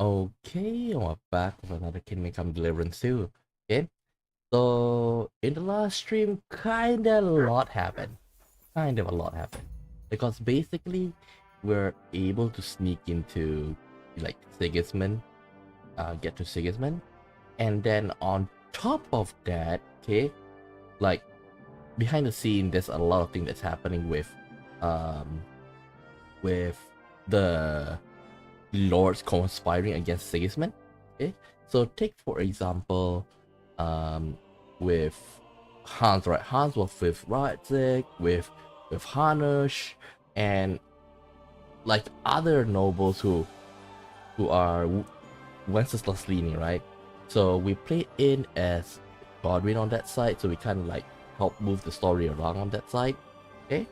Okay, we're back with another Kingdom Come Deliverance II. Okay, so in the last stream, kinda a lot happened. Kind of a lot happened. Because basically, we're able to sneak into, like, Sigismund, get to Sigismund. And then on top of that, okay, like, behind the scene, there's a lot of things that's happening um, with the lords conspiring against Sigismund. Okay, so take for example, um, with Hans, right? Hans was with Radzig, with Hanush, and like other nobles who are Wenceslas leaning, right? So we played in as Godwin on that side, so we kind of like help move the story around on that side. Okay,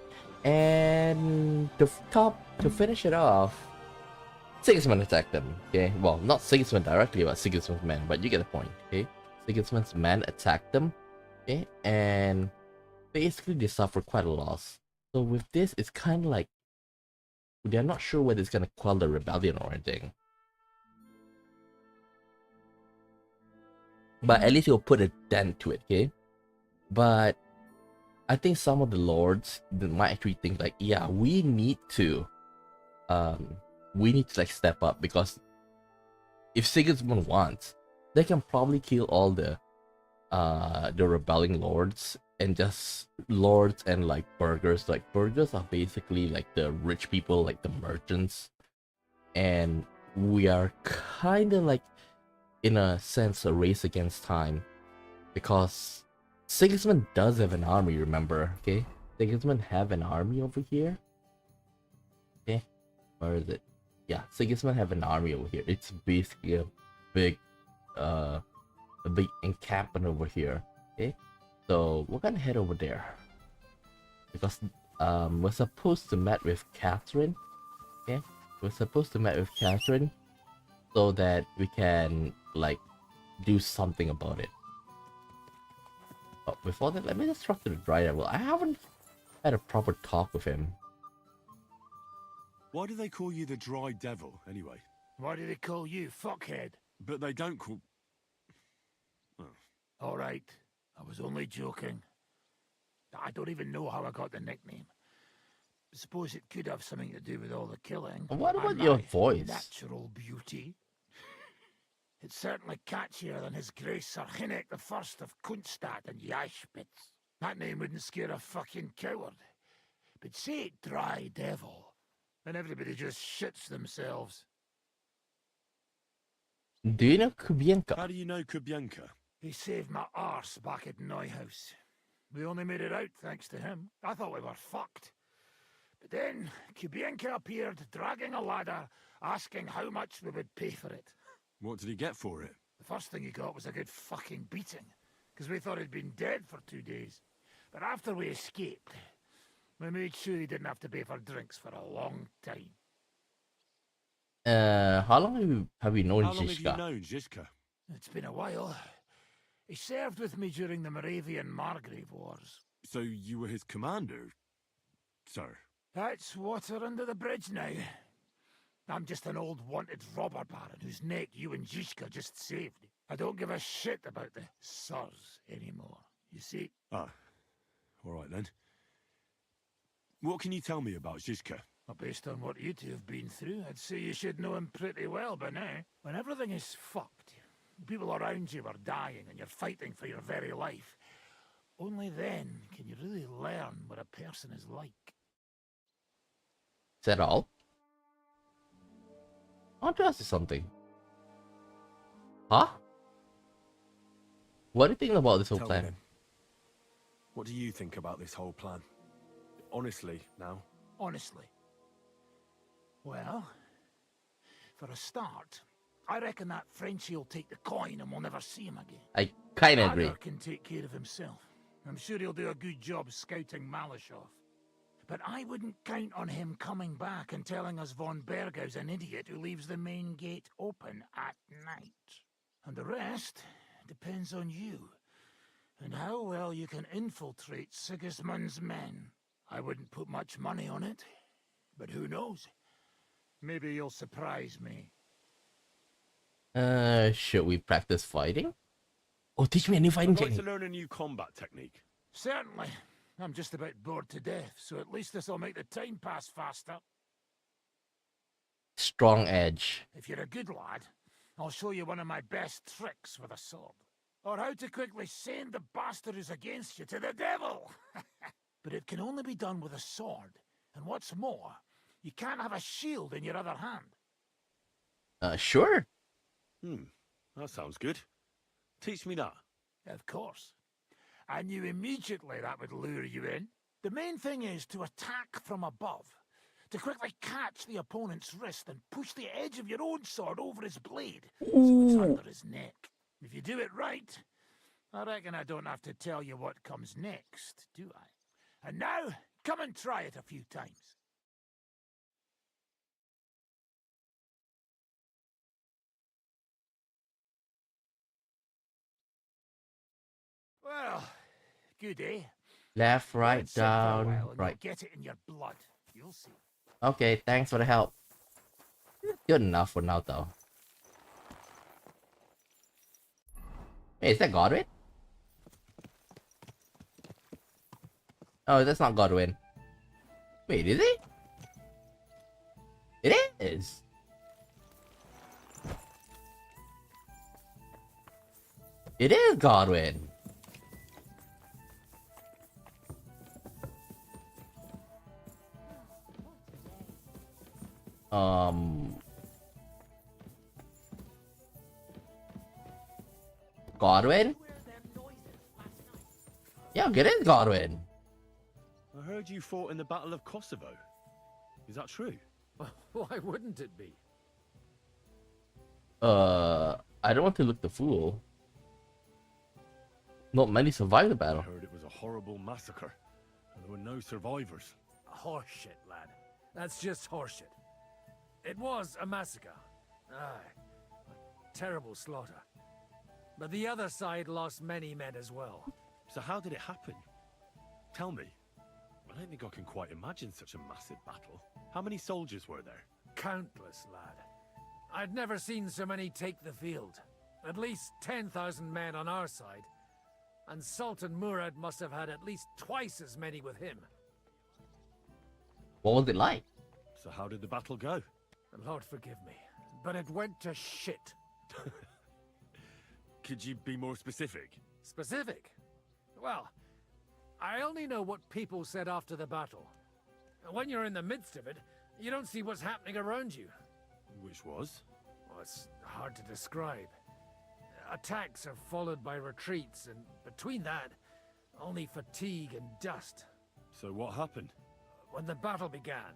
and to finish it off, Sigismund attacked them, okay? Well, not Sigismund directly, but Sigismund's men, but you get the point, okay? Sigismund's men attacked them, okay? And basically they suffer quite a loss. So with this, it's kind of like they're not sure whether it's gonna quell the rebellion or anything. But at least it'll put a dent to it, okay? But I think some of the lords might actually think like, yeah, um, we need to like step up because if Sigismund wants, they can probably kill all the rebelling lords and just lords and like burghers. Like burghers are basically like the rich people, like the merchants, and we are kind of like in a sense a race against time because Sigismund does have an army, remember? Okay, Sigismund have an army over here. Okay, where is it? Yeah, Sigismund have an army over here. It's basically big uh a big encampment over here. Okay, so we're gonna head over there because we're supposed to meet with Catherine. Okay, we're supposed to meet with Catherine so that we can like do something about it. But before that, let me just talk to the Dry Devil. I haven't had a proper talk with him. Why do they call you the Dry Devil, anyway? Why do they call you fuckhead? But they don't call... Oh. All right, I was only joking. I don't even know how I got the nickname. Suppose it could have something to do with all the killing. What about And your my voice? natural beauty. It's certainly catchier than his Grace Sir Hinnek the First of Kunststadt and Yashpitz. That name wouldn't scare a fucking coward. But say it Dry Devil, and everybody just shits themselves. Do you know Kubienka? How do you know Kubienka? He saved my arse back at Neuhaus. We only made it out thanks to him. I thought we were fucked. But then Kubienka appeared, dragging a ladder, asking how much we would pay for it. What did he get for it? The first thing he got was a good fucking beating, because we thought he'd been dead for 2 days. But after we escaped, we made sure he didn't have to pay for drinks for a long time. How long have you known How long have you Zizka? known Zizka? It's been a while. He served with me during the Moravian-Margrave Wars. So you were his commander, sir? That's water under the bridge now. I'm just an old wanted robber baron whose neck you and Zizka just saved. I don't give a shit about the sirs anymore, you see? Ah, all right then. What can you tell me about Zizka? Well, based on what you two have been through, I'd say you should know him pretty well by now. When everything is fucked, people around you are dying and you're fighting for your very life. Only then can you really learn what a person is like. Is that all? I want to ask you something. Huh? What do you think about this whole Tell plan? me then. What do you think about this whole plan? Honestly, now. Honestly. Well, for a start, I reckon that Frenchie'll take the coin and we'll never see him again. I kind of agree. Adder can take care of himself. I'm sure he'll do a good job scouting Malashov. But I wouldn't count on him coming back and telling us von Bergau's an idiot who leaves the main gate open at night. And the rest depends on you, and how well you can infiltrate Sigismund's men. I wouldn't put much money on it, but who knows? Maybe you'll surprise me. Should we practice fighting? Oh, teach me a new fighting I'd like to technique. learn a new combat technique. Certainly. I'm just about bored to death, so at least this'll make the time pass faster. Strong edge. If you're a good lad, I'll show you one of my best tricks with a sword. Or how to quickly send the bastard who's against you to the devil! But it can only be done with a sword, and what's more, you can't have a shield in your other hand. Sure. That sounds good. Teach me that. Of course. I knew immediately that would lure you in. The main thing is to attack from above, to quickly catch the opponent's wrist and push the edge of your own sword over his blade, so it's under his neck. If you do it right, I reckon I don't have to tell you what comes next, do I? And now, come and try it a few times. Well, good, eh? Left, Let right, it sit for a down, while and right. you'll get it in your blood. You'll see. Okay, thanks for the help. Good enough for now, though. Wait, is that Godwin? Oh, that's not Godwin. Wait, is it? It is. It is Godwin. Godwin? Yeah, it is Godwin. I heard you fought in the Battle of Kosovo. Is that true? Why wouldn't it be? I don't want to look the fool. Not many survived the I battle. heard it was a horrible massacre, and there were no survivors. Horseshit, lad. That's just horseshit. It was a massacre. Aye. A terrible slaughter. But the other side lost many men as well. So how did it happen? Tell me. I don't think I can quite imagine such a massive battle. How many soldiers were there? Countless, lad. I'd never seen so many take the field. At least 10,000 men on our side. And Sultan Murad must have had at least twice as many with him. What was it like? So how did the battle go? Lord forgive me, but it went to shit. Could you be more specific? Specific? Well, I only know what people said after the battle. When you're in the midst of it, you don't see what's happening around you. Which was? Well, it's hard to describe. Attacks are followed by retreats, and between that, only fatigue and dust. So what happened? When the battle began,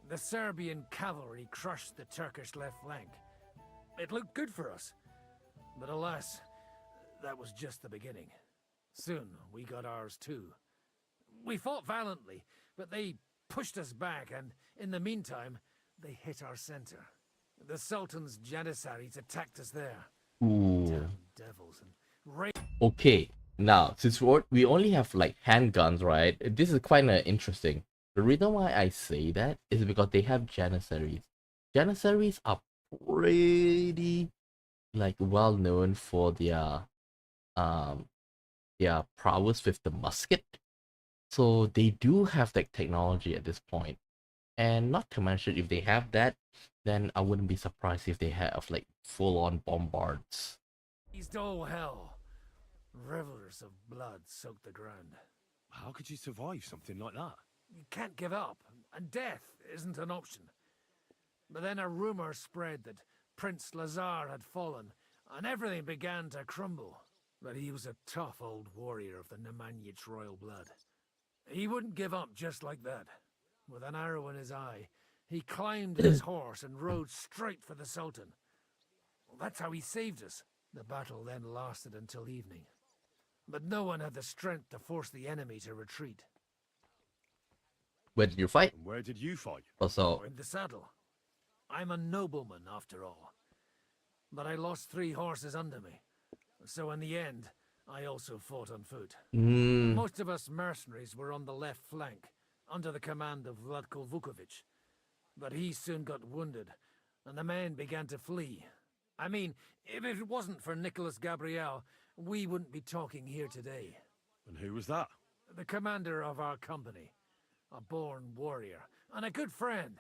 the Serbian cavalry crushed the Turkish left flank. It looked good for us, but alas, that was just the beginning. Soon, we got ours too. We fought valiantly, but they pushed us back, and in the meantime, they hit our center. The Sultan's Janissaries attacked us there. Ooh. Damn devils and Okay, now since we only have like handguns, right? This is kind of interesting. The reason why I say that is because they have Janissaries. Janissaries are pretty like well known for their prowess with the musket. So they do have that technology at this point. And not to mention, if they have that, then I wouldn't be surprised if they have like full-on bombards. East all hell. Rivers of blood soaked the ground. How could you survive something like that? You can't give up, and death isn't an option. But then a rumor spread that Prince Lazar had fallen, and everything began to crumble. But he was a tough old warrior of the Nemanjic royal blood. He wouldn't give up just like that. With an arrow in his eye, he climbed his horse and rode straight for the Sultan. Well, that's how he saved us. The battle then lasted until evening. But no one had the strength to force the enemy to retreat. Where did you fight? And where did you fight? Also, In the saddle. I'm a nobleman, after all. But I lost 3 horses under me. So in the end, I also fought on foot. Most of us mercenaries were on the left flank, under the command of Vlatko Vukovic. But he soon got wounded, and the men began to flee. I mean, if it wasn't for Nicholas Gabriel, we wouldn't be talking here today. And who was that? The commander of our company. A born warrior. And a good friend.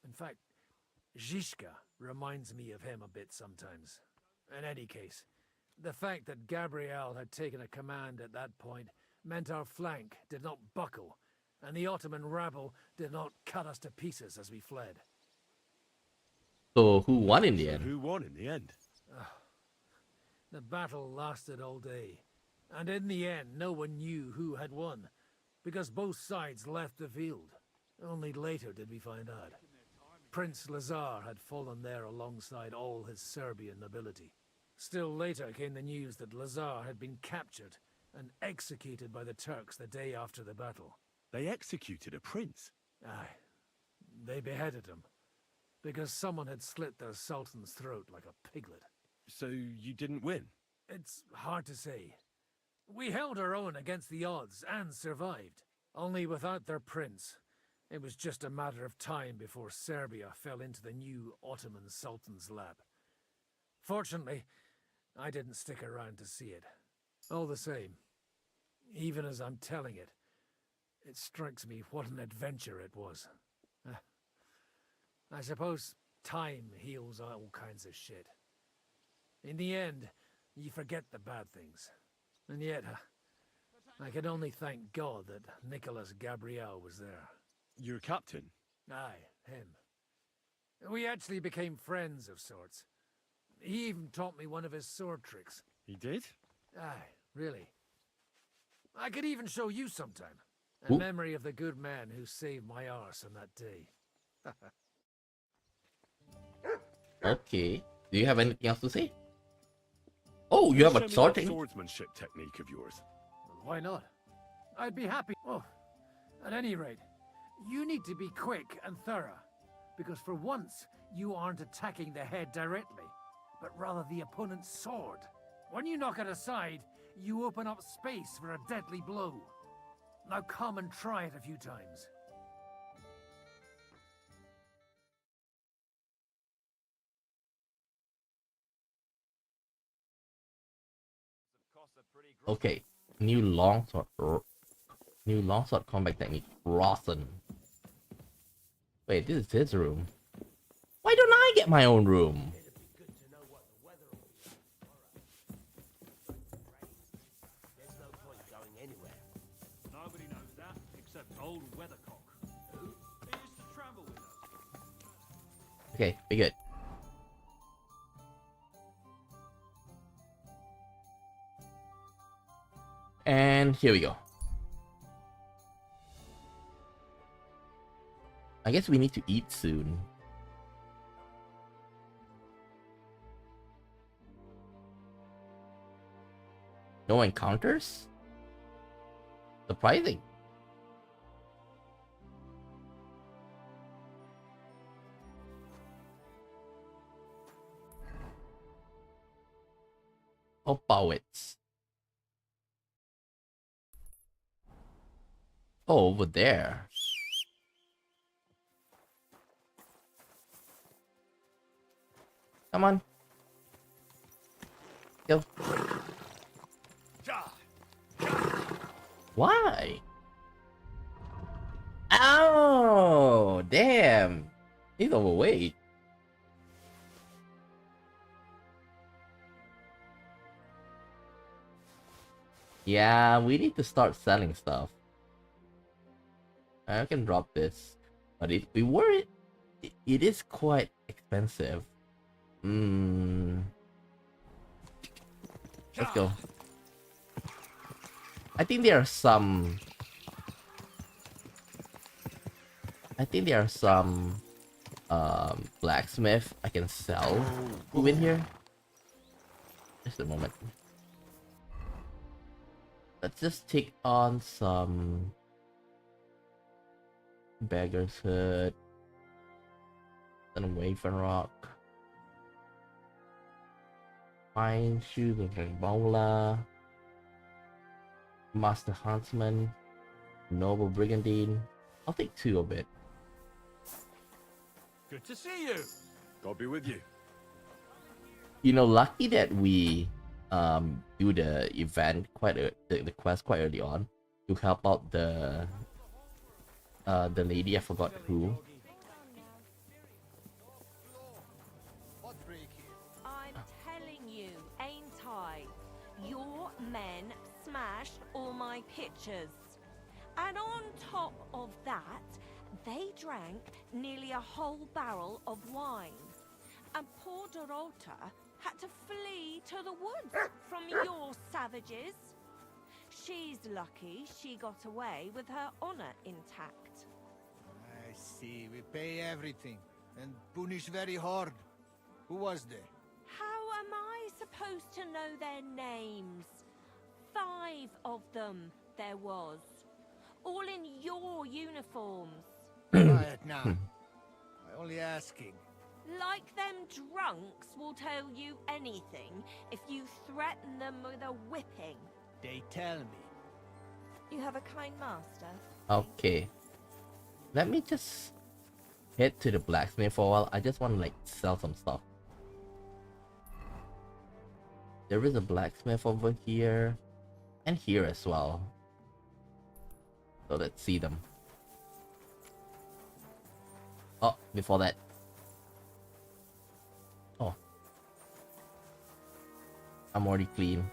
In fact, Zhishka reminds me of him a bit sometimes. In any case, the fact that Gabriel had taken a command at that point meant our flank did not buckle, and the Ottoman rabble did not cut us to pieces as we fled. So who won in the end? Who won in the end? The battle lasted all day, and in the end no one knew who had won, because both sides left the field. Only later did we find out. Prince Lazar had fallen there alongside all his Serbian nobility. Still later came the news that Lazar had been captured and executed by the Turks the day after the battle. They executed a prince. Aye, they beheaded him, because someone had slit their sultan's throat like a piglet. So you didn't win? It's hard to say. We held our own against the odds and survived. Only without their prince, it was just a matter of time before Serbia fell into the new Ottoman Sultan's lap. Fortunately, I didn't stick around to see it. All the same, even as I'm telling it, it strikes me what an adventure it was. I suppose time heals all kinds of shit. In the end, you forget the bad things. And yet, I can only thank God that Nicholas Gabriel was there. You're a captain? Aye, him. We actually became friends of sorts. He even taught me one of his sword tricks. He did? Aye, really. I could even show you sometime. In memory of the good man who saved my arse on that day. Okay. Do you have anything else to say? Oh, you have Show a me sword that technique? swordsmanship technique of yours. Why not? I'd be happy. Oh, at any rate, you need to be quick and thorough. Because for once, you aren't attacking the head directly, but rather the opponent's sword. When you knock it aside, you open up space for a deadly blow. Now come and try it a few times. Okay. New longsword combat technique. Rawson. Wait, this is his room. Why don't I get my own room? Nobody knows that except old Weathercock. Who? He used to travel with us. Okay, be good. And here we go. I guess we need to eat soon. No encounters? Surprising. Opowitz. Oh, over there. Come on. Go. Why? Oh, damn. He's overweight. Yeah, we need to start selling stuff. I can drop this, but if we were it is quite expensive. Let's go. I think there are some. Blacksmith I can sell to in here. Just a moment. Let's just take on some Beggar's Hood, then Waven Rock, Fine Shoes of Bola, Master Huntsman, Noble Brigandine. I'll take 2 of it. Good to see you. God be with you. You know, lucky that we do the event the quest quite early on to help out the lady, I forgot who. I'm telling you, ain't I? Your men smashed all my pictures. And on top of that, they drank nearly a whole barrel of wine. And poor Dorota had to flee to the woods from your savages. She's lucky she got away with her honor intact. I see. We pay everything and punish very hard. Who was there? How am I supposed to know their names? 5 of them there was. All in your uniforms. Quiet now. I only asking. Like them drunks will tell you anything if you threaten them with a whipping. They tell me. You have a kind master. Okay. Let me just head to the blacksmith for a while. I just want to like sell some stuff. There is a blacksmith over here and here as well. So let's see them. Oh, before that. Oh. I'm already clean.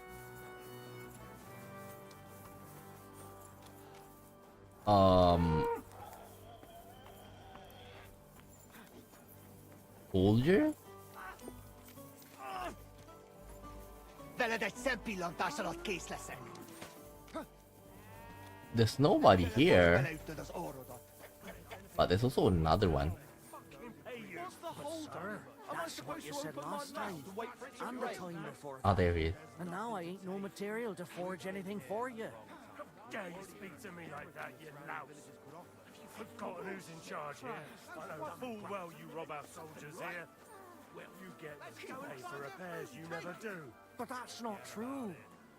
Soldier? Veled egy szempillantás alatt kész leszek. There's nobody here, Beleütöd az orrodat. but there's also another one. That's what you said last time, and the time before. Oh, there he is. And now I ain't no material to forge anything for you. Dare you speak to me like that, you louse? Have you forgotten who's in charge here? I know full well you rob our soldiers here. Well, you get to pay for repairs you never do. But that's not true.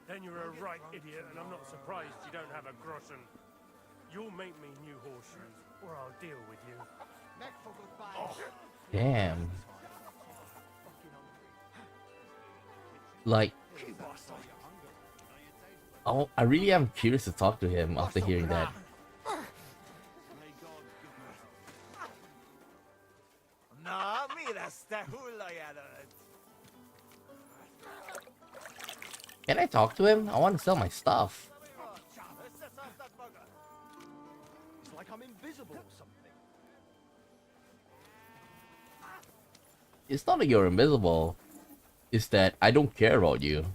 Then you're a right idiot, and I'm not surprised you don't have a groschen. You'll make me new horseshoes, or I'll deal with you. Back for goodbye. Damn. Like, oh, I really am curious to talk to him after hearing that. Na, mi lesz, te hullajelölt? Can I talk to him? I want to sell my stuff. Összeszartad magad? It's like I'm invisible or something. It's not that you're invisible. It's that I don't care about you.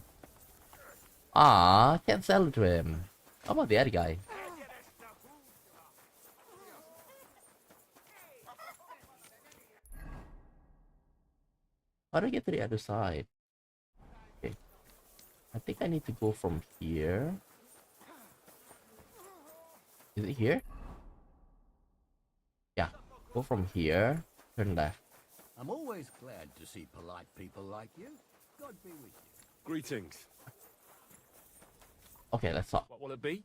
Ah, can't sell it to him. How about the other guy? How do I get to the other side? Okay. I think I need to go from here. Is it here? Yeah. Go from here. Turn left. I'm always glad to see polite people like you. God be with you. Greetings. Okay, let's talk. What will it be?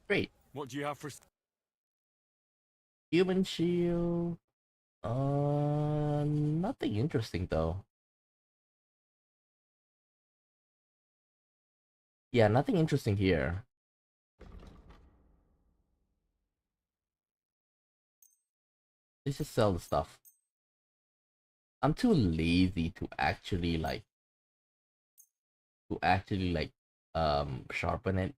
Great. What do you have for... Human shield. Nothing interesting though. Yeah, nothing interesting here. Let's just sell the stuff. I'm too lazy to actually sharpen it.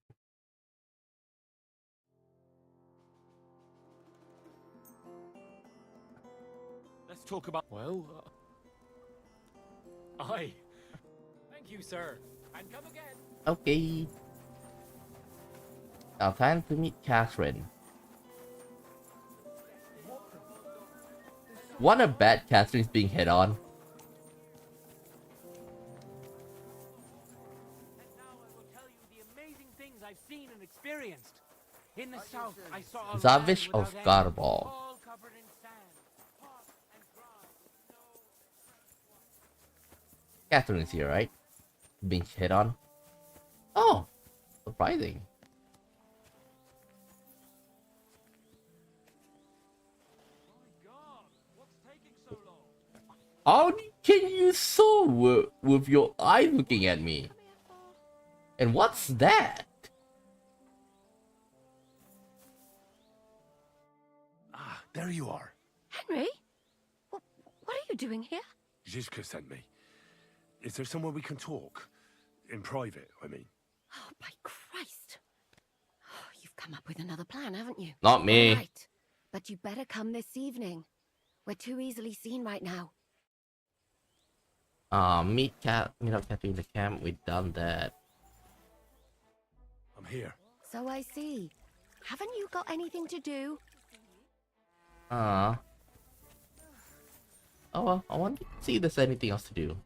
Let's talk about... Well, aye. Thank you, sir. And come again. Okay. Now time to meet Catherine. What a bet Catherine's being hit on. And now I will tell you the amazing things I've seen and experienced. In the south, I saw a Zavish land of without end, Garbal. all covered in sand, hot and dry, with no fresh water. Catherine is here, right? Being hit on. Oh, surprising. My God, what's taking so long? How'd you can you sew with your eye looking at me? And what's that? Ah, there you are. Henry? What are you doing here? Zizka sent me. Is there somewhere we can talk? In private, I mean. Oh, by Christ. Oh, you've come up with another plan, haven't you? Not me. All right. But you better come this evening. We're too easily seen right now. Meet up Kathy in the camp. We've done that. I'm here. So I see. Haven't you got anything to do? Oh well, I want to see if there's anything else to do.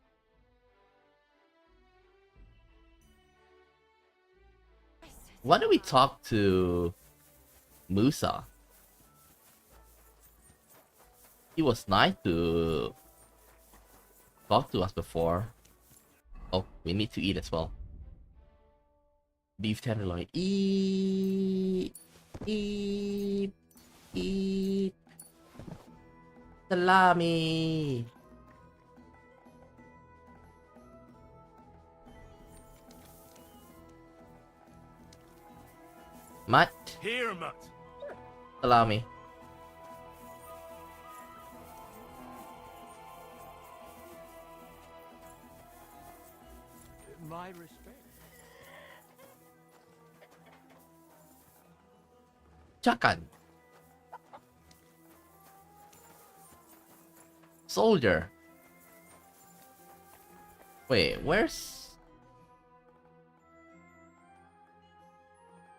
Why don't we talk to Musa? He was nice to talk to us before. Oh, we need to eat as well. Beef tenderloin. Eat. Salami. Mutt. Here, Mutt. Salami. My respect. Chakan. Soldier. Wait, where's...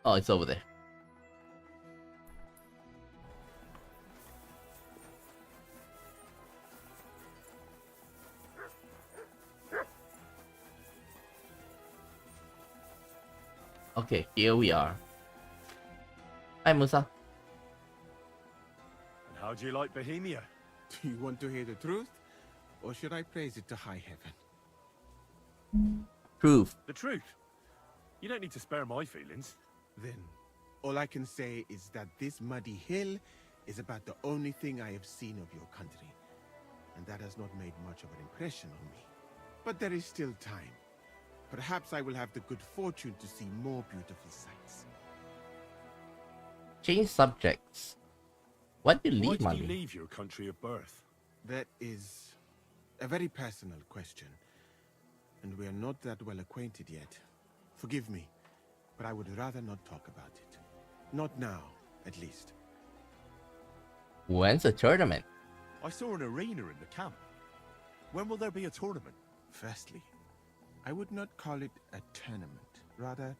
Oh, it's over there. Okay, here we are. Hi, Musa. And how do you like Bohemia? Do you want to hear the truth? Or should I praise it to high heaven? Truth. The truth. You don't need to spare my feelings. Then, all I can say is that this muddy hill is about the only thing I have seen of your country. And that has not made much of an impression on me. But there is still time. Perhaps I will have the good fortune to see more beautiful sights. Change subjects. Why did you Why leave, did you mommy? leave your country of birth? That is a very personal question. And we are not that well acquainted yet. Forgive me, but I would rather not talk about it. Not now, at least. When's the tournament? I saw an arena in the camp. When will there be a tournament? Firstly, I would not call it a tournament. Rather,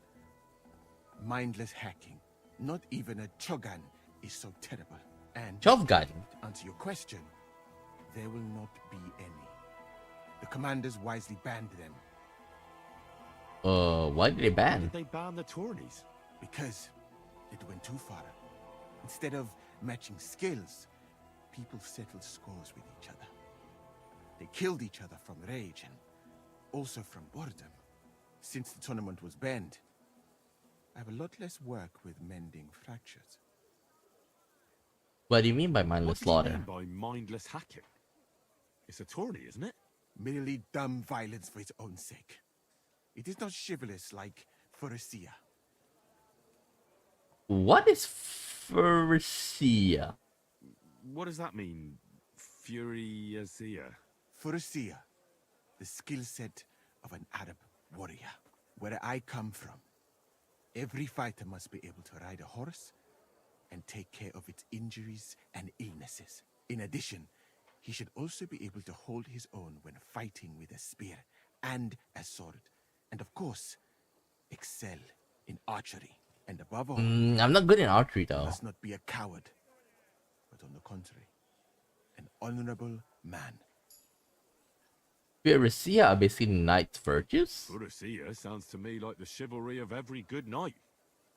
mindless hacking. Not even a Chogan is so terrible. And Chofgun. to answer your question, there will not be any. The commanders wisely banned them. Why did they Why ban? did they ban the tourneys? Because it went too far. Instead of matching skills, people settled scores with each other. They killed each other from rage and also from boredom. Since the tournament was banned, I have a lot less work with mending fractures. What do you mean by What mindless do you slaughter? mean by mindless hacking? It's a tourney, isn't it? Merely dumb violence for its own sake. It is not chivalrous like Pharisea. What is Pharisea? What does that mean? Furiazia? Pharisea, the skill set of an Arab warrior. Where I come from, every fighter must be able to ride a horse and take care of its injuries and illnesses. In addition, he should also be able to hold his own when fighting with a spear and a sword. And of course, excel in archery. And above all, I'm not good in archery he though. must not be a coward, but on the contrary, an honorable man. Pharisea are basically knight's virtues? Furiazia sounds to me like the chivalry of every good knight.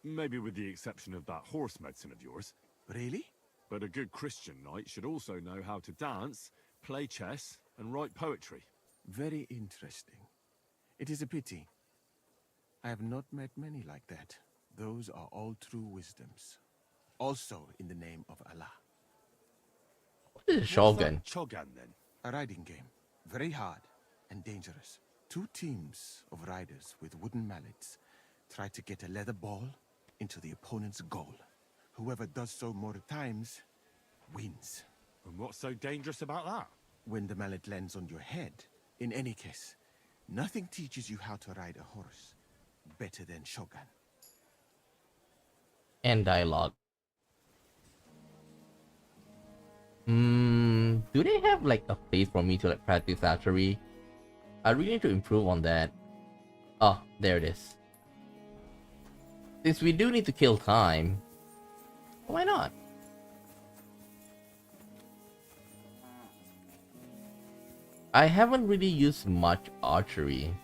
Maybe with the exception of that horse medicine of yours. Really? But a good Christian knight should also know how to dance, play chess, and write poetry. Very interesting. It is a pity. I have not met many like that. Those are all true wisdoms. Also in the name of Allah. What is a What's shogun? that Chogan, then? A riding game. very hard and dangerous. 2 teams of riders with wooden mallets try to get a leather ball into the opponent's goal. Whoever does so more times wins. And what's so dangerous about that? When the mallet lands on your head, in any case, nothing teaches you how to ride a horse better than Shogun. And dialogue. Do they have like a place for me to like practice archery? I really need to improve on that. Oh, there it is. Since we do need to kill time, why not? I haven't really used much archery.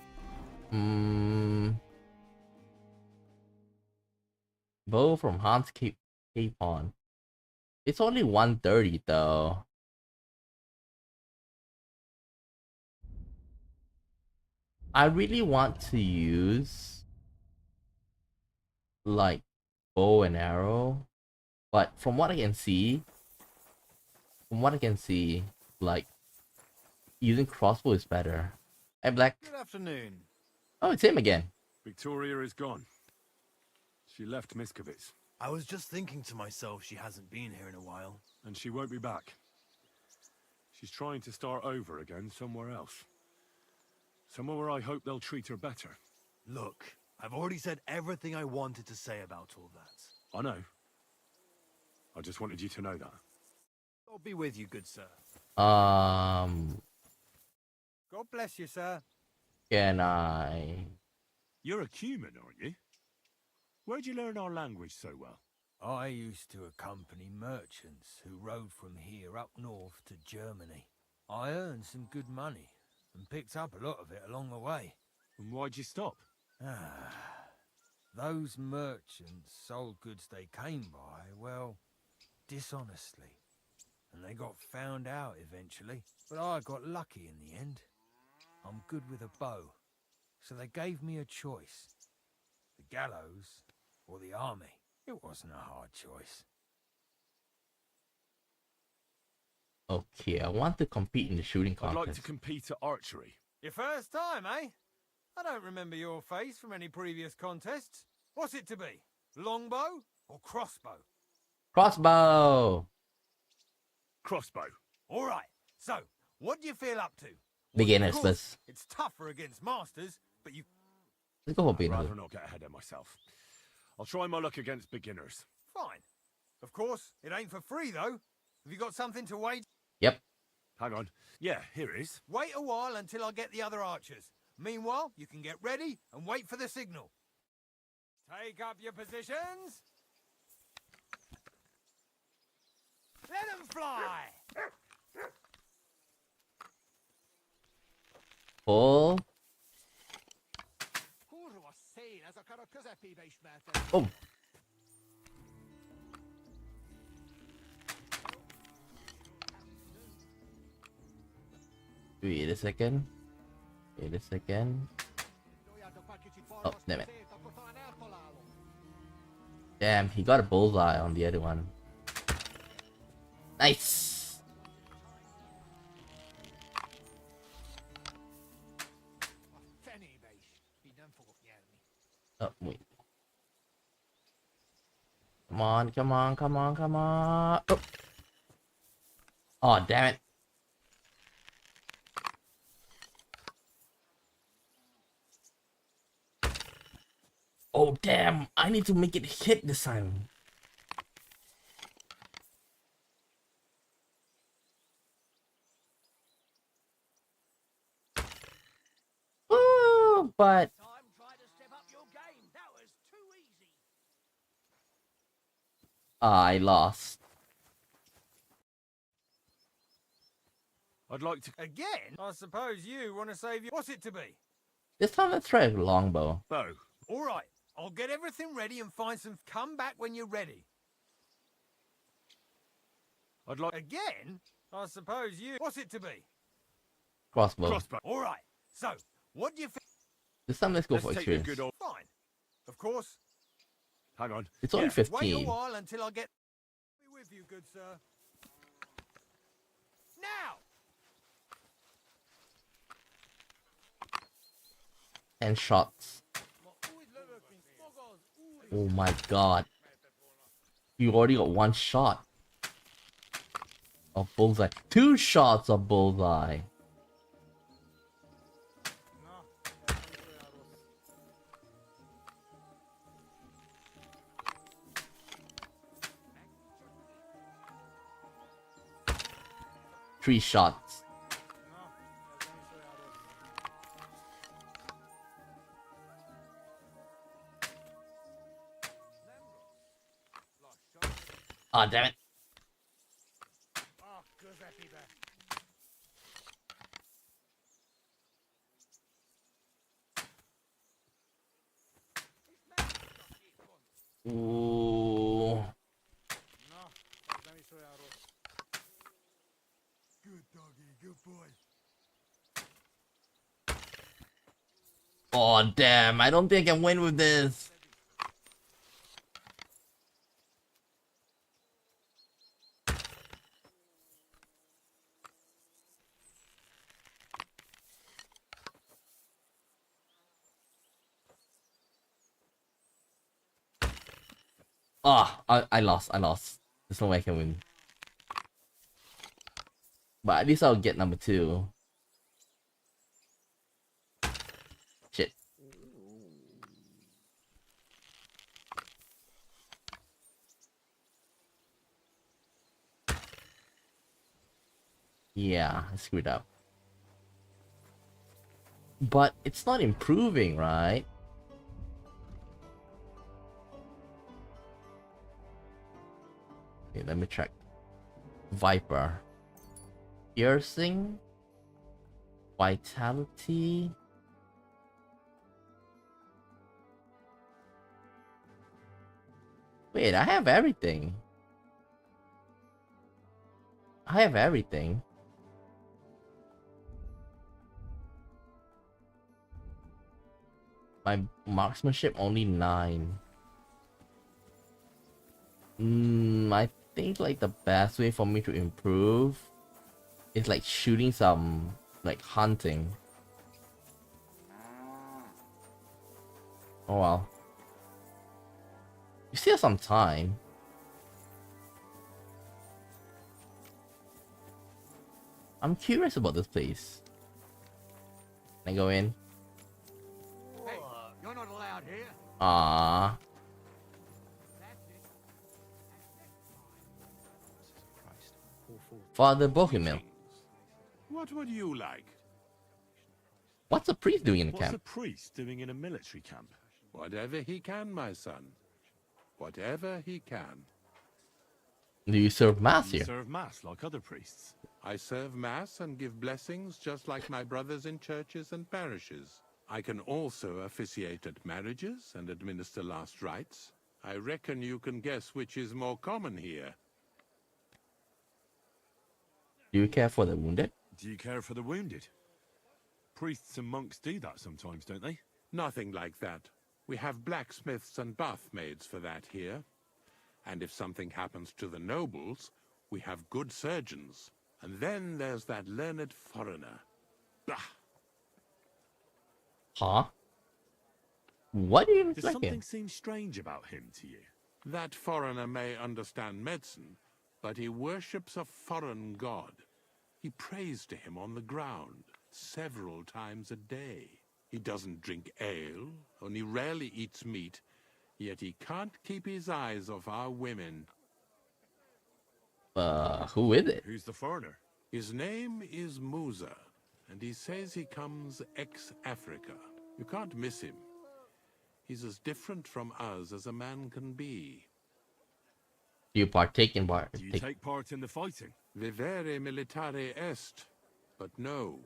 Bow from Hans Capon. It's only 130 though. I really want to use like bow and arrow, but from what I can see, like using crossbow is better. Hey Black. Good afternoon. Oh, it's him again. Victoria is gone. She left Miskovitz. I was just thinking to myself she hasn't been here in a while. And she won't be back. She's trying to start over again somewhere else. Somewhere where I hope they'll treat her better. Look, I've already said everything I wanted to say about all that. I know. I just wanted you to know that. I'll be with you, good sir. God bless you, sir. Can I? You're a human, aren't you? Where'd you learn our language so well? I used to accompany merchants who rode from here up north to Germany. I earned some good money and picked up a lot of it along the way. And why'd you stop? Those merchants sold goods they came by, well, dishonestly. And they got found out eventually, but I got lucky in the end. I'm good with a bow, so they gave me a choice. The gallows or the army. It wasn't a hard choice. Okay, I want to compete in the shooting I'd contest. like to compete at archery. Your first time, eh? I don't remember your face from any previous contests. What's it to be? Longbow or crossbow? Crossbow! Crossbow. All right. So, what do you feel up to? Beginners Of course, first. It's tougher against masters, but you... Let's go for I'd beginners. rather not get ahead of myself. I'll try my luck against beginners. Fine. Of course, it ain't for free, though. Have you got something to wait? Yep. Hang on. Yeah, here it is. Wait a while until I get the other archers. Meanwhile, you can get ready and wait for the signal. Take up your positions. Let them fly! Full. Oh. Wait a second. Wait a second. Oh, damn it. Damn, he got a bullseye on the other one. Nice! Oh, wait. Come on, come on, come on, come on. Oh, oh damn it. Oh, damn. I need to make it hit this time. Oh, but... I lost. I'd like to... Again? I suppose you want to save your... What's it to be? This time let's try a longbow. Bow. All right. I'll get everything ready and find some... Come back when you're ready. I'd like... Again? I suppose you... What's it to be? Crossbow. Crossbow. All right. So, what do you think? This time let's go Let's for take the experience. good old... Fine. Of course. Hang on. It's only Yeah. 15. Wait a while until I get... Be with you, good sir. Now! 10 shots. Oh my god. You already got 1 shot of bullseye. 2 shots of bullseye. Three shots. Ah, damn it. Ooh. Good doggy, good boy. Oh, damn. I don't think I can win with this. Ah, I lost. There's no way I can win. But at least I'll get number 2. Shit. Yeah, I screwed up. But it's not improving, right? Okay, let me check. Viper. Piercing. Vitality. Wait, I have everything. I have everything. My marksmanship only 9. I think like the best way for me to improve is like shooting some, like hunting. Oh well. You still have some time. I'm curious about this place. Can I go in? Hey, you're not allowed here. Ah. Father Bohemil. What would you like? What's a priest doing in the What's camp? a priest doing in a military camp? Whatever he can, my son. Whatever he can. Do you serve mass You here? serve mass like other priests. I serve mass and give blessings just like my brothers in churches and parishes. I can also officiate at marriages and administer last rites. I reckon you can guess which is more common here. Do you care for the wounded? Do you care for the wounded? Priests and monks do that sometimes, don't they? Nothing like that. We have blacksmiths and bathmaids for that here. And if something happens to the nobles, we have good surgeons. And then there's that learned foreigner. Bah! Huh? What do you Does expect something him? seem strange about him to you? That foreigner may understand medicine, but he worships a foreign god. He prays to him on the ground several times a day. He doesn't drink ale, only rarely eats meat, yet he can't keep his eyes off our women. Who is it? Who's the foreigner? His name is Musa, and he says he comes ex-Africa. You can't miss him. He's as different from us as a man can be. Do you partake in bar? Do you take part in the fighting? Vivere militare est. But no,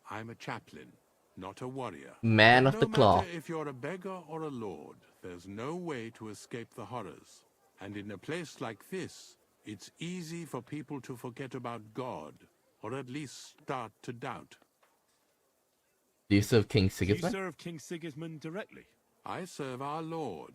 I'm a chaplain, not a warrior. Man But of the no claw. matter if you're a beggar or a lord, there's no way to escape the horrors. And in a place like this, it's easy for people to forget about God, or at least start to doubt. Do you serve King Do you Sigismund? serve King Sigismund directly? I serve our Lord,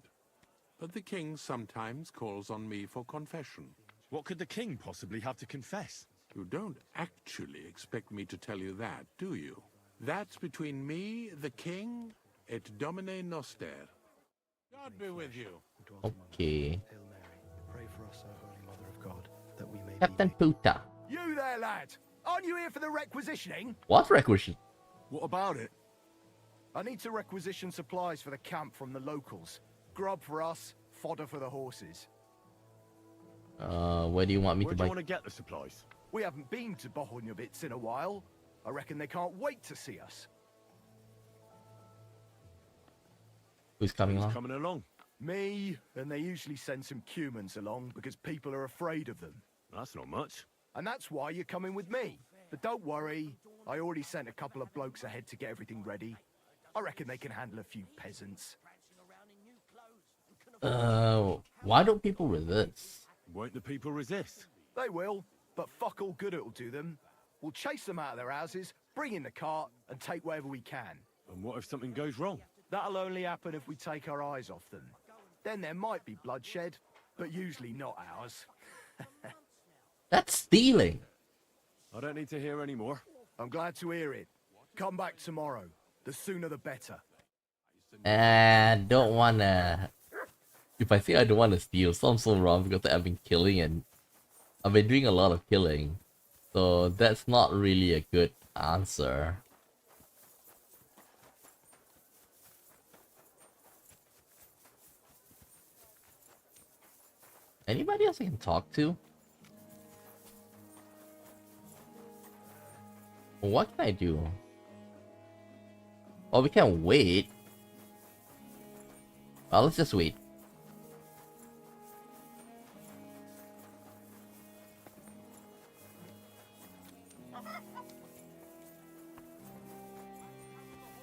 but the king sometimes calls on me for confession. What could the king possibly have to confess? You don't actually expect me to tell you that, do you? That's between me, the king, et Domine Noster. God be with you. Okay. Hail Mary, pray for us, O Holy Mother of God, that we may Captain Puta. You there, lad! Aren't you here for the requisitioning? What requisition? What about it? I need to requisition supplies for the camp from the locals. Grub for us, fodder for the horses. Where do you want me Where to do you buy? want to get the supplies? We haven't been to Bohonyovitz in a while. I reckon they can't wait to see us. Who's coming Who's along? coming along? Me, and they usually send some humans along because people are afraid of them. That's not much. And that's why you're coming with me. But don't worry, I already sent a couple of blokes ahead to get everything ready. I reckon they can handle a few peasants. Why don't people resist? Won't the people resist? They will, but fuck all good it'll do them. We'll chase them out of their houses, bring in the cart, and take whatever we can. And what if something goes wrong? That'll only happen if we take our eyes off them. Then there might be bloodshed, but usually not ours. That's stealing. I don't need to hear any more. I'm glad to hear it. Come back tomorrow. The sooner the better. Don't wanna. If I say I don't want to steal, sounds so wrong because I've been killing and I've been doing a lot of killing. So that's not really a good answer. Anybody else I can talk to? What can I do? Oh, we can't wait. Well, let's just wait.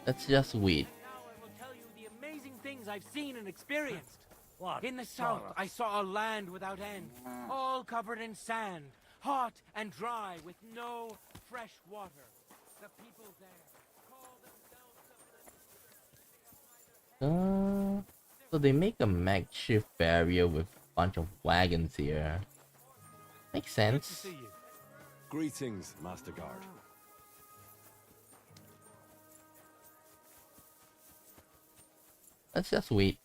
Let's just wait. Now I will tell you the amazing things I've seen and experienced. What? In the south, I saw a land without end, all covered in sand, hot and dry, with no fresh water. The people there call themselves So they make a makeshift barrier with a bunch of wagons here. Makes sense. Good to see you. Greetings, Master Guard. Let's just wait.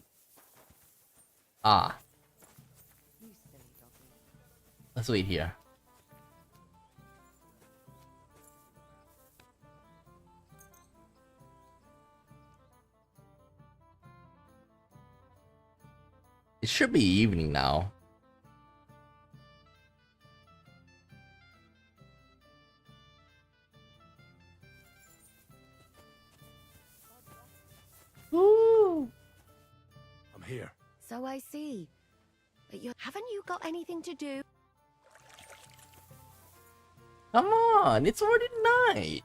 Ah. Let's wait here. It should be evening now. Woo! I'm here. So I see. But haven't you got anything to do? Come on, it's already night.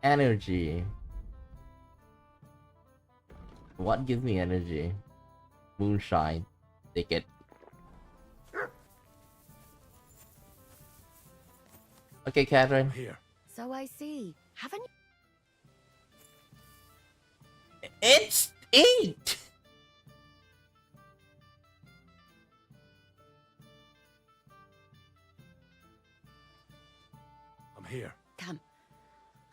Energy. What gives me energy? Moonshine. Take it. Okay, Catherine. Here. So I see. Haven't you? It's 8! I'm here. Come.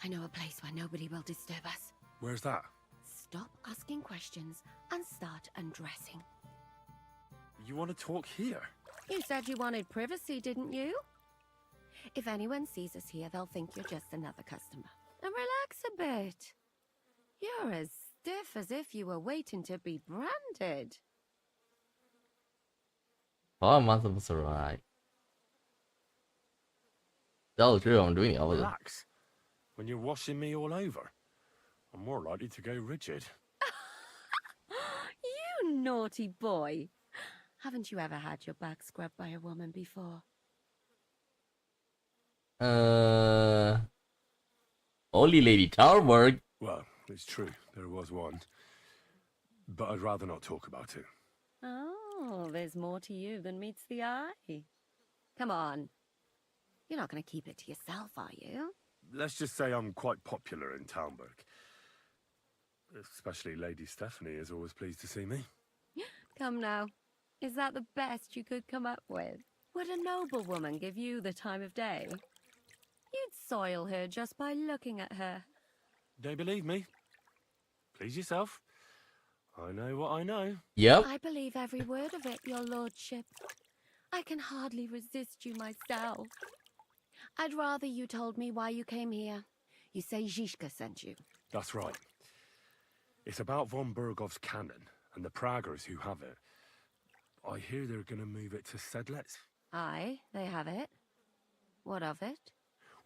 I know a place where nobody will disturb us. Where's that? Stop asking questions and start undressing. You want to talk here? You said you wanted privacy, didn't you? If anyone sees us here, they'll think you're just another customer. And relax a bit. You're as stiff as if you were waiting to be branded. Oh, I'm not supposed to ride. Tell the truth, I'm doing the opposite. Relax. When you're washing me all over, I'm more likely to go rigid. You naughty boy. Haven't you ever had your back scrubbed by a woman before? Only Lady Tarberg. Well, it's true. There was one. But I'd rather not talk about it. Oh, there's more to you than meets the eye. Come on. You're not going to keep it to yourself, are you? Let's just say I'm quite popular in Talmberg. Especially Lady Stephanie is always pleased to see me. Come now, is that the best you could come up with? Would a noblewoman give you the time of day? You'd soil her just by looking at her. Don't believe me? Please yourself. I know what I know. Yep. I believe every word of it, your lordship. I can hardly resist you myself. I'd rather you told me why you came here. You say Zizka sent you. That's right. It's about von Bergov's cannon and the Praggers who have it. I hear they're going to move it to Sedlets. Aye, they have it. What of it?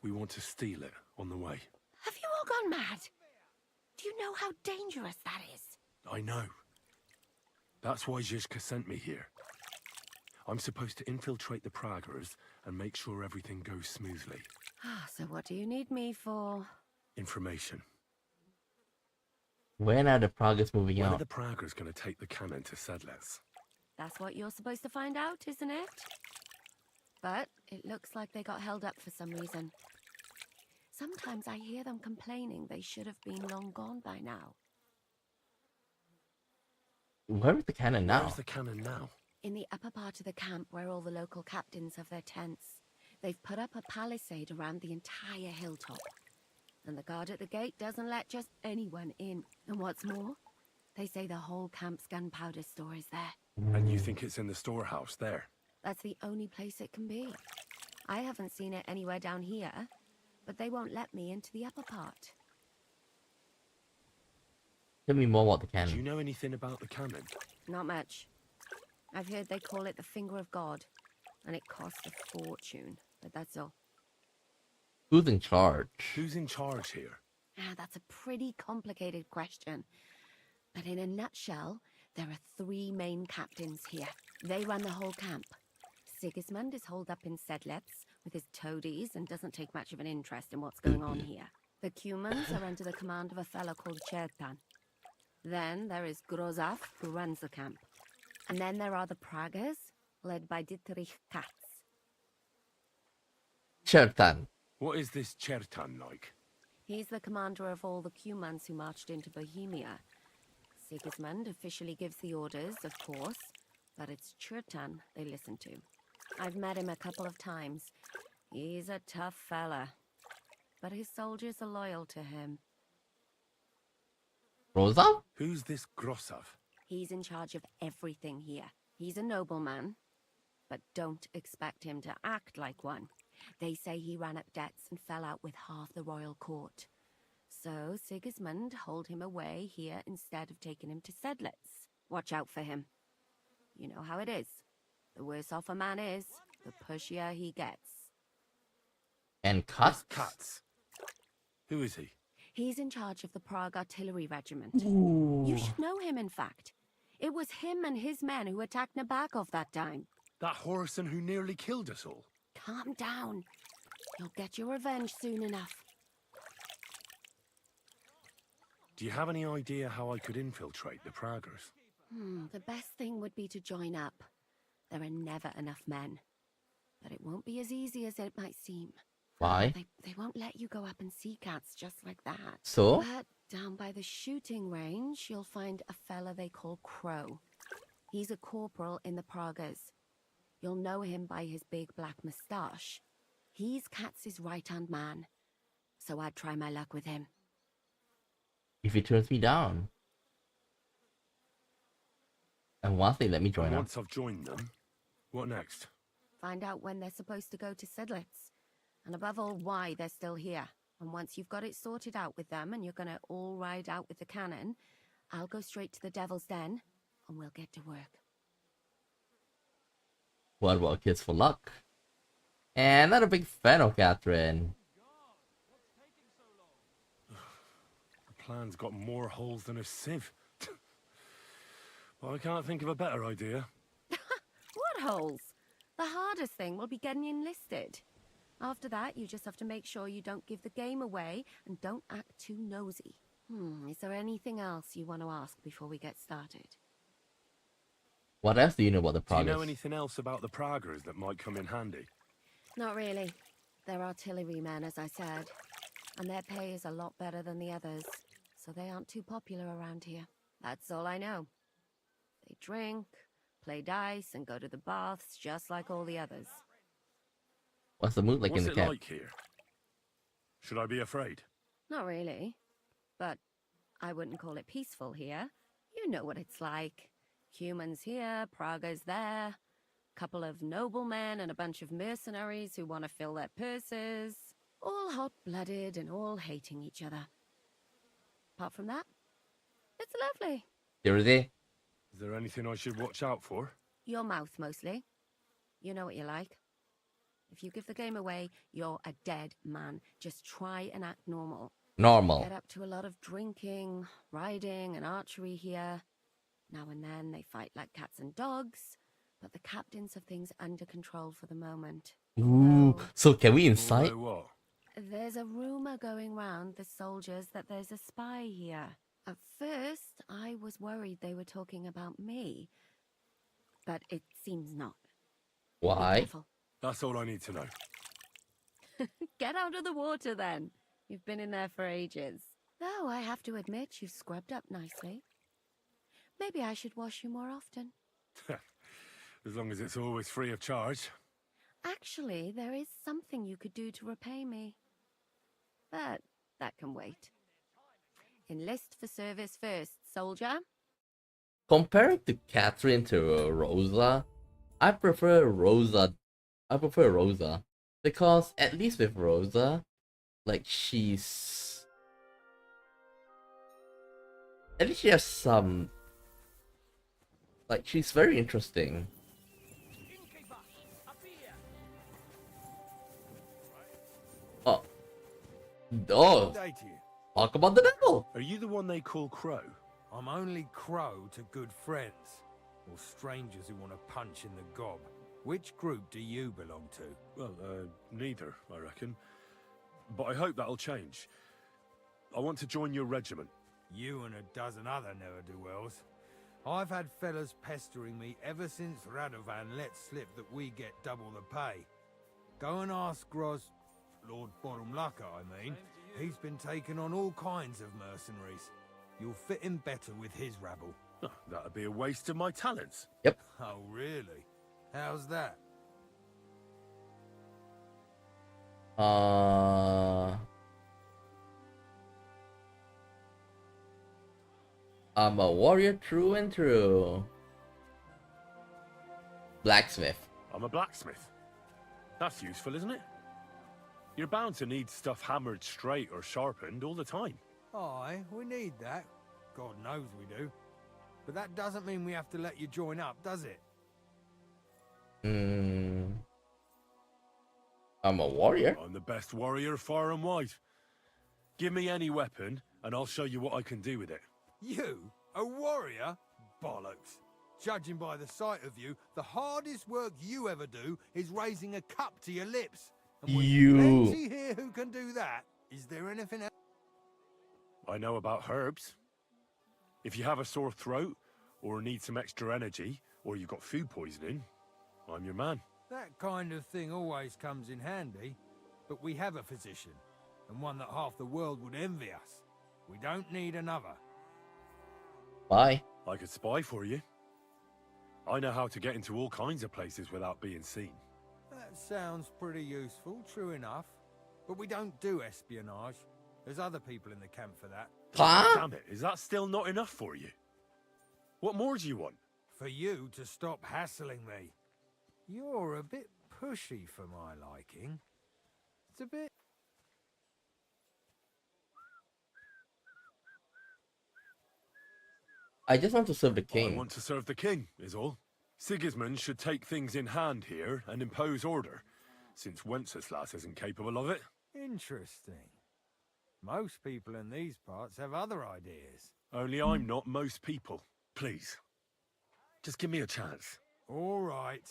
We want to steal it on the way. Have you all gone mad? Do you know how dangerous that is? I know. That's why Zizka sent me here. I'm supposed to infiltrate the Praggers and make sure everything goes smoothly. So what do you need me for? Information. When are the Praggers moving When out? are the Praggers going to take the cannon to Sedlets? That's what you're supposed to find out, isn't it? But it looks like they got held up for some reason. Sometimes I hear them complaining they should have been long gone by now. Where is the cannon now? Where's the cannon now? In the upper part of the camp where all the local captains have their tents. They've put up a palisade around the entire hilltop. And the guard at the gate doesn't let just anyone in. And what's more, they say the whole camp's gunpowder store is there. And you think it's in the storehouse there? That's the only place it can be. I haven't seen it anywhere down here, but they won't let me into the upper part. Tell me more about the Do cannon. you know anything about the cannon? Not much. I've heard they call it the Finger of God, and it costs a fortune, but that's all. Who's in charge? Who's in charge here? That's a pretty complicated question. But in a nutshell, there are 3 main captains here. They run the whole camp. Sigismund is holed up in Sedlets with his toadies and doesn't take much of an interest in what's going on here. The Cumans are under the command of a fellow called Chertan. Then there is Grozaf, who runs the camp. And then there are the Praggers, led by Dietrich Katz. Chertan. What is this Chertan like? He's the commander of all the Cumans who marched into Bohemia. Sigismund officially gives the orders, of course, but it's Chertan they listen to. I've met him a couple of times. He's a tough fella, but his soldiers are loyal to him. Rosa? Who's this Grosov? He's in charge of everything here. He's a nobleman, but don't expect him to act like one. They say he ran up debts and fell out with half the royal court. So Sigismund holed him away here instead of taking him to Sedlets. Watch out for him. You know how it is. The worse off a man is, the pushier he gets. And Katz? Katz. Who is he? He's in charge of the Prague Artillery Regiment. Ooh. You should know him, in fact. It was him and his men who attacked Nabokov that time. That Horson who nearly killed us all. Calm down. You'll get your revenge soon enough. Do you have any idea how I could infiltrate the Praggers? The best thing would be to join up. There are never enough men. But it won't be as easy as it might seem. Why? They won't let you go up and see cats just like that. So? But down by the shooting range, you'll find a fella they call Crow. He's a corporal in the Praggers. You'll know him by his big black moustache. He's Katz's right-hand man. So I'd try my luck with him. If he turns me down. And once they let me join And up. once I've joined them, what next? Find out when they're supposed to go to Sedlets. And above all, why they're still here. And once you've got it sorted out with them and you're gonna all ride out with the cannon, I'll go straight to the Devil's Den and we'll get to work. What about Kids for Luck? And not a big fan of Catherine. The plan's got more holes than a sieve. Well, I can't think of a better idea. What holes? The hardest thing will be getting enlisted. After that, you just have to make sure you don't give the game away and don't act too nosy. Is there anything else you want to ask before we get started? What else do you know about the Do you Praggers? know anything else about the Praggers that might come in handy? Not really. They're artillerymen, as I said. And their pay is a lot better than the others, so they aren't too popular around here. That's all I know. They drink, play dice, and go to the baths just like all the others. What's the mood like What's in the it camp? like here? Should I be afraid? Not really. But I wouldn't call it peaceful here. You know what it's like. Humans here, Praga's there. Couple of noblemen and a bunch of mercenaries who want to fill their purses. All hot-blooded and all hating each other. Apart from that, it's lovely. Seriously? Is there anything I should watch out for? Your mouth, mostly. You know what you like. If you give the game away, you're a dead man. Just try and act normal. Normal. Get up to a lot of drinking, riding, and archery here. Now and then they fight like cats and dogs, but the captains have things under control for the moment. Ooh, so can we incite? What? There's a rumor going round the soldiers that there's a spy here. At first, I was worried they were talking about me, but it seems not. Be Why? careful. That's all I need to know. Get out of the water then. You've been in there for ages. Though I have to admit you've scrubbed up nicely. Maybe I should wash you more often. As long as it's always free of charge. Actually, there is something you could do to repay me. But that can wait. Enlist for service first, soldier. Comparing to Catherine to Rosa, I prefer Rosa. Because at least with Rosa, like at least she has some, like she's very interesting. Oh, Day to you. talk about the devil. Are you the one they call Crow? I'm only Crow to good friends, or strangers who want to punch in the gob. Which group do you belong to? Well, neither, I reckon. But I hope that'll change. I want to join your regiment. You and a dozen other ne'er-do-wells. I've had fellas pestering me ever since Radovan let slip that we get double the pay. Go and ask Lord Borumlaka, I mean. He's been taking on all kinds of mercenaries. You'll fit in better with his rabble. Oh, that'd be a waste of my talents. Yep. Oh, really? How's that? I'm a warrior through and through. Blacksmith. I'm a blacksmith. That's useful, isn't it? You're bound to need stuff hammered straight or sharpened all the time. Aye, we need that. God knows we do. But that doesn't mean we have to let you join up, does it? I'm a warrior. I'm the best warrior far and wide. Give me any weapon, and I'll show you what I can do with it. You? A warrior? Bollocks. Judging by the sight of you, the hardest work you ever do is raising a cup to your lips. And with plenty here who can do that. Is there anything else? I know about herbs. If you have a sore throat, or need some extra energy, or you've got food poisoning, I'm your man. That kind of thing always comes in handy. But we have a physician, and one that half the world would envy us. We don't need another. Bye. I could spy for you. I know how to get into all kinds of places without being seen. That sounds pretty useful, true enough. But we don't do espionage. There's other people in the camp for that. Huh? Damn it, is that still not enough for you? What more do you want? For you to stop hassling me. You're a bit pushy for my liking. It's a bit... I just want to serve the I king. want to serve the king, is all. Sigismund should take things in hand here and impose order, since Wenceslas isn't capable of it. Interesting. Most people in these parts have other ideas. Only I'm not most people. Please. Just give me a chance. All right.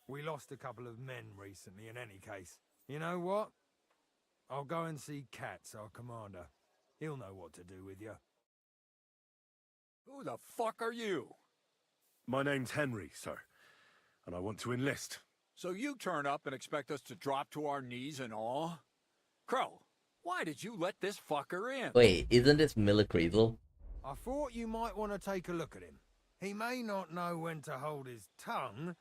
We lost a couple of men recently in any case. You know what? I'll go and see Katz, our commander. He'll know what to do with you. Who the fuck are you? My name's Henry, sir, and I want to enlist. So you turn up and expect us to drop to our knees in awe? Crow, why did you let this fucker in? Wait, isn't this Miller Cradle? I thought you might want to take a look at him. He may not know when to hold his tongue,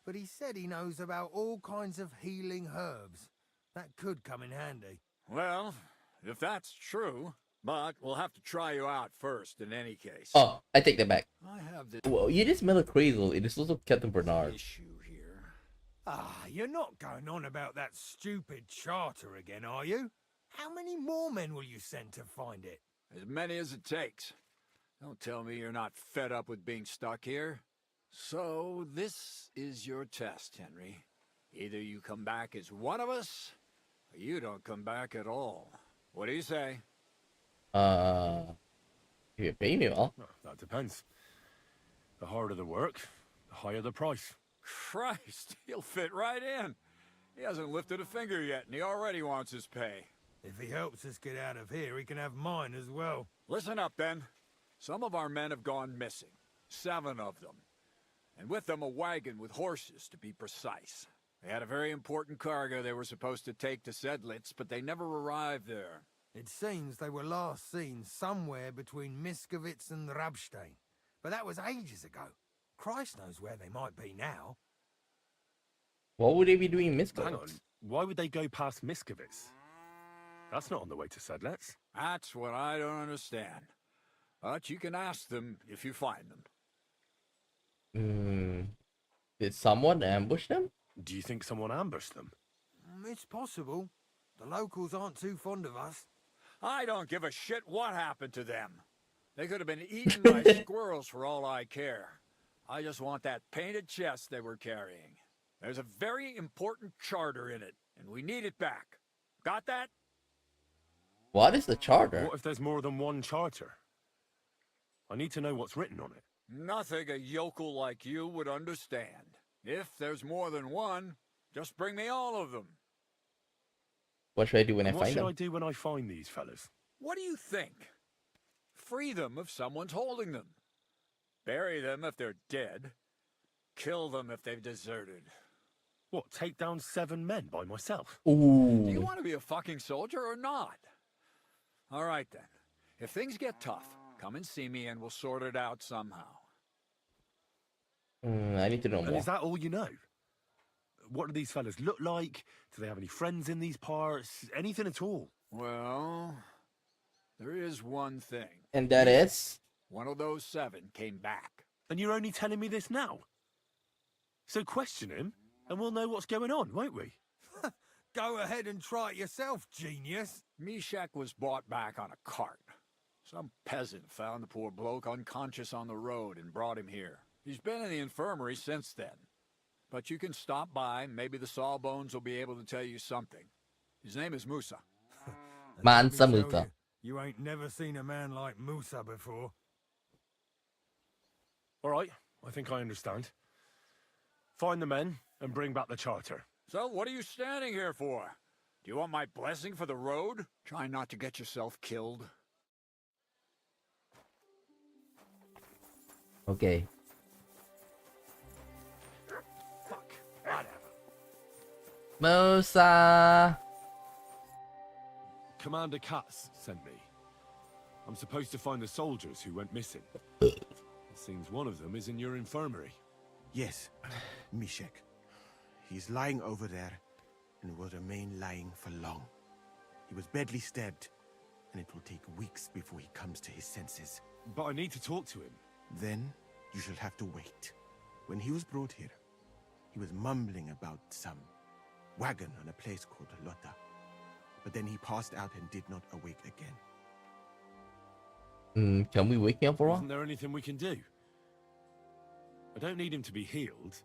but he said he knows about all kinds of healing herbs. That could come in handy. Well, if that's true, but we'll have to try you out first in any case. Oh, I take that back. I have this Well, you just smell crazy. It is also Captain Bernard. issue here. Ah, you're not going on about that stupid charter again, are you? How many more men will you send to find it? As many as it takes. Don't tell me you're not fed up with being stuck here. So, this is your test, Henry. Either you come back as one of us, or you don't come back at all. What do you say? You pay me well. Well, that depends. The harder the work, the higher the price. Christ, he'll fit right in. He hasn't lifted a finger yet, and he already wants his pay. If he helps us get out of here, he can have mine as well. Listen up, then. Some of our men have gone missing. 7 of them. And with them a wagon with horses, to be precise. They had a very important cargo they were supposed to take to Sedlitz, but they never arrived there. It seems they were last seen somewhere between Miskovitz and Rabstein. But that was ages ago. Christ knows where they might be now. What would they be doing in Miskovitz? Hang on. Why would they go past Miskovitz? That's not on the way to Sedlitz. That's what I don't understand. But you can ask them if you find them. Did someone ambush them? Do you think someone ambushed them? It's possible. The locals aren't too fond of us. I don't give a shit what happened to them. They could have been eaten by squirrels for all I care. I just want that painted chest they were carrying. There's a very important charter in it, and we need it back. Got that? What is the charter? What if there's more than one charter? I need to know what's written on it. Nothing a yokel like you would understand. If there's more than one, just bring me all of them. What should I do when I What find should them? I do when I find these fellas? What do you think? Free them if someone's holding them. Bury them if they're dead. Kill them if they've deserted. What, take down 7 men by myself? Ooh. Do you want to be a fucking soldier or not? All right then. If things get tough, come and see me and we'll sort it out somehow. I need to know And more. is that all you know? What do these fellas look like? Do they have any friends in these parts? Anything at all? Well, there is one thing. And that is? One of those 7 came back. And you're only telling me this now? So question him, and we'll know what's going on, won't we? Go ahead and try it yourself, genius. Mishek was brought back on a cart. Some peasant found the poor bloke unconscious on the road and brought him here. He's been in the infirmary since then. But you can stop by, maybe the Sawbones will be able to tell you something. His name is Musa. Mansa Musa. You ain't never seen a man like Musa before. All right, I think I understand. Find the men and bring back the charter. So what are you standing here for? Do you want my blessing for the road? Try not to get yourself killed. Okay. Fuck, whatever. Musa! Commander Katz sent me. I'm supposed to find the soldiers who went missing. It seems one of them is in your infirmary. Yes, Mishek. He's lying over there, and will remain lying for long. He was badly stabbed, and it will take weeks before he comes to his senses. But I need to talk to him. Then you shall have to wait. When he was brought here, he was mumbling about some wagon on a place called Lota. But then he passed out and did not awake again. Can we wake him up for a while? Isn't there anything we can do? I don't need him to be healed,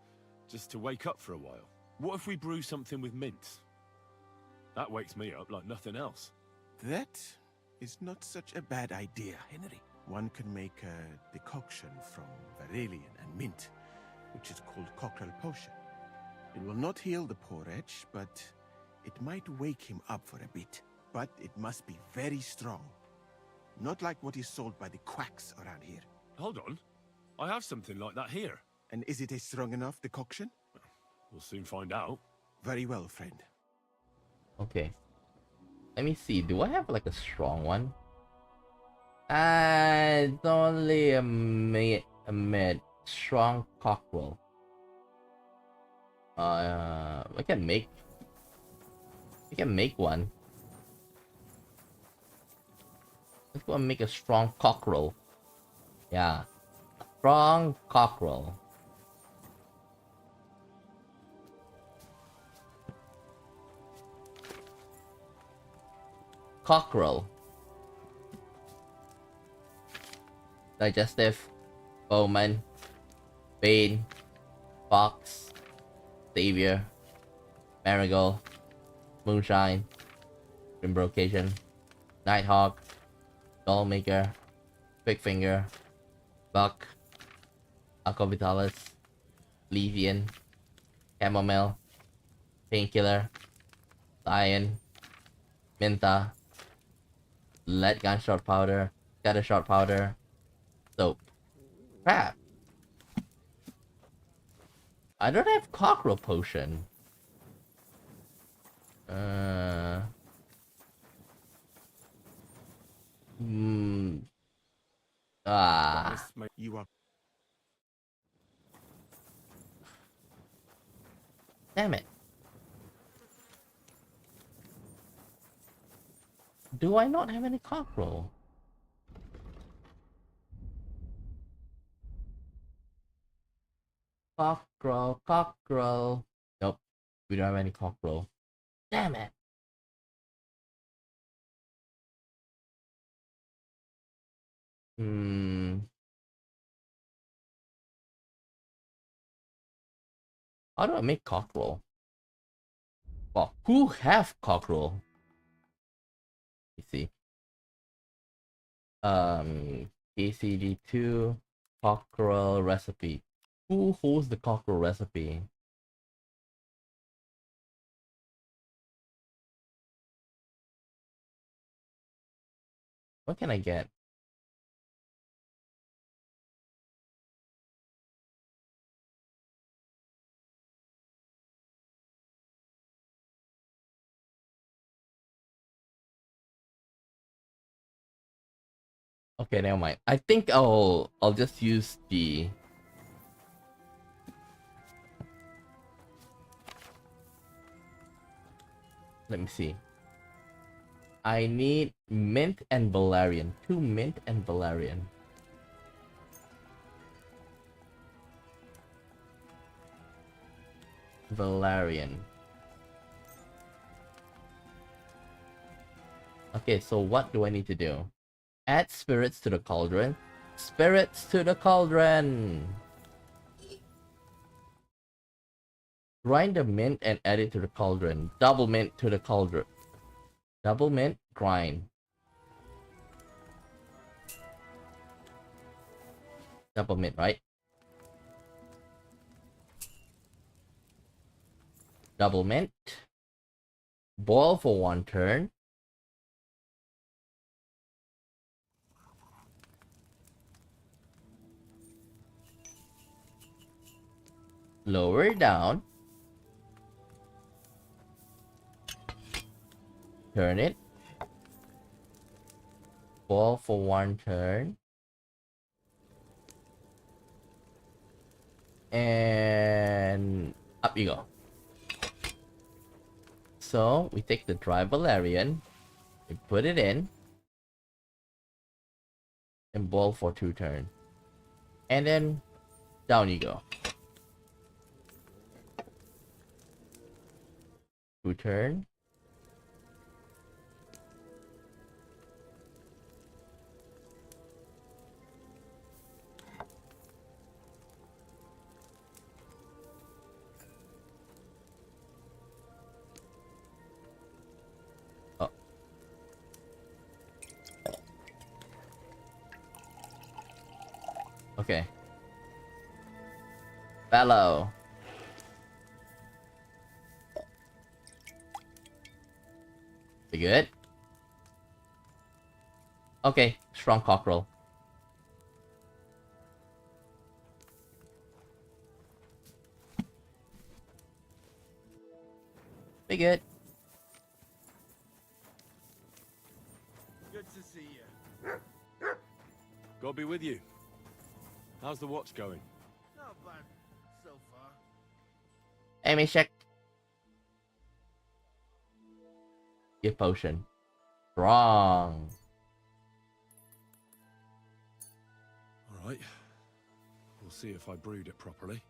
just to wake up for a while. What if we brew something with mint? That wakes me up like nothing else. That is not such a bad idea, Henry. One can make a decoction from Varelian and mint, which is called cockerel potion. It will not heal the poor wretch, but it might wake him up for a bit. But it must be very strong. Not like what is sold by the quacks around here. Hold on. I have something like that here. And is it a strong enough decoction? We'll soon find out. Very well, friend. Okay. Let me see. Do I have like a strong one? It's only a A mid. Strong cockerel. We can make one. Let's go and make a strong cockerel. Yeah. Strong cockerel. Cockerel. Digestive. Bowman. Bane. Fox. Savior. Marigold. Moonshine. Rimbrication. Nighthawk. Dollmaker. Quickfinger. Buck. Alcovitalis. Levian. Chamomile. Painkiller. Lion. Minta. Lead gun shot powder. Scatter shot powder. Soap. Crap. I don't have cockerel potion. You are. Damn it. Do I not have any cockerel? Cockerel. Nope. We don't have any cockerel. Damn it. How do I make cockerel? Well, who have cockerel? You see. KCD2 cockerel recipe. Who holds the cockerel recipe? What can I get? Okay, never mind. I think I'll just use the let me see. I need mint and valerian. 2 mint and valerian. Valerian. Okay, so what do I need to do? Add spirits to the cauldron. Spirits to the cauldron! Grind the mint and add it to the cauldron. Double mint to the cauldron. Double mint, grind. Double mint, right? Double mint. Boil for 1 turn. Lower it down. Turn it. Boil for 1 turn. And up you go. So we take the dry valerian, we put it in, and boil for 2 turns. And then down you go. 2 turn. Oh. Okay. Bellow. We good? Okay, strong cockerel. We good. Good to see you. God be with you. How's the watch going? Not bad so far. Hey, Mishek. Gift potion. Strong. All right. We'll see if I brewed it properly.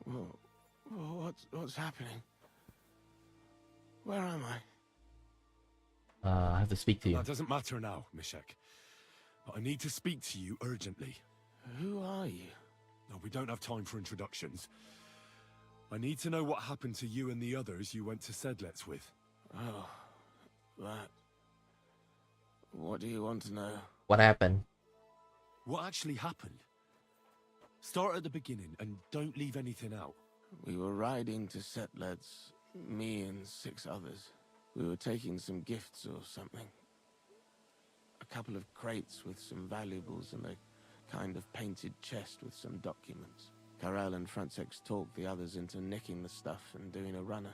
Whoa. What's happening? Where am I? I have to speak to you. That doesn't matter now, Mishek. But I need to speak to you urgently. Who are you? No, we don't have time for introductions. I need to know what happened to you and the others you went to Sedlets with. Oh, that. What do you want to know? What happened? What actually happened? Start at the beginning and don't leave anything out. We were riding to Sedlets, me and 6 others. We were taking some gifts or something. A couple of crates with some valuables and a kind of painted chest with some documents. Karel and Francex talked the others into nicking the stuff and doing a runner,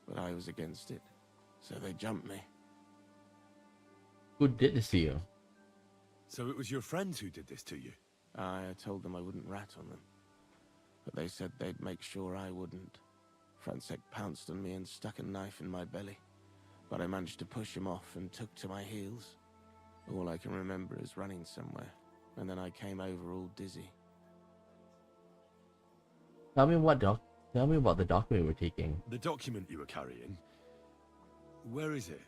but I was against it, so they jumped me. Who did this to you? So it was your friends who did this to you? I told them I wouldn't rat on them, but they said they'd make sure I wouldn't. Francex pounced on me and stuck a knife in my belly, but I managed to push him off and took to my heels. All I can remember is running somewhere, and then I came over all dizzy. Tell me about the document you were taking. The document you were carrying? Where is it?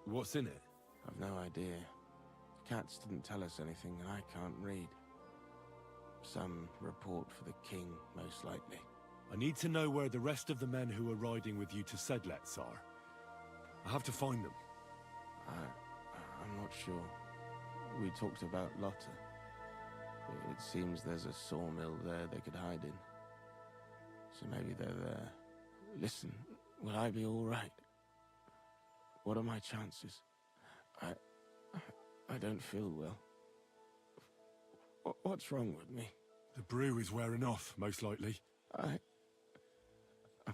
What's in it? I've no idea. Cats didn't tell us anything, and I can't read. Some report for the king, most likely. I need to know where the rest of the men who are riding with you to Sedlets are. I have to find them. I'm not sure. We talked about Lotta. It seems there's a sawmill there they could hide in. So maybe they're there. Listen, will I be all right? What are my chances? I don't feel well. What's wrong with me? The brew is wearing off, most likely. I'm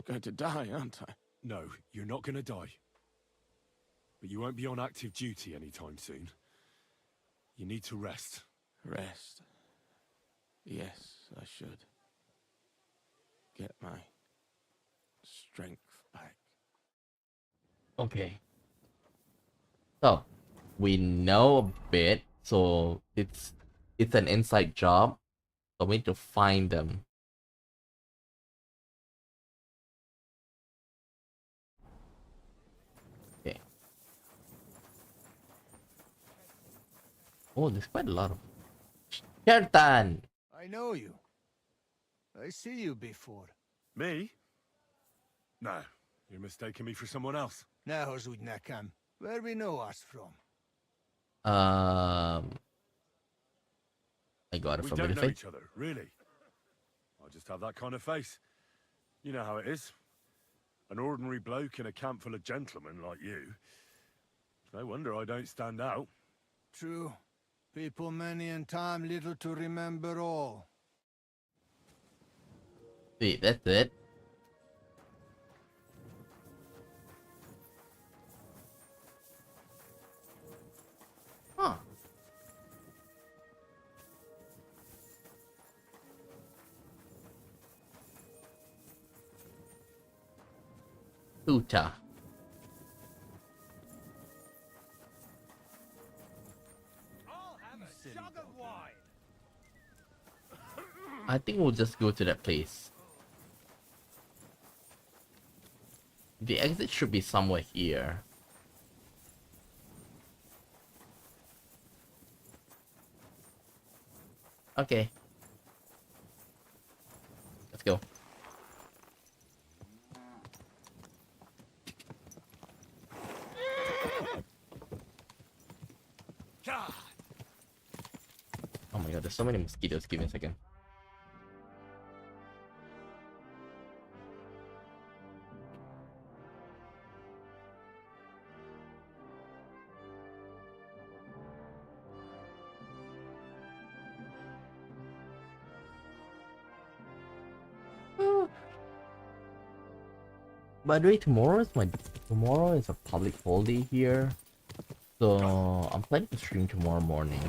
going to die, aren't I? No, you're not going to die. But you won't be on active duty anytime soon. You need to rest. Rest? Yes, I should. Get my strength back. Okay. So, we know a bit, so it's an inside job. So we need to find them. Okay. Oh, there's quite a lot of Shertan! I know you. I see you before. Me? No, you're mistaking me for someone else. Now, Zudnakam, where we know us from? I got it We from don't the know face. each other, really. I just have that kind of face. You know how it is. An ordinary bloke in a camp full of gentlemen like you. No wonder I don't stand out. True. People many and time little to remember all. Wait, that's it? Huh. Uta. I think we'll just go to that place. The exit should be somewhere here. Okay. Let's go. Oh my god, there's so many mosquitoes. Give me a second. By the way, tomorrow is a public holiday here, so I'm planning to stream tomorrow morning.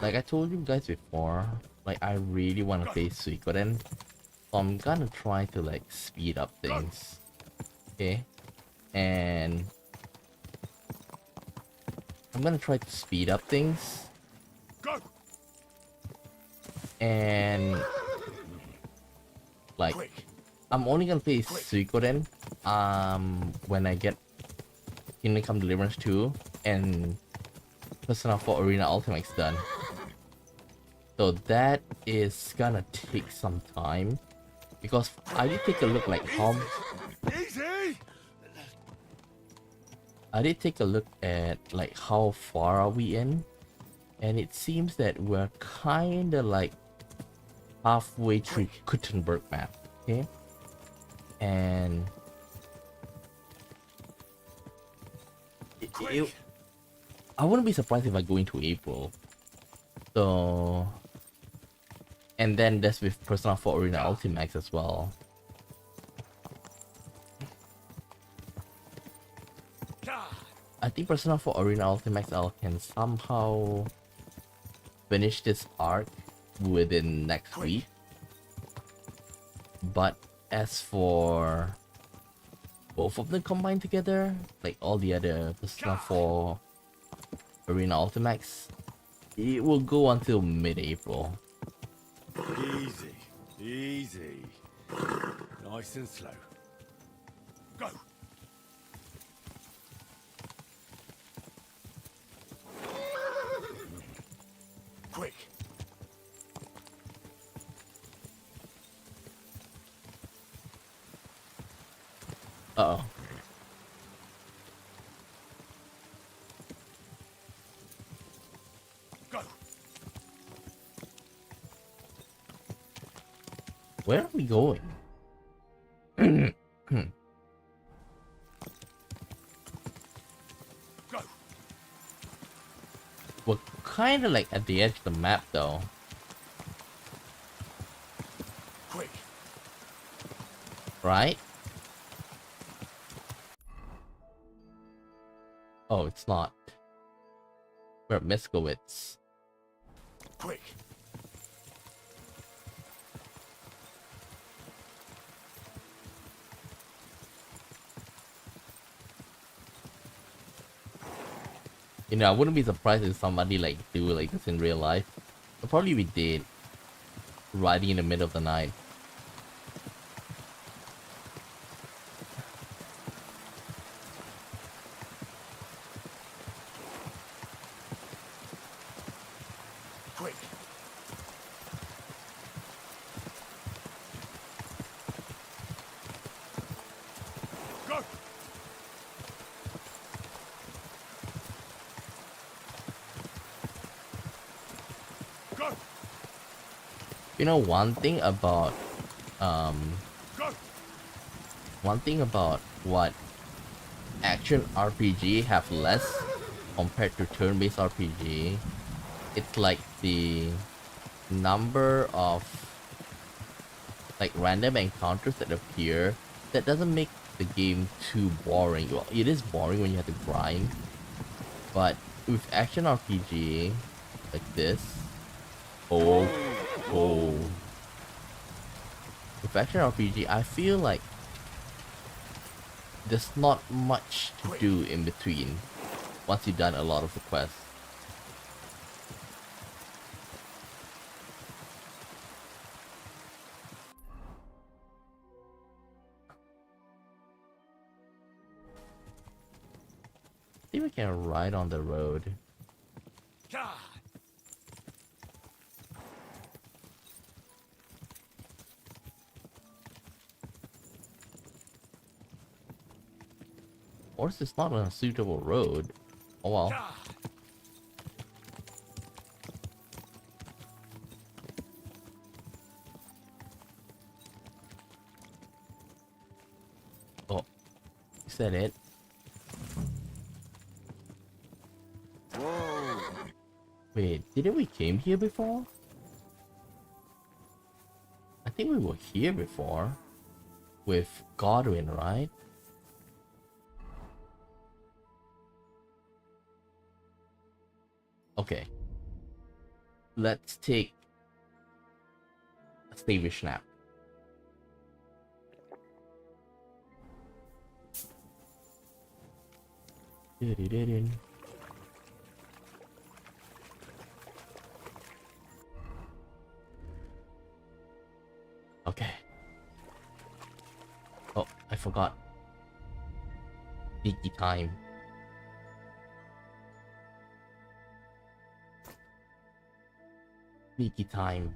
like I told you guys before, like I really want to play Suikoden, so I'm gonna try to like speed up things. Okay, and I'm gonna try to speed up things, and like I'm only gonna play Suikoden when I get Kingdom Come Deliverance 2 and Persona 4 Arena Ultimate's done. So that is gonna take some time because I did take a look like how I did take a look at like how far are we in, and it seems that we're kinda like halfway through Kuttenberg map, okay? And I wouldn't be surprised if I go into April. So, and then that's with Persona 4 Arena Ultimax as well. I think Persona 4 Arena Ultimax I can somehow finish this arc within next week. But as for both of them combined together, like all the other Persona 4 Arena Ultimax, it will go until mid-April. Easy, easy. Nice and slow. Go! Quick! Uh-oh. Go! Where are we going? Go! We're kind of like at the edge of the map though. Quick! Right? Oh, it's not. We're at Miskowitz. Quick! You know, I wouldn't be surprised if somebody like do like this in real life. But probably we did. Riding in the middle of the night. Quick! Go! Go! You know, one thing about what action RPG have less compared to turn-based RPG, it's like the number of like random encounters that appear that doesn't make the game too boring. Well, it is boring when you have to grind, but with action RPG like this, with action RPG, I feel like there's not much to do in between once you've done a lot of the quests. See if we can ride on the road. Horse is not on a suitable road. Oh well. Oh, is that it? Whoa! Wait, didn't we came here before? I think we were here before. With Godwin, right? Okay. let's take a slavish nap. Okay. Oh, I forgot. Sneaky time. Sneaky time.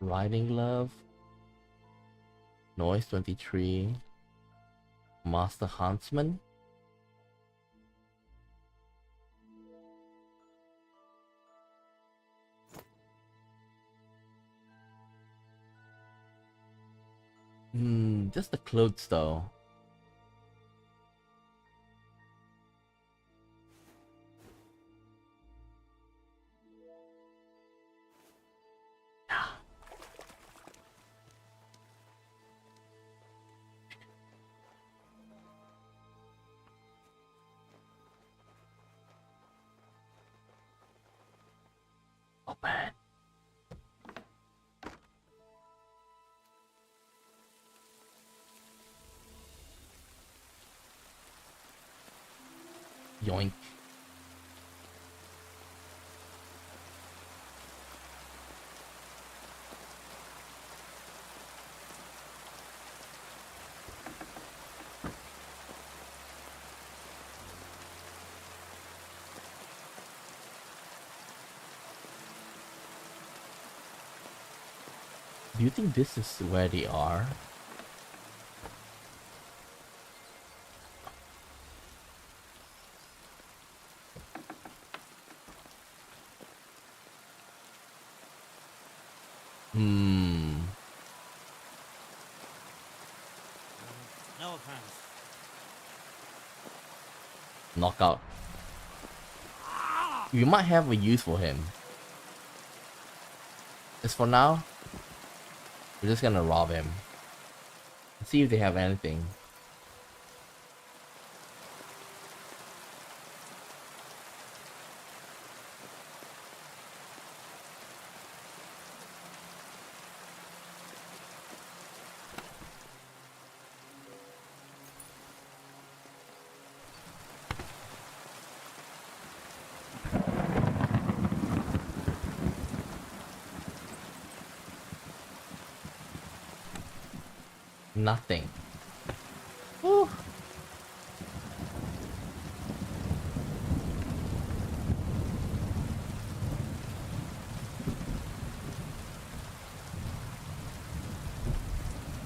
Riding Glove. Noise 23. Master Huntsman. Just the clothes though. Open. Yoink. Do you think this is where they are? No offense. Knockout. We might have a use for him. As for now, we're just gonna rob him. And see if they have anything. Nothing. Whew.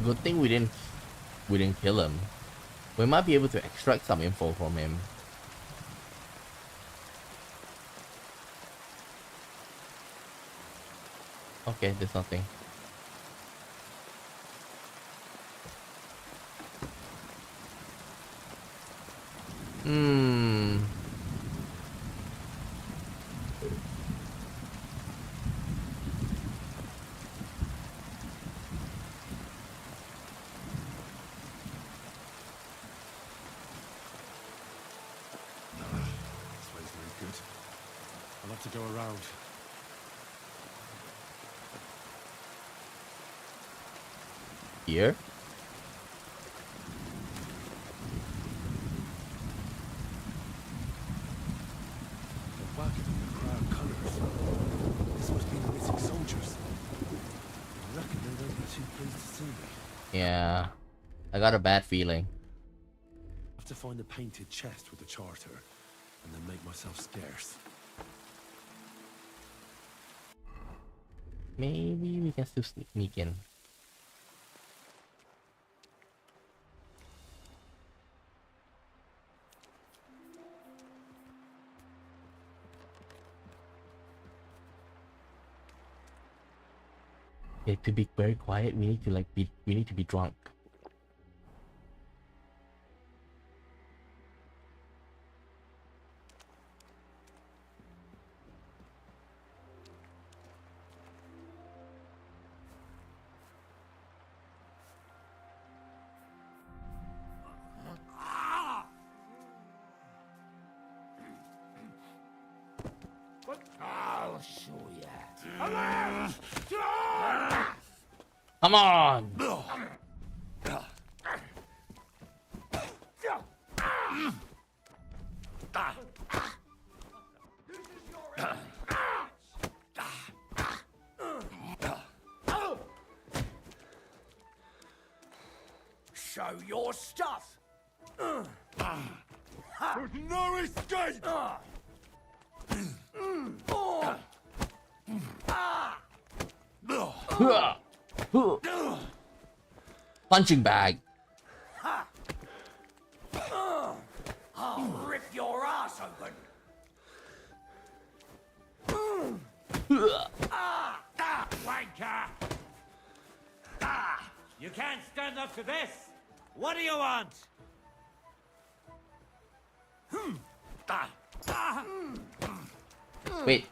Good thing we didn't kill him. We might be able to extract some info from him. Okay, there's nothing. This way's no good. I'll have to go around. Here? The wagon and the crown colours. This must be the missing soldiers. I reckon they won't be too pleased to see me. Yeah. I got a bad feeling. I have to find the painted chest with the charter, and then make myself scarce. Maybe we can still sneak in. Okay, to be very quiet, we need to be drunk. I'll show ya. Come on! Show your stuff. There's no escape! Punching bag. I'll rip your ass open. Wanker! You can't stand up to this! What do you want? Wait,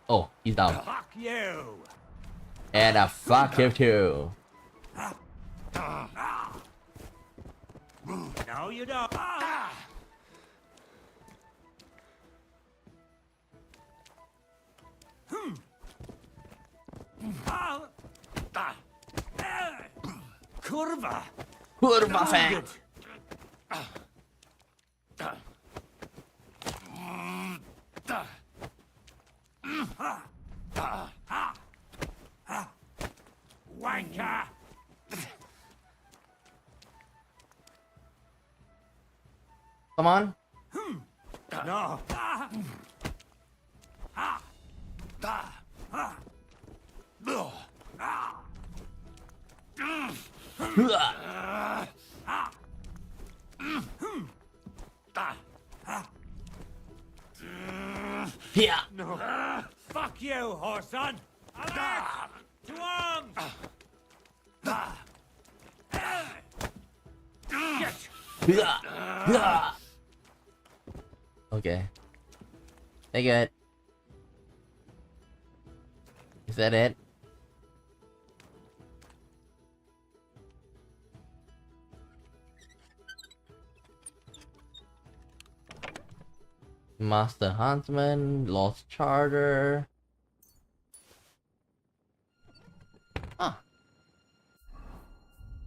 oh, he's down. Fuck you! And I fuck him too. No, you don't. Kurva! Kurva fan! Wanker! Come on. No! Yeah. No. Fuck you, Horson! Alert! To arms! Okay. Take it. Is that it? Master Huntsman, Lost Charter. Ah.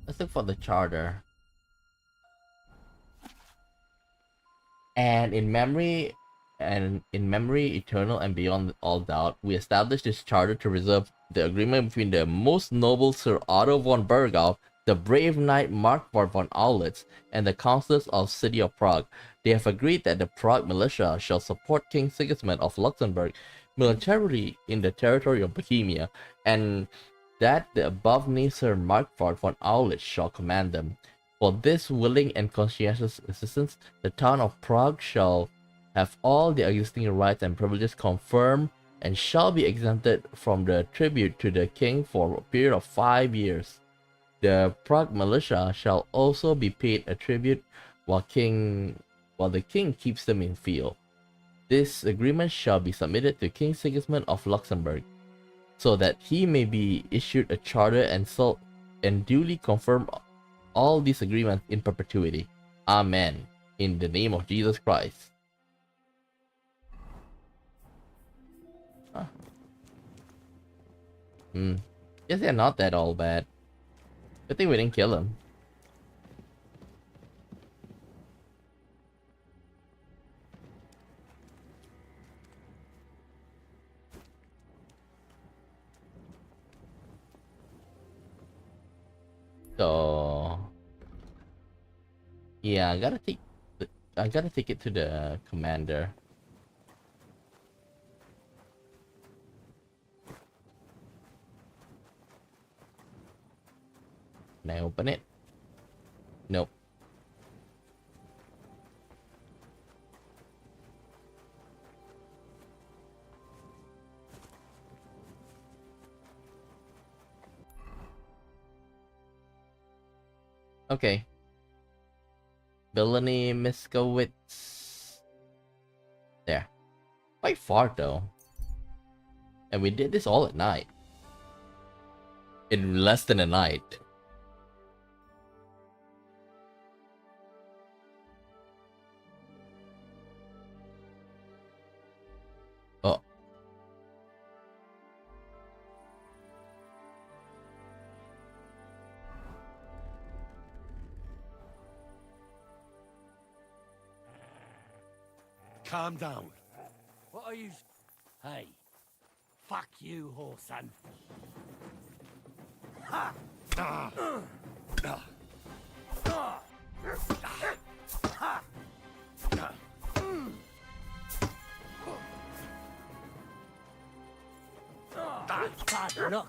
Let's look for the charter. And in memory, eternal and beyond all doubt, we established this charter to reserve the agreement between the most noble Sir Otto von Bergau, the brave knight Markvart von Aulitz, and the councillors of City of Prague. They have agreed that the Prague militia shall support King Sigismund of Luxembourg militarily in the territory of Bohemia, and that the above-named Sir Markvart von Aulitz shall command them. For this willing and conscientious assistance, the town of Prague shall have all the existing rights and privileges confirmed and shall be exempted from the tribute to the king for a period of 5 years. The Prague militia shall also be paid a tribute while the king keeps them in field. This agreement shall be submitted to King Sigismund of Luxembourg, so that he may be issued a charter and duly confirm all these agreements in perpetuity. Amen. In the name of Jesus Christ. Guess they're not that all bad. Good thing we didn't kill him. So yeah, I gotta take it to the commander. Can I open it? Nope. Okay. Villainy Miskowitz. There. Quite far though. And we did this all at night. In less than a night. Uh Calm down. What are you... Hey. Fuck you, Horson. Ha! Bad luck.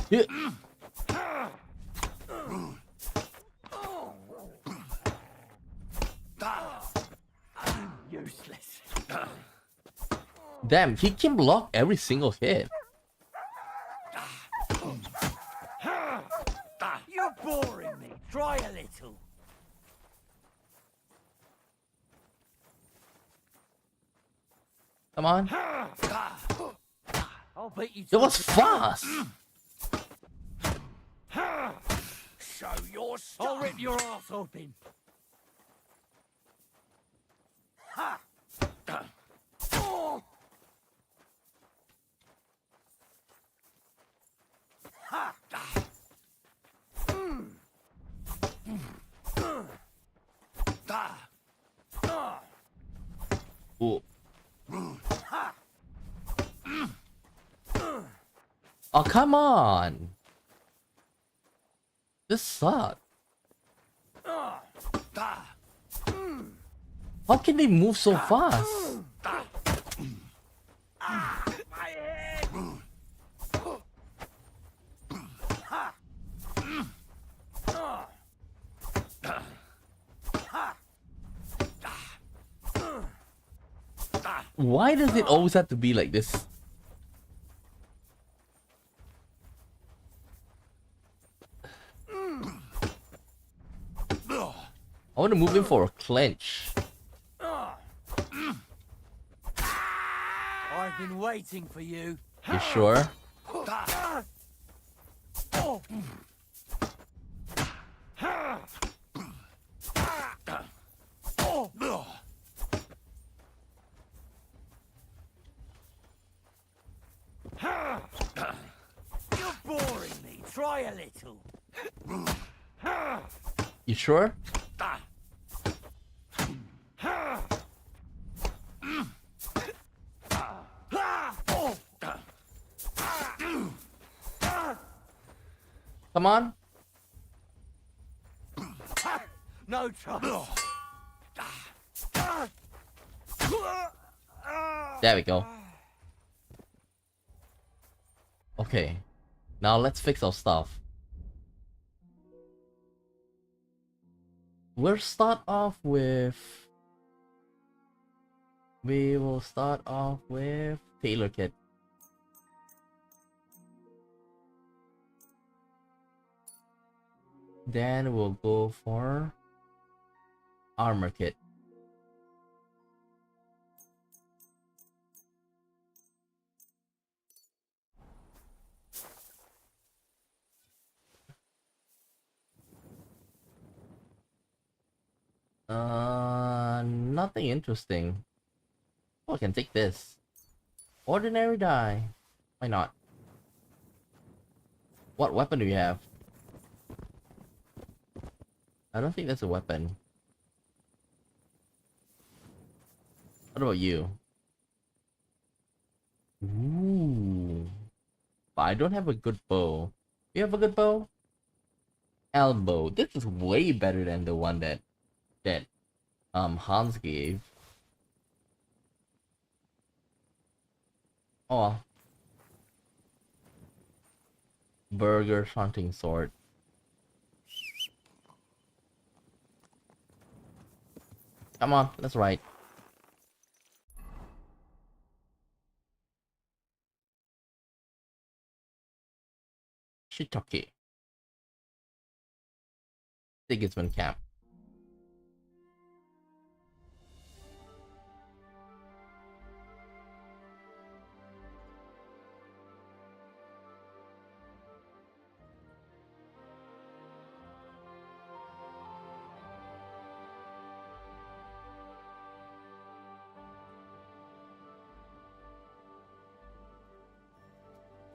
Yeah. Useless. Damn, he can block every single hit. You're boring me. Try a little. Come on. I'll beat you. It was fast. Show your stuff. I'll rip your ass open. Ha! Oh! Ha! Ooh. Oh, come on. This sucks. How can they move so fast? My head! Why does it always have to be like this? I want to move in for a clench. I've been waiting for you. You sure? You're boring me. Try a little. You sure? Come on. No trouble. There we go. Okay. Now let's fix our stuff. We'll start off with... We will start off with Tailor Kit. Then we'll go for Armor Kit. Nothing interesting. Oh, I can take this. Ordinary die. Why not? What weapon do you have? I don't think that's a weapon. What about you? Ooh. But I don't have a good bow. You have a good bow? Elbow. This is way better than the one that Hans gave. Oh. Burger hunting sword. Come on, let's ride. Shiitake. Sigismund camp.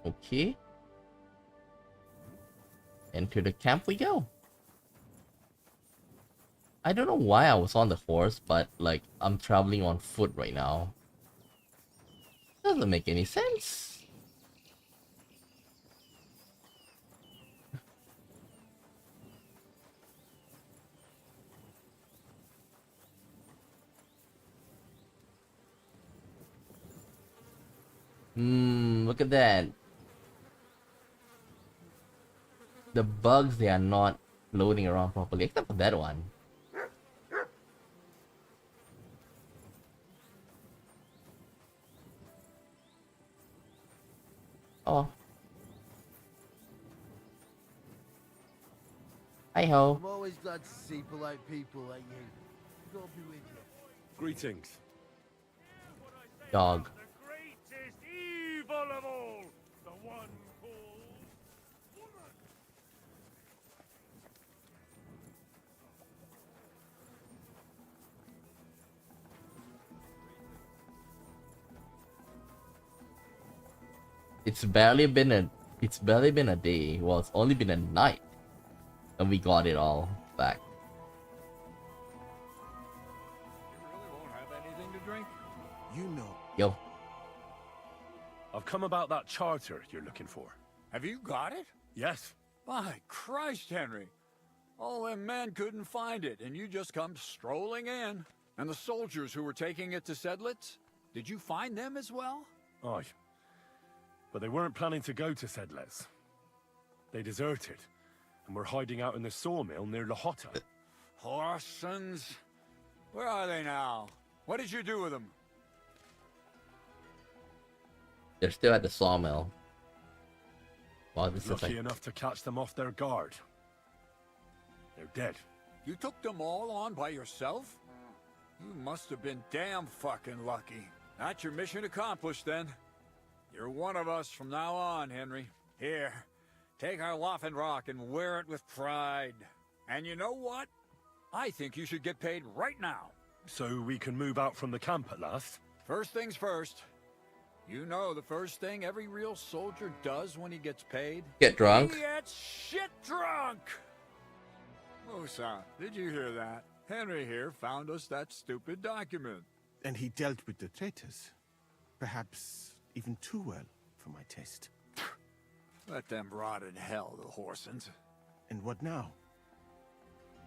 Okay. Into the camp we go. I don't know why I was on the horse, but like I'm traveling on foot right now. Doesn't make any sense. Look at that. The bugs, they are not floating around properly, except for that one. Oh. Hi ho. I'm always glad to see polite people like you. God be with you. Greetings. Dog. The greatest evil of all, the one called woman. It's barely been a day. Well, it's only been a night. And we got it all back. You really won't have anything to drink? You know. Yo. I've come about that charter you're looking for. Have you got it? Yes. By Christ, Henry. All them men couldn't find it, and you just come strolling in. And the soldiers who were taking it to Sedlitz? Did you find them as well? Aye. But they weren't planning to go to Sedlitz. They deserted, and were hiding out in the sawmill near Lahota. Horsons. Where are they now? What did you do with them? They're still at the sawmill. Wow, this is Lucky like... enough to catch them off their guard. They're dead. You took them all on by yourself? You must have been damn fucking lucky. That's your mission accomplished, then. You're one of us from now on, Henry. Here, take our Rock and wear it with pride. And you know what? I think you should get paid right now. So we can move out from the camp at last? First things first. You know the first thing every real soldier does when he gets paid? Get drunk. He gets shit drunk! Musa, did you hear that? Henry here found us that stupid document. And he dealt with the traitors. Perhaps even too well for my taste. Let them rot in hell, the Horsons. And what now?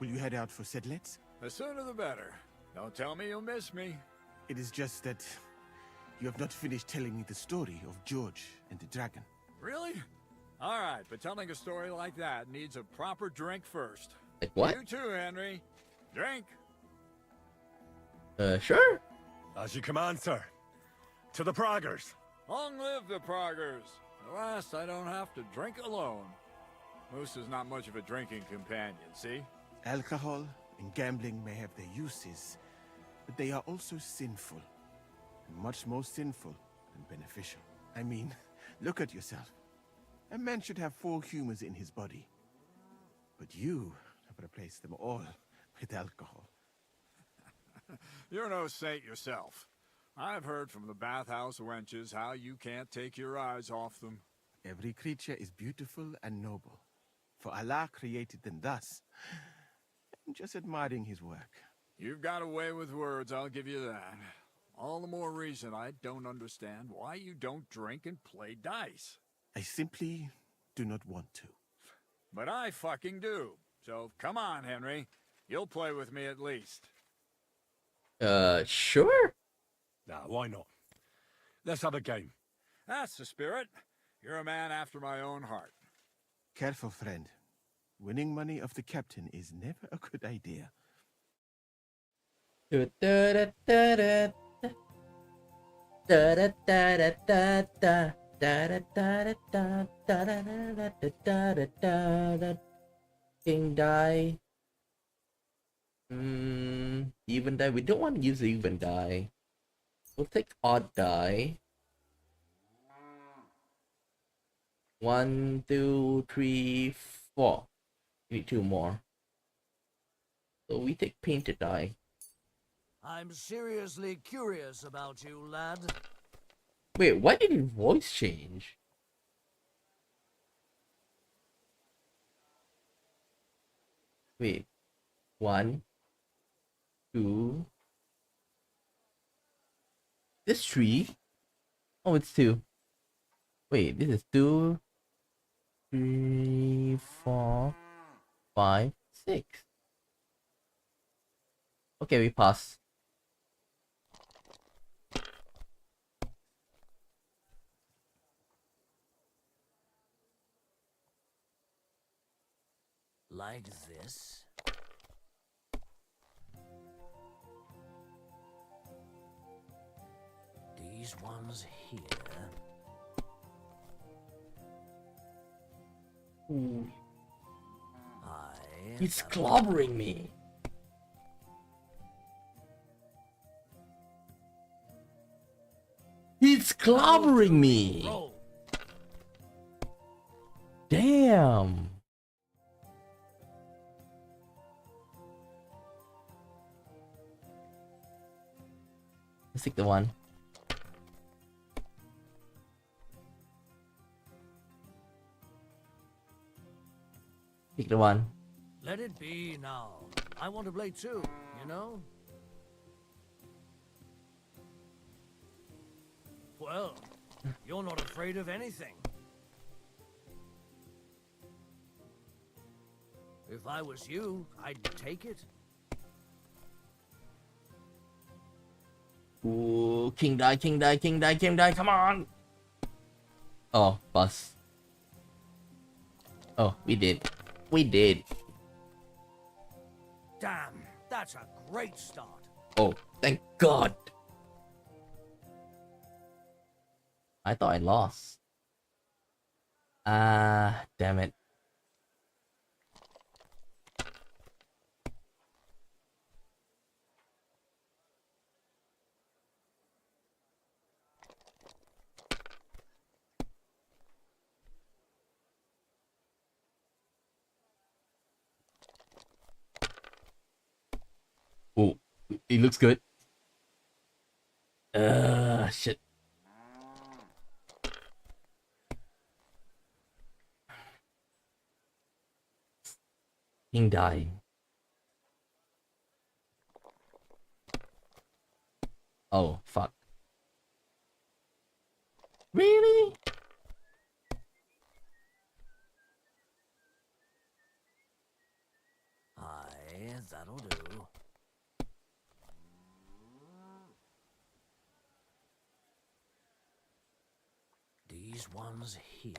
Will you head out for Sedlitz? The sooner the better. Don't tell me you'll miss me. It is just that you have not finished telling me the story of George and the dragon. Really? All right, but telling a story like that needs a proper drink first. Like what? You too, Henry. Drink. Sure. As you command, sir. To the Praggers. Long live the Praggers. At last, I don't have to drink alone. Moose is not much of a drinking companion, see? Alcohol and gambling may have their uses, but they are also sinful. And much more sinful than beneficial. I mean, look at yourself. A man should have 4 humors in his body. But you have replaced them all with alcohol. You're no saint yourself. I've heard from the bathhouse wenches how you can't take your eyes off them. Every creature is beautiful and noble, for Allah created them thus. I'm just admiring his work. You've got a way with words, I'll give you that. All the more reason I don't understand why you don't drink and play dice. I simply do not want to. But I fucking do. So come on, Henry. You'll play with me at least. Sure. Nah, why not? Let's have a game. That's the spirit. You're a man after my own heart. Careful, friend. Winning money off the captain is never a good idea. King die. Even die. We don't want to use the even die. We'll take odd die. 1, 2, 3, 4. We need 2 more. So we take painted die. I'm seriously curious about you, lad. Wait, why did his voice change? Wait. 1, 2. This 3. Oh, it's 2. Wait, this is 2, 3, 4, 5, 6. Okay, we pass. Like this. These ones here. Ooh. Aye. He's clobbering me. He's clobbering me. Roll. Damn. Let's take the 1. Take the 1. Let it be now. I want to play too, you know? Well, you're not afraid of anything. If I was you, I'd take it. Ooh, king die, king die, king die, king die, come on! Oh, bus. Oh, we did. We did. Damn, that's a great start. Oh, thank God. I thought I lost. Ah, damn it. Oh, it looks good. Shit. King die. Oh, fuck. Really? Aye, that'll do. These ones here.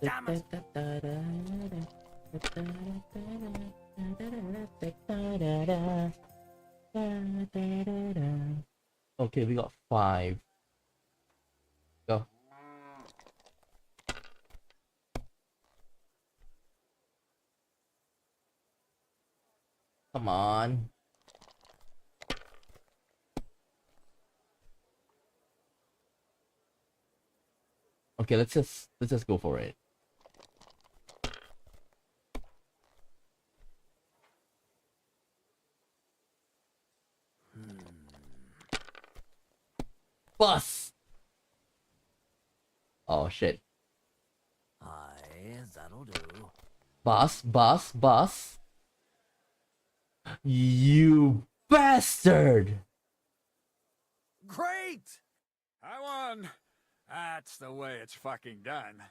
Damn it! Okay, we got 5. Go. Come on. Okay, let's just go for it. Bus. Oh shit. Aye, that'll do. Bus, bus, bus. You bastard! Great! I won. That's the way it's fucking done.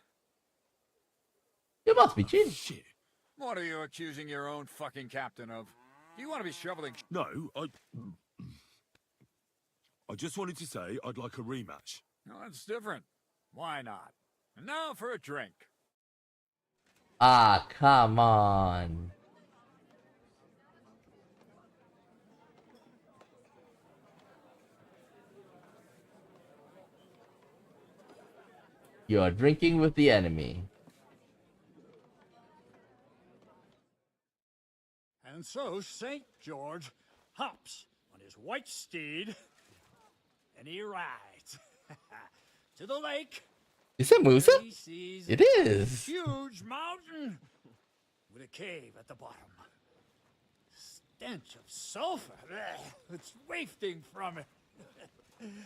You must be cheating. Shit. What are you accusing your own fucking captain of? Do you want to be shoveling? No, I just wanted to say I'd like a rematch. No, that's different. Why not? And now for a drink. Ah, come on. You are drinking with the enemy. And so St. George hops on his white steed and he rides to the lake. Is that Musa? He sees It is. a huge mountain with a cave at the bottom. Stench of sulfur. It's wafting from it.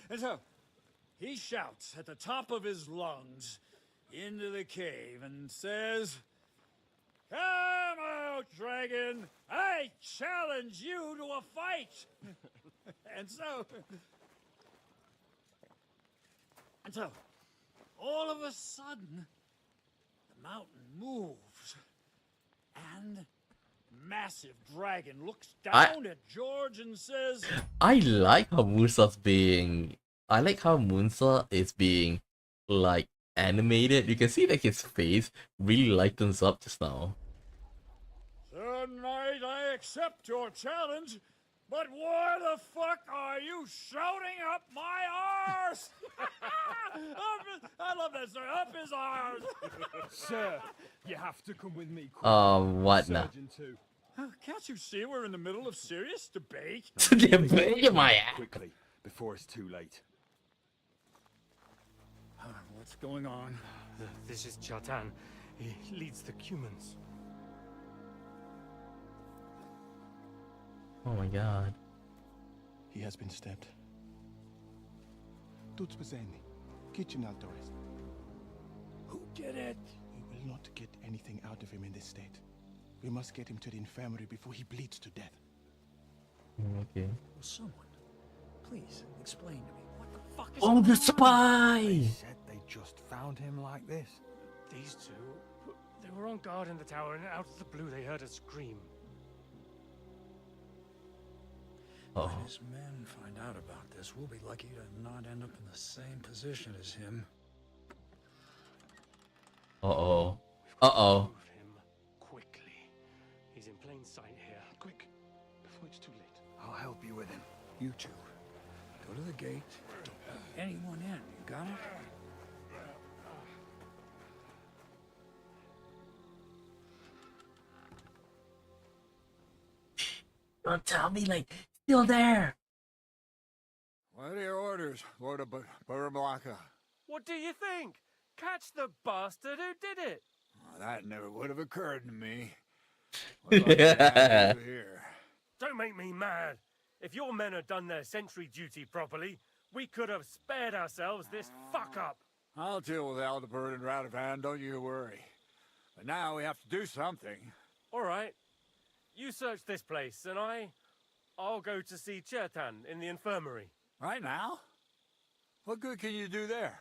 And so he shouts at the top of his lungs into the cave and says, "Come out, dragon! I challenge you to a fight! And so, all of a sudden, the mountain moves, and massive dragon looks down at George and says, I like how Musa's being. I like how Munsa is being like animated. You can see that his face really lightens up just now. "Tonight I accept your challenge, but why the fuck are you shouting up my arse?" I love that story. Up his arse. Sir, you have to come with me. What now? Surgeon too. Can't you see we're in the middle of serious debate? Debate, my ass. Quickly, before it's too late. What's going on? This is Chatan. He leads the Cumans. Oh my god. He has been stabbed. Tuts bezeni. Kitchen outdoors. Who did it? We will not get anything out of him in this state. We must get him to the infirmary before he bleeds to death. Okay. Will someone please explain to me what the fuck is Oh, going the on? spy! They said they just found him like this. These two, they were on guard in the tower, and out of the blue they heard a scream. When his men find out about this, we'll be lucky to not end up in the same position as him. Uh-oh. Uh-oh. Move him quickly. He's in plain sight here. Quick, before it's too late. I'll help you with him. You two, go to the gate. Anyone in, you got it? Don't tell me, like, still there. What are your orders, Lord of Burblaka? What do you think? Catch the bastard who did it! Well, that never would have occurred to me. What do I have to do here? Don't make me mad. If your men had done their sentry duty properly, we could have spared ourselves this fuck-up. I'll deal with Aldebert and Radovan, don't you worry. But now we have to do something. All right. You search this place, and I'll go to see Chertan in the infirmary. Right now? What good can you do there?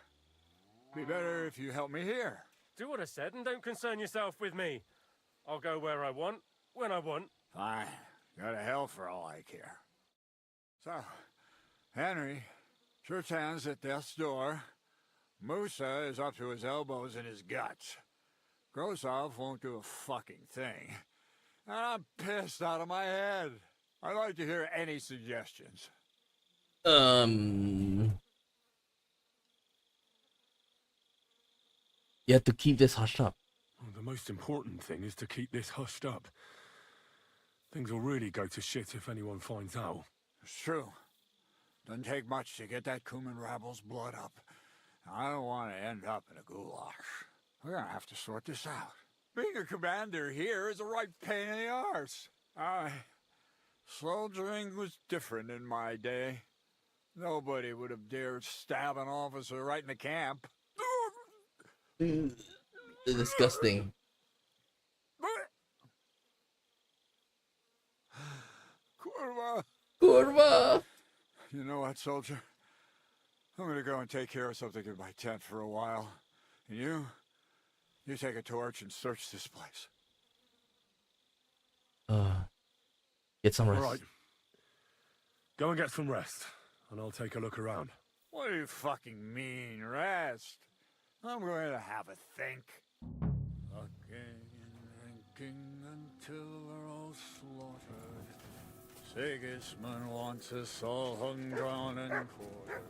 Be better if you help me here. Do what I said, and don't concern yourself with me. I'll go where I want, when I want. Fine. Go to hell for all I care. So, Henry, Chertan's at death's door. Musa is up to his elbows in his guts. Grosov won't do a fucking thing. And I'm pissed out of my head. I'd like to hear any suggestions. You have to keep this hushed up. Well, the most important thing is to keep this hushed up. Things will really go to shit if anyone finds out. It's true. Doesn't take much to get that Cuman rabble's blood up. I don't want to end up in a goulash. We're gonna have to sort this out. Being a commander here is a right pain in the arse. Soldiering was different in my day. Nobody would have dared stab an officer right in the camp. Disgusting. Kurva! Kurva! You know what, soldier? I'm gonna go and take care of something in my tent for a while. And you take a torch and search this place. Get some rest. All right. Go and get some rest, and I'll take a look around. What do you fucking mean, rest? I'm going to have a think. Fucking and drinking until we're all slaughtered. Sigismund wants us all hung, drawn, and quartered.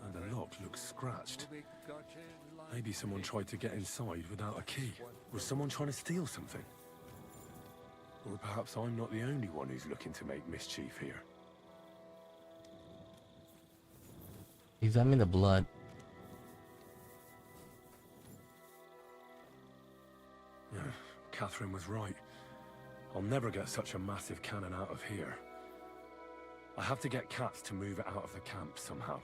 And the lock looks scratched. Maybe someone tried to get inside without a key. Was someone trying to steal something? Or perhaps I'm not the only one who's looking to make mischief here. Examine the blood. Yeah, Catherine was right. I'll never get such a massive cannon out of here. I have to get cats to move it out of the camp somehow.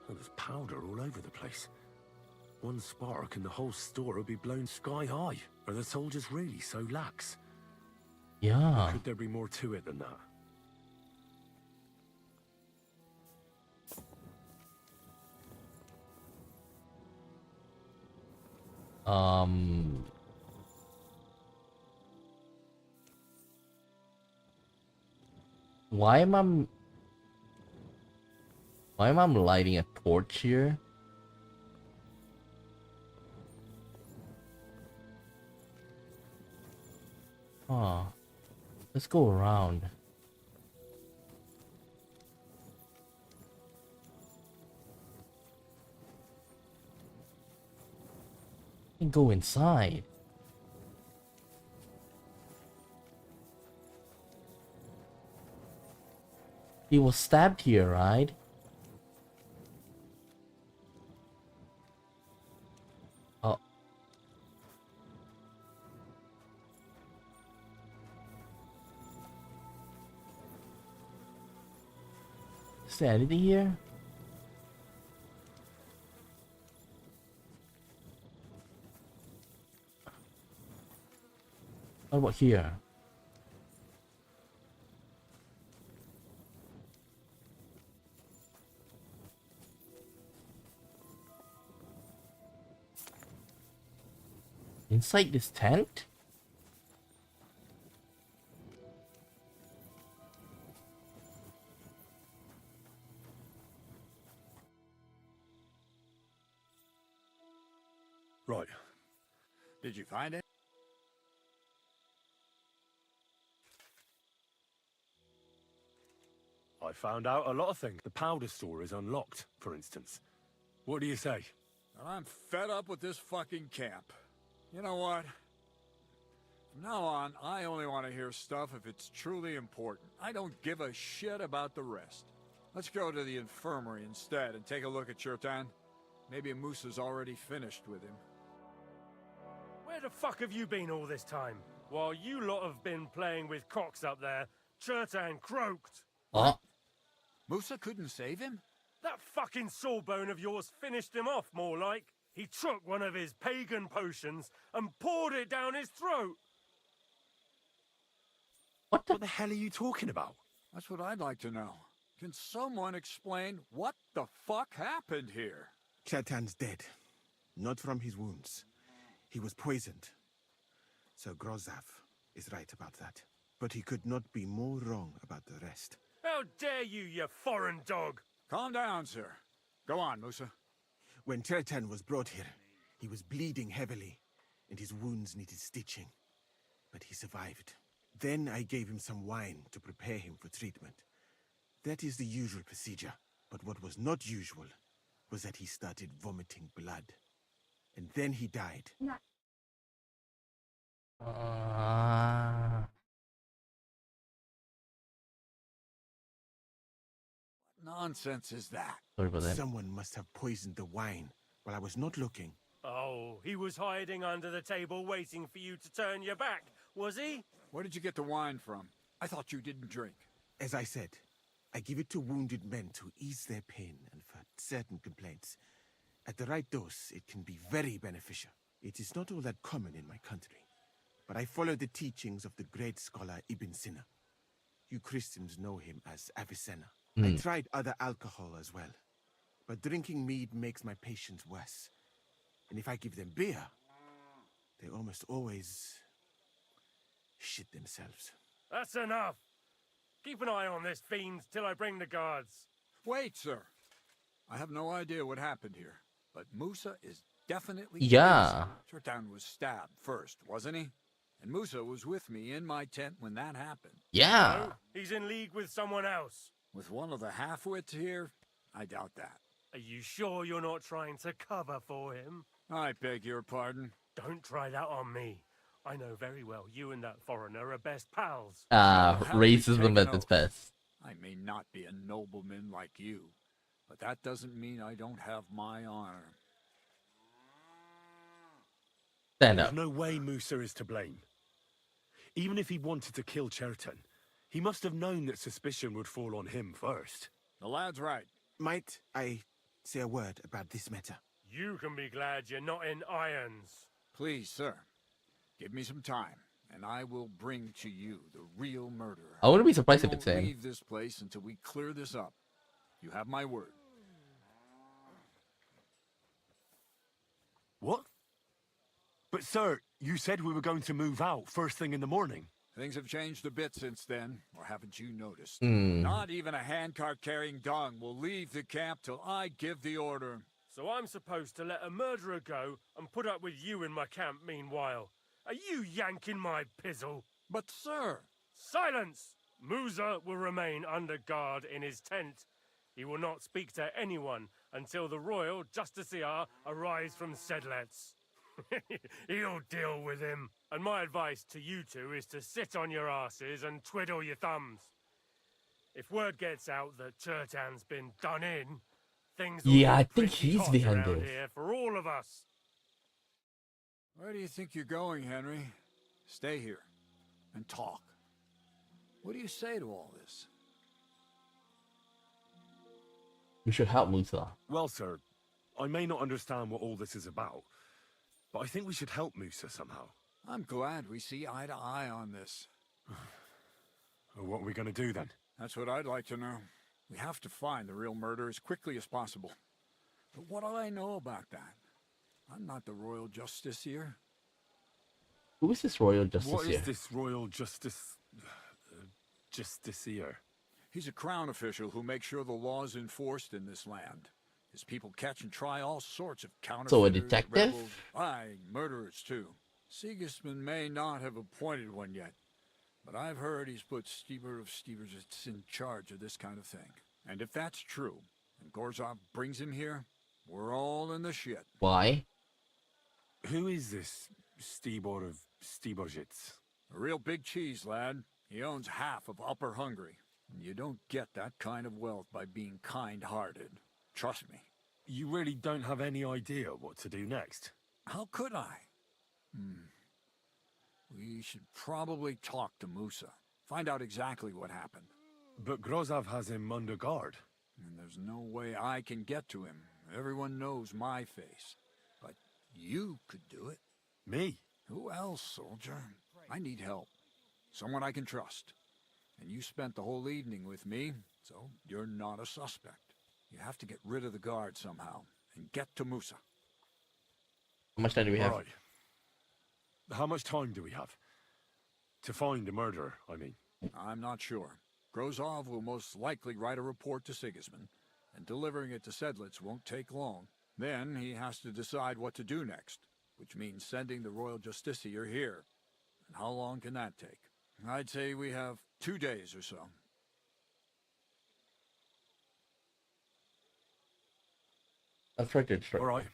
Oh, there's powder all over the place. One spark and the whole store would be blown sky high. Are the soldiers really so lax? Yeah. Or could there be more to it than that? Why am I lighting a torch here? Huh. Let's go around. And go inside. He was stabbed here, right? Oh. Is there anything here? What about here? Inside this tent? Right. Did you find it? I found out a lot of things. The powder store is unlocked, for instance. What do you say? I'm fed up with this fucking camp. You know what? From now on, I only want to hear stuff if it's truly important. I don't give a shit about the rest. Let's go to the infirmary instead and take a look at Chertan. Maybe Musa's already finished with him. Where the fuck have you been all this time? While you lot have been playing with cocks up there, Chertan croaked. Oh. Musa couldn't save him? That fucking sawbone of yours finished him off, more like. He took one of his pagan potions and poured it down his throat. What the hell are you talking about? That's what I'd like to know. Can someone explain what the fuck happened here? Chertan's dead. Not from his wounds. He was poisoned. Sir Grozav is right about that. But he could not be more wrong about the rest. How dare you, you foreign dog! Calm down, sir. Go on, Musa. When Chertan was brought here, he was bleeding heavily, and his wounds needed stitching. But he survived. Then I gave him some wine to prepare him for treatment. That is the usual procedure. But what was not usual was that he started vomiting blood. And then he died. What nonsense is that? Sorry about that. Someone must have poisoned the wine while I was not looking. Oh, he was hiding under the table waiting for you to turn your back, was he? Where did you get the wine from? I thought you didn't drink. As I said, I give it to wounded men to ease their pain and for certain complaints. At the right dose, it can be very beneficial. It is not all that common in my country, but I follow the teachings of the great scholar Ibn Sina. You Christians know him as Avicenna. I tried other alcohol as well, but drinking mead makes my patients worse. And if I give them beer, they almost always shit themselves. That's enough. Keep an eye on this fiend till I bring the guards. Wait, sir. I have no idea what happened here, but Musa is definitely Yeah. Chertan was stabbed first, wasn't he? And Musa was with me in my tent when that happened. Yeah. No, he's in league with someone else. With one of the half-wits here? I doubt that. Are you sure you're not trying to cover for him? I beg your pardon. Don't try that on me. I know very well you and that foreigner are best pals. Racism at its best. I may not be a nobleman like you, but that doesn't mean I don't have my honor. Stand There's up. no way Musa is to blame. Even if he wanted to kill Chertan, he must have known that suspicion would fall on him first. The lad's right. Might I say a word about this matter? You can be glad you're not in irons. Please, sir, give me some time, and I will bring to you the real murderer. I wouldn't be surprised We if it's won't him. leave this place until we clear this up. You have my word. What? But sir, you said we were going to move out first thing in the morning. Things have changed a bit since then, or haven't you noticed? Hmm. Not even a handcart carrying dung will leave the camp till I give the order. So I'm supposed to let a murderer go and put up with you in my camp meanwhile. Are you yanking my pizzle? But sir... Silence! Musa will remain under guard in his tent. He will not speak to anyone until the royal justiciar arrives from Sedlets. He'll deal with him. And my advice to you two is to sit on your asses and twiddle your thumbs. If word gets out that Chertan's been done in, things will Yeah, I get think pretty he's hot behind around this. here for all of us. Where do you think you're going, Henry? Stay here and talk. What do you say to all this? We should help Musa. Well, sir, I may not understand what all this is about, but I think we should help Musa somehow. I'm glad we see eye to eye on this. Well, what are we going to do then? That's what I'd like to know. We have to find the real murderer as quickly as possible. But what do I know about that? I'm not the royal justiciar. Who is this royal justice What here? is this royal justiciar? He's a crown official who makes sure the law is enforced in this land. His people catch and try all sorts of counterfeiters, So a detective? rebels, aye, murderers too. Sigismund may not have appointed one yet, but I've heard he's put Steber of Steversits in charge of this kind of thing. And if that's true, and Gorzov brings him here, we're all in the shit. Why? Who is this Stibor of Stebersits? A real big cheese, lad. He owns half of Upper Hungary. You don't get that kind of wealth by being kind-hearted. Trust me. You really don't have any idea what to do next? How could I? We should probably talk to Musa. Find out exactly what happened. But Grozov has him under guard. And there's no way I can get to him. Everyone knows my face. But you could do it. Me? Who else, soldier? I need help. Someone I can trust. And you spent the whole evening with me, so you're not a suspect. You have to get rid of the guard somehow, and get to Musa. How much time do we have? All right. How much time do we have? To find a murderer, I mean. I'm not sure. Grozov will most likely write a report to Sigismund, and delivering it to Sedlitz won't take long. Then he has to decide what to do next, which means sending the royal justiciar here. And how long can that take? I'd say we have 2 days or so. I'll try to distract. All right.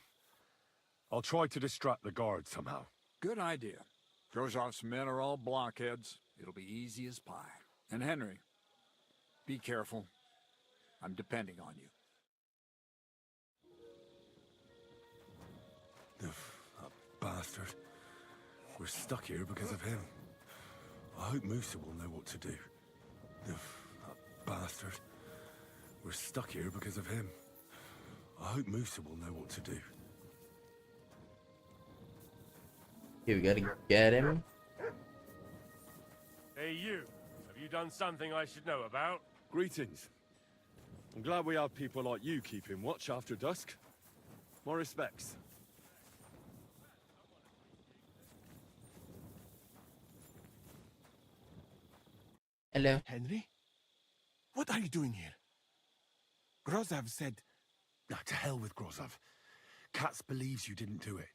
I'll try to distract the guard somehow. Good idea. Grozov's men are all blockheads. It'll be easy as pie. And Henry, be careful. I'm depending on you. That bastard. We're stuck here because of him. I hope Musa will know what to do. That bastard. We're stuck here because of him. I hope Musa will know what to do. Okay, we gotta get him. Hey, you. Have you done something I should know about? Greetings. I'm glad we have people like you keeping watch after dusk. My respects. Hello. Henry? What are you doing here? Grozov said... Now, to hell with Grozov. Katz believes you didn't do it.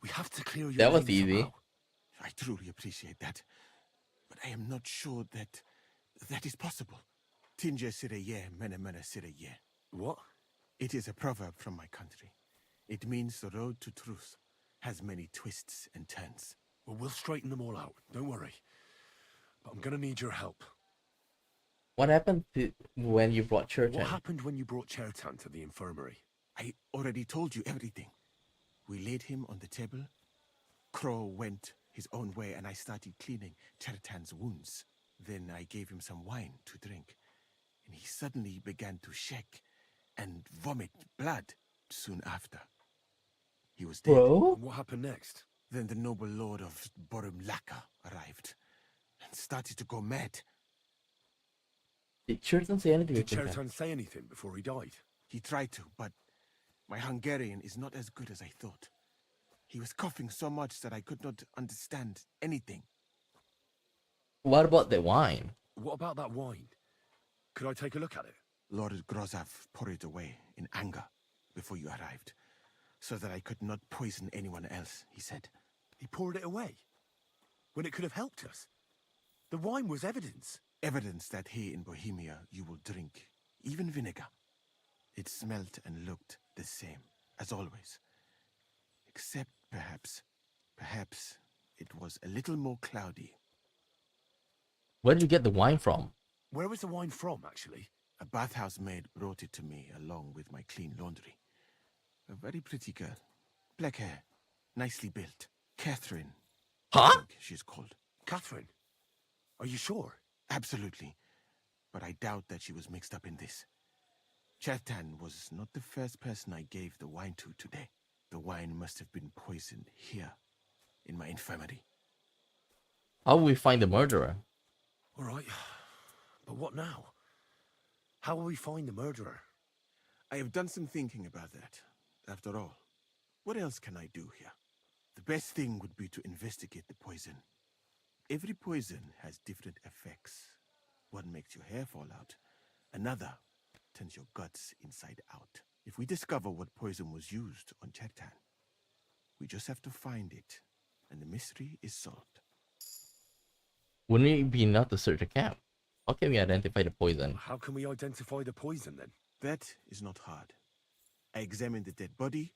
We have to clear your That was name easy. somehow. I truly appreciate that. But I am not sure that is possible. Tinja Sireye, mene mene Sireye. What? It is a proverb from my country. It means the road to truth has many twists and turns. Well, we'll straighten them all out. Don't worry. But I'm gonna need your help. What happened when you brought Chertan? What happened when you brought Chertan to the infirmary? I already told you everything. We laid him on the table. Crow went his own way and I started cleaning Chertan's wounds. Then I gave him some wine to drink. And he suddenly began to shake and vomit blood soon after. was dead. Bro? What happened next? Then the noble lord of Borum Laka arrived and started to go mad. Did Cheriton say anything? Did Cheriton say anything before he died? He tried to, but my Hungarian is not as good as I thought. He was coughing so much that I could not understand anything. What about the wine? What about that wine? Could I take a look at it? Lord Grozov poured it away in anger before you arrived, so that I could not poison anyone else, he said. He poured it away? When it could have helped us? The wine was evidence. Evidence that here in Bohemia you will drink, even vinegar. It smelt and looked the same, as always. Except perhaps it was a little more cloudy. Where did you get the wine from? Where was the wine from, actually? A bathhouse maid brought it to me along with my clean laundry. A very pretty girl. Black hair, nicely built. Catherine. Huh? I think she's called. Catherine? Are you sure? Absolutely. But I doubt that she was mixed up in this. Chertan was not the first person I gave the wine to today. The wine must have been poisoned here, in my infirmary. How will we find the murderer? All right. But what now? How will we find the murderer? I have done some thinking about that. After all, what else can I do here? The best thing would be to investigate the poison. Every poison has different effects. One makes your hair fall out. Another turns your guts inside out. If we discover what poison was used on Chertan, we just have to find it, and the mystery is solved. Wouldn't it be enough to search the camp? How can we identify the poison? How can we identify the poison, then? That is not hard. I examine the dead body,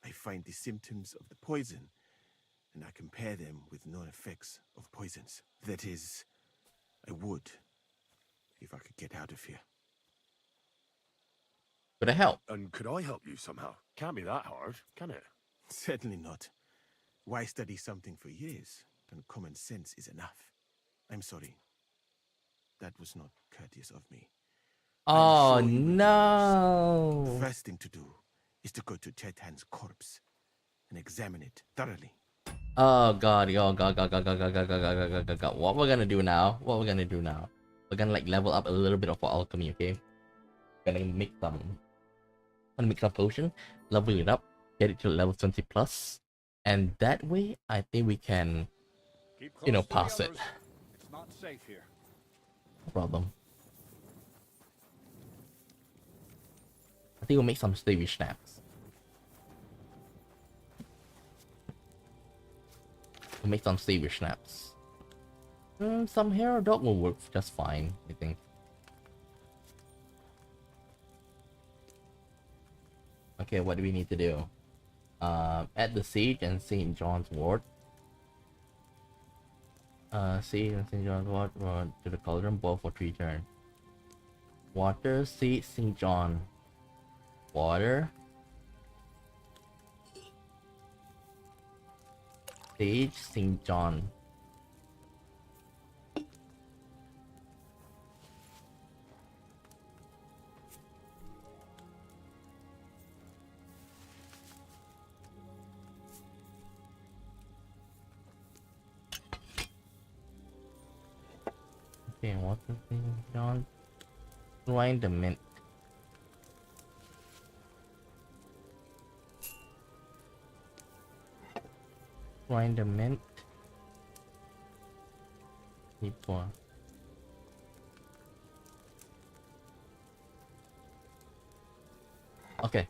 I find the symptoms of the poison, and I compare them with known effects of poisons. That is, I would, if I could get out of here. Could I help? And could I help you somehow? Can't be that hard, can it? Certainly not. Why study something for years when common sense is enough? I'm sorry. That was not courteous of me. Oh no! The first thing to do is to go to Chertan's corpse and examine it thoroughly. Oh god, god. What we're gonna do now? We're gonna like level up a little bit of our alchemy, okay? Gonna make some potion, level it up, get it to level 20 plus, and that way I think we can, you know, pass it. It's not safe here. No problem. I think we'll make some stavy schnapps. Some hair dog will work just fine, I think. Okay, what do we need to do? Add the Sage and St. John's Wort. Sage and St. John's Wort to the cauldron, boil for 3 turns. Water, Sage, St. John. Water. Sage, St. John. Okay, what's the thing, John? Grind the mint. Grind the mint. Need 4. Okay.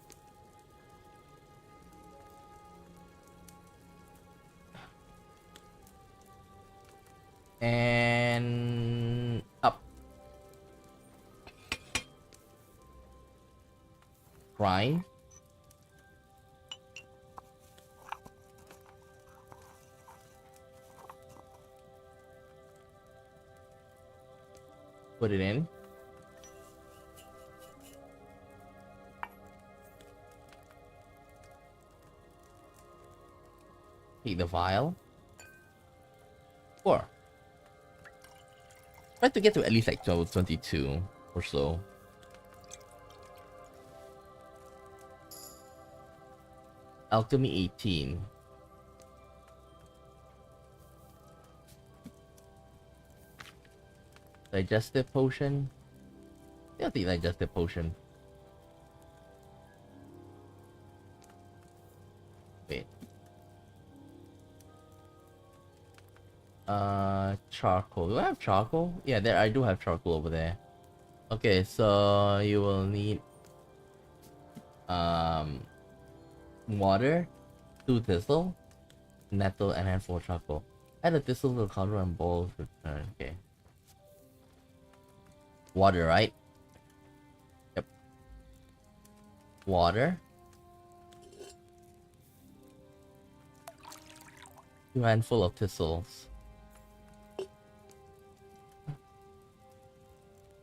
And up. Grind. Put it in. Take the vial. 4. Try to get to at least like 22 or so. Alchemy 18. Digestive potion. Yeah, the digestive potion. Wait. Charcoal. Do I have charcoal? Yeah, there I do have charcoal over there. Okay, so you will need water, 2 thistle, nettle, and handful of charcoal. Add a thistle to the cauldron and boil return. Okay. Water, right? Yep. Water. 2 handful of thistles.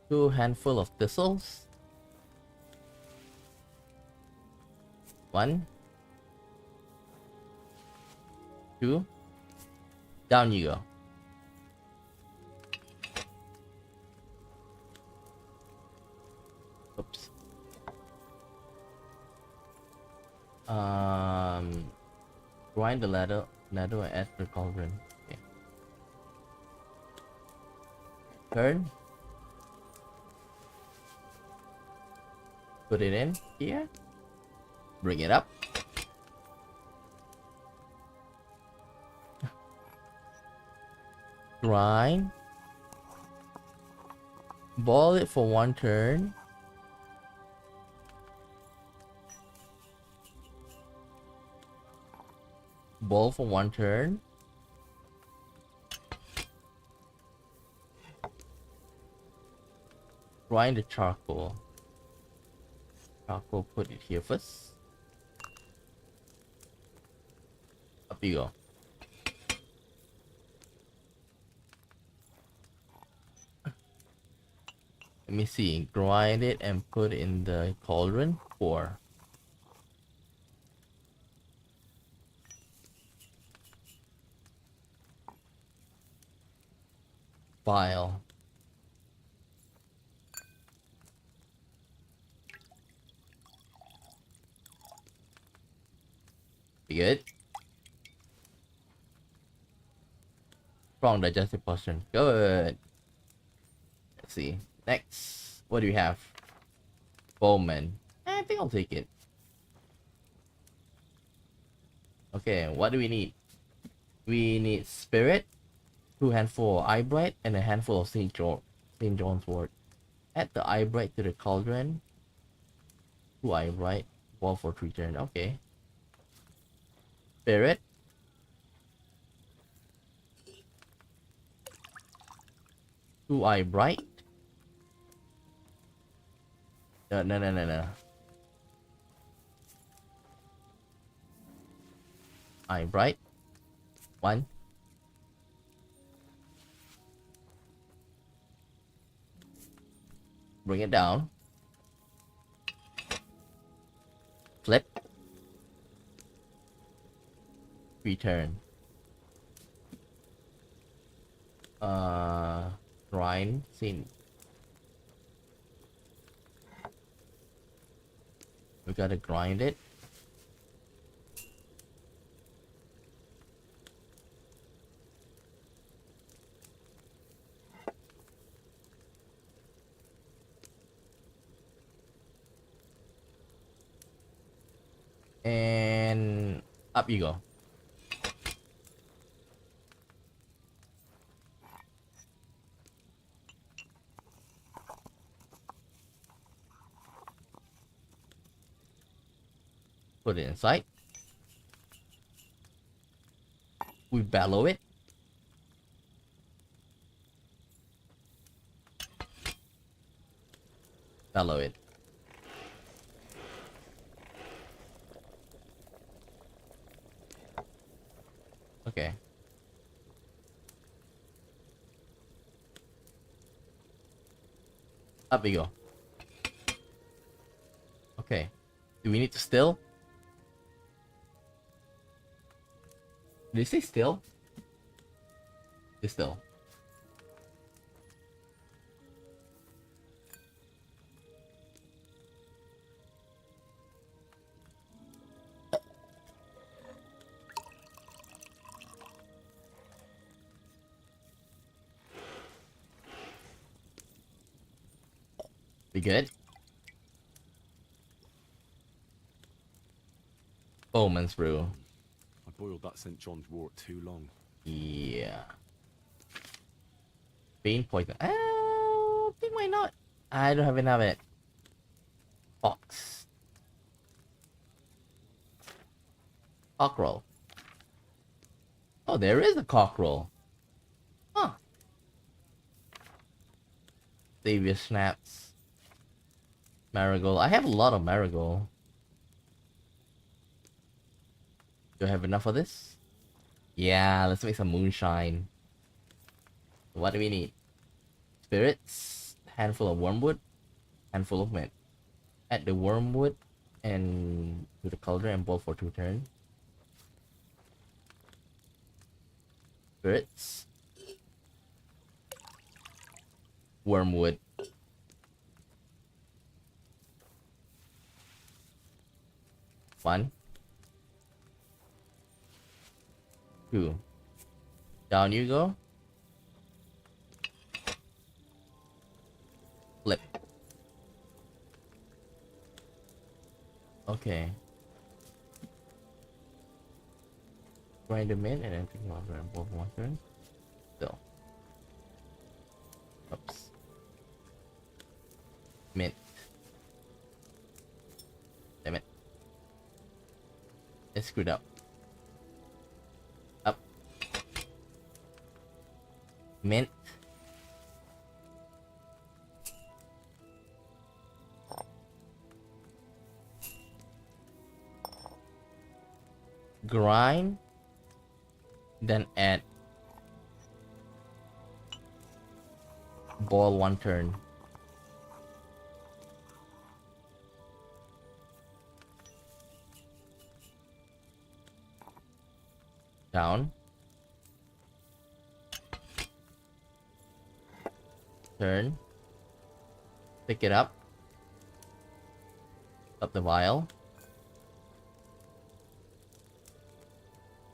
2 handful of thistles. 1, 2. Down you go. Oops. Grind the ladder and add the cauldron. Okay. Turn. Put it in here. Bring it up. Grind. Boil it for 1 turn. Boil for 1 turn. Grind the charcoal. Charcoal, put it here first. Up you go. Let me see. Grind it and put in the cauldron. 4. File. Be good. Strong digestive potion. Good. Let's see. Next. What do you have? Bowman. I think I'll take it. Okay, what do we need? We need spirit, 2 handful of eye bright, and a handful of St. John's wort. Add the eye bright to the cauldron. 2 eye bright. Boil for 3 turns. Okay. Spirit. 2 eye bright. No. Eye bright. 1. Bring it down. Flip. Return. Grind. Scene. We gotta grind it. And up you go. Put it inside. We bellow it. Bellow it. Okay. Up we go. Okay. Do we need to still? Did it say still? It's still. We good? Bowman's brew. I boiled that St. John's wort too long. Yeah. Bean poison. I think why not? I don't have enough of it. Fox. Cockerel. Oh, there is a cockerel. Huh. Savior snaps. Marigold. I have a lot of marigold. Do I have enough of this? Yeah, let's make some moonshine. What do we need? Spirits, handful of wormwood, handful of mint. Add the wormwood and to the cauldron and boil for 2 turns. Spirits, wormwood. One, 2. Down you go. Flip. Okay. Grind them in and then take water and boil for 1 turn. Still. Oops. Mint. Damn it. I screwed up. Up. Mint. Grind. Then add. Boil 1 turn. Down. Turn. Pick it up. Up the vial.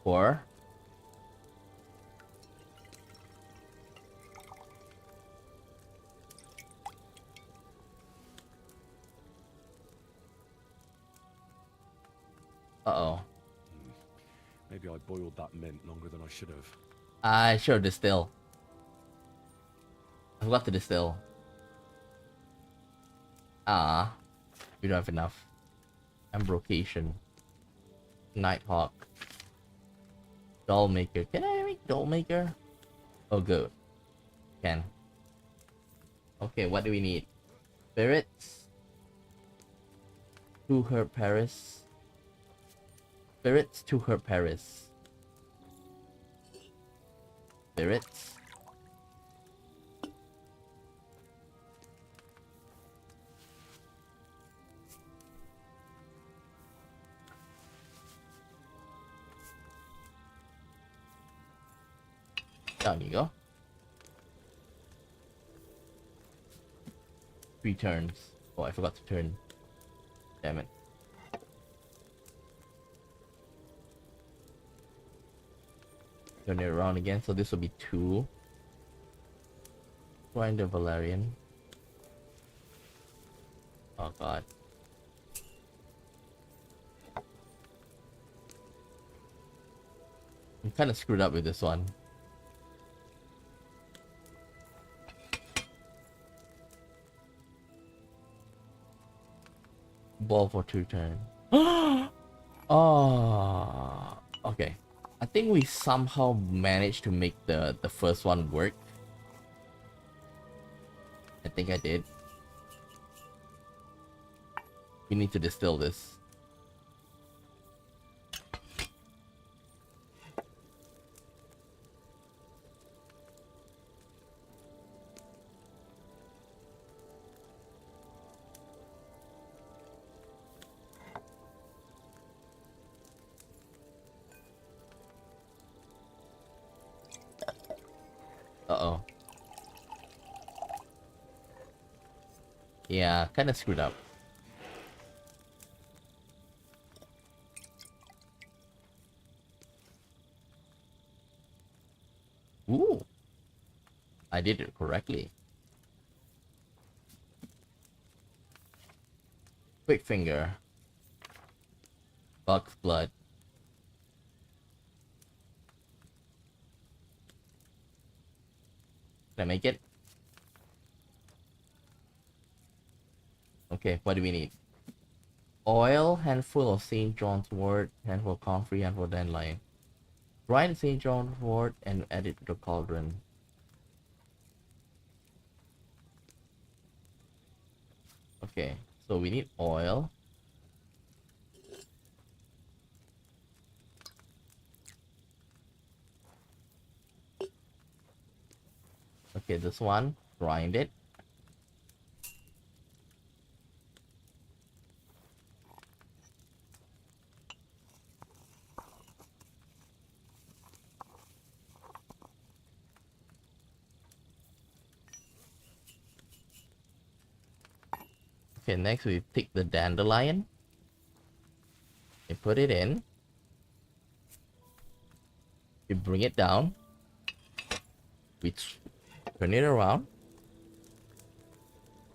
4. Uh-oh. Maybe I boiled that mint longer than I should have. I should distill. I forgot to distill. Ah. We don't have enough. Embrocation. Nighthawk. Doll maker. Can I make doll maker? Oh, good. Can. Okay, what do we need? Spirits. 2 herb Paris. Spirits, 2 herb Paris. Spirits. Down you go. 3 turns. Oh, I forgot to turn. Damn it. Turn it around again, so this will be 2. Grind the Valerian. Oh god. I'm kind of screwed up with this one. Ball for 2 turns. Oh, okay. I think we somehow managed to make the first one work. I think I did. We need to distill this. Uh-oh. Yeah, kind of screwed up. Ooh. I did it correctly. Quick finger. Buck's blood. Can I make it? Okay, what do we need? Oil, handful of St. John's wort, handful of comfrey, handful of dandelion. Dry the St. John's wort and add it to the cauldron. Okay, so we need oil. Okay, this one, grind it. Okay, next we take the dandelion. We put it in. We bring it down. We turn it around.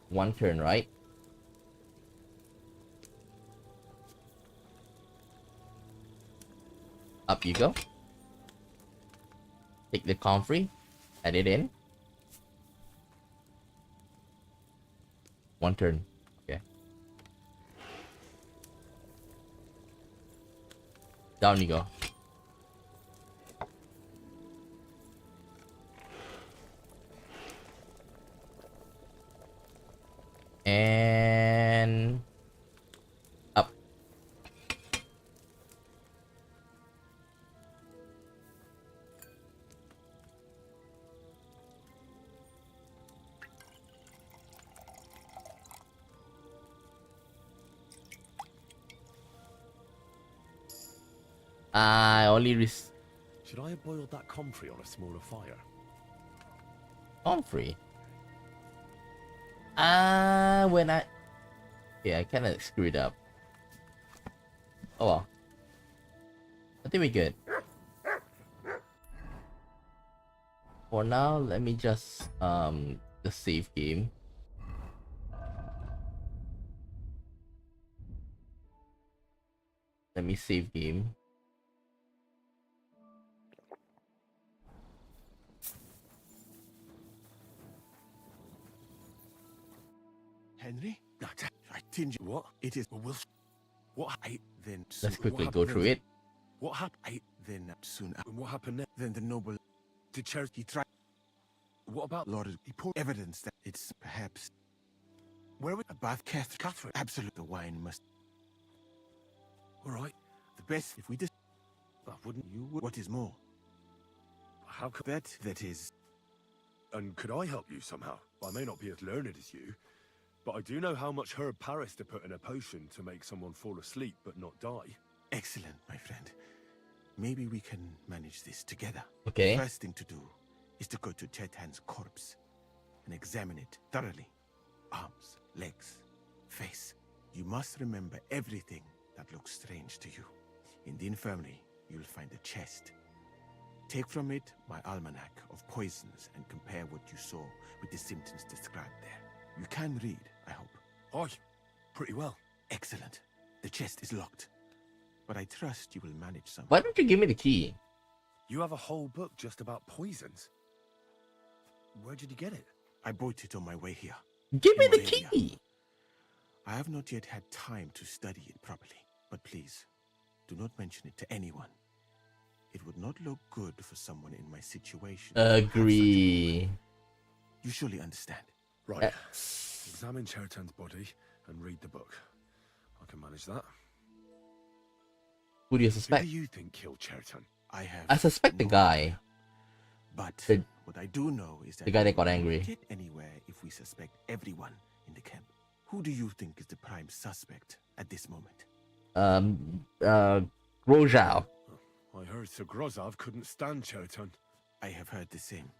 One turn, right? Up you go. Take the comfrey, add it in. One turn. Okay. Down you go. And up. I only Should I have boiled that comfrey on a smaller fire? comfrey. When I... Yeah, I kinda screwed up. Oh well. I think we're good. For now, let me just, the save game. Let me save game. Henry? I tinge. What? It is. What? Then. Let's quickly go through it. What happened? Then soon. What happened next? Then the noble. Did Charity try? What about Lord? He poured evidence that it's perhaps. Where would a bath, Catherine? Absolute. The wine must. All right. The best if we just. But wouldn't you? What is more? How could that is. And could I help you somehow? I may not be as learned as you, but I do know how much herb Paris to put in a potion to make someone fall asleep but not die. Excellent, my friend. Maybe we can manage this together. Okay. The first thing to do is to go to Chetan's corpse and examine it thoroughly. Arms, legs, face. You must remember everything that looks strange to you. In the infirmary, you'll find a chest. Take from it my almanac of poisons and compare what you saw with the symptoms described there. You can read, I hope. Aye, pretty well. Excellent. The chest is locked. But I trust you will manage some. Why don't you give me the key? You have a whole book just about poisons. Where did you get it? I bought it on my way here. Give me the key! I have not yet had time to study it properly. But please, do not mention it to anyone. It would not look good for someone in my situation. Agree. You surely understand. Right. Examine Cheriton's body and read the book. I can manage that. Who do you suspect? Who do you think killed Cheriton? I suspect the guy. But the, what I do know is that the guy that got we angry. won't get anywhere if we suspect everyone in the camp. Who do you think is the prime suspect at this moment? Grozhao. I heard Sir Grozov couldn't stand Cheriton. I have heard the same.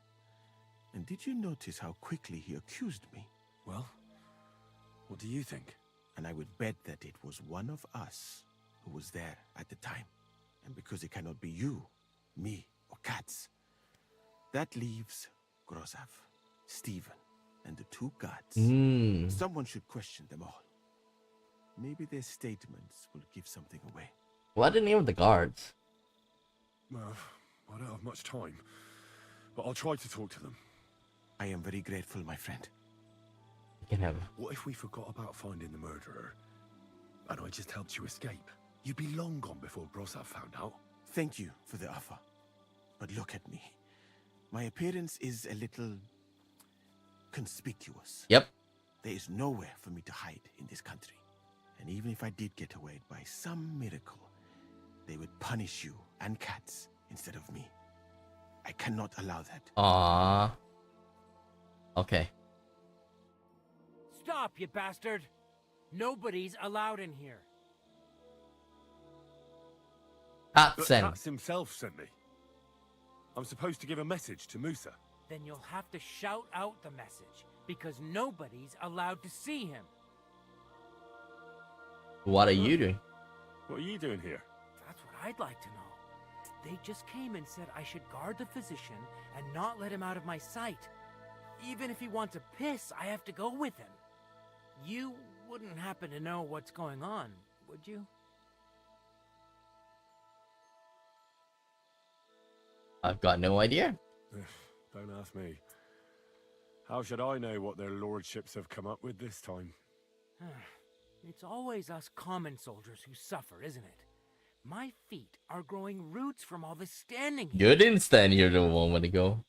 And did you notice how quickly he accused me? Well, what do you think? And I would bet that it was one of us who was there at the time. And because it cannot be you, me, or Katz, that leaves Grozov, Stephen, and the two guards. Someone should question them all. Maybe their statements will give something away. What are the name of the guards? Well, I don't have much time, but I'll try to talk to them. I am very grateful, my friend. You can have. What if we forgot about finding the murderer, and I just helped you escape? You'd be long gone before Brossav found out. Thank you for the offer. But look at me. My appearance is a little conspicuous. Yep. There is nowhere for me to hide in this country. And even if I did get away by some miracle, they would punish you and cats instead of me. I cannot allow that. Aww. Okay. Stop, you bastard! Nobody's allowed in here. But Katsen. Katz himself sent me. I'm supposed to give a message to Musa. Then you'll have to shout out the message, because nobody's allowed to see him. What are you doing? What are you doing here? That's what I'd like to know. They just came and said I should guard the physician and not let him out of my sight. Even if he wants to piss, I have to go with him. You wouldn't happen to know what's going on, would you? I've got no idea. Don't ask me. How should I know what their lordships have come up with this time? It's always us common soldiers who suffer, isn't it? My feet are growing roots from all this standing here. You didn't stand here a moment ago.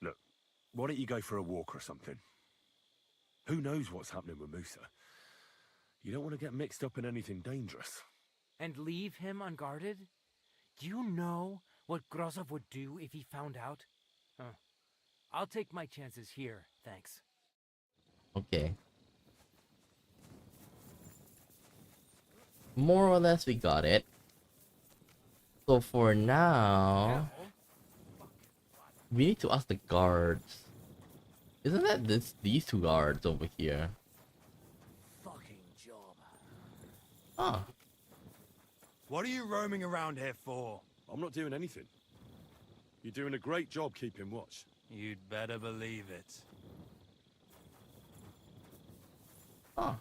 Look, why don't you go for a walk or something? Who knows what's happening with Musa? You don't want to get mixed up in anything dangerous. And leave him unguarded? Do you know what Grozov would do if he found out? I'll take my chances here, thanks. Okay. More or less we got it. So for now, we need to ask the guards. Isn't that these two guards over here? Fucking job. Huh. What are you roaming around here for? I'm not doing anything. You're doing a great job keeping watch. You'd better believe it. Huh.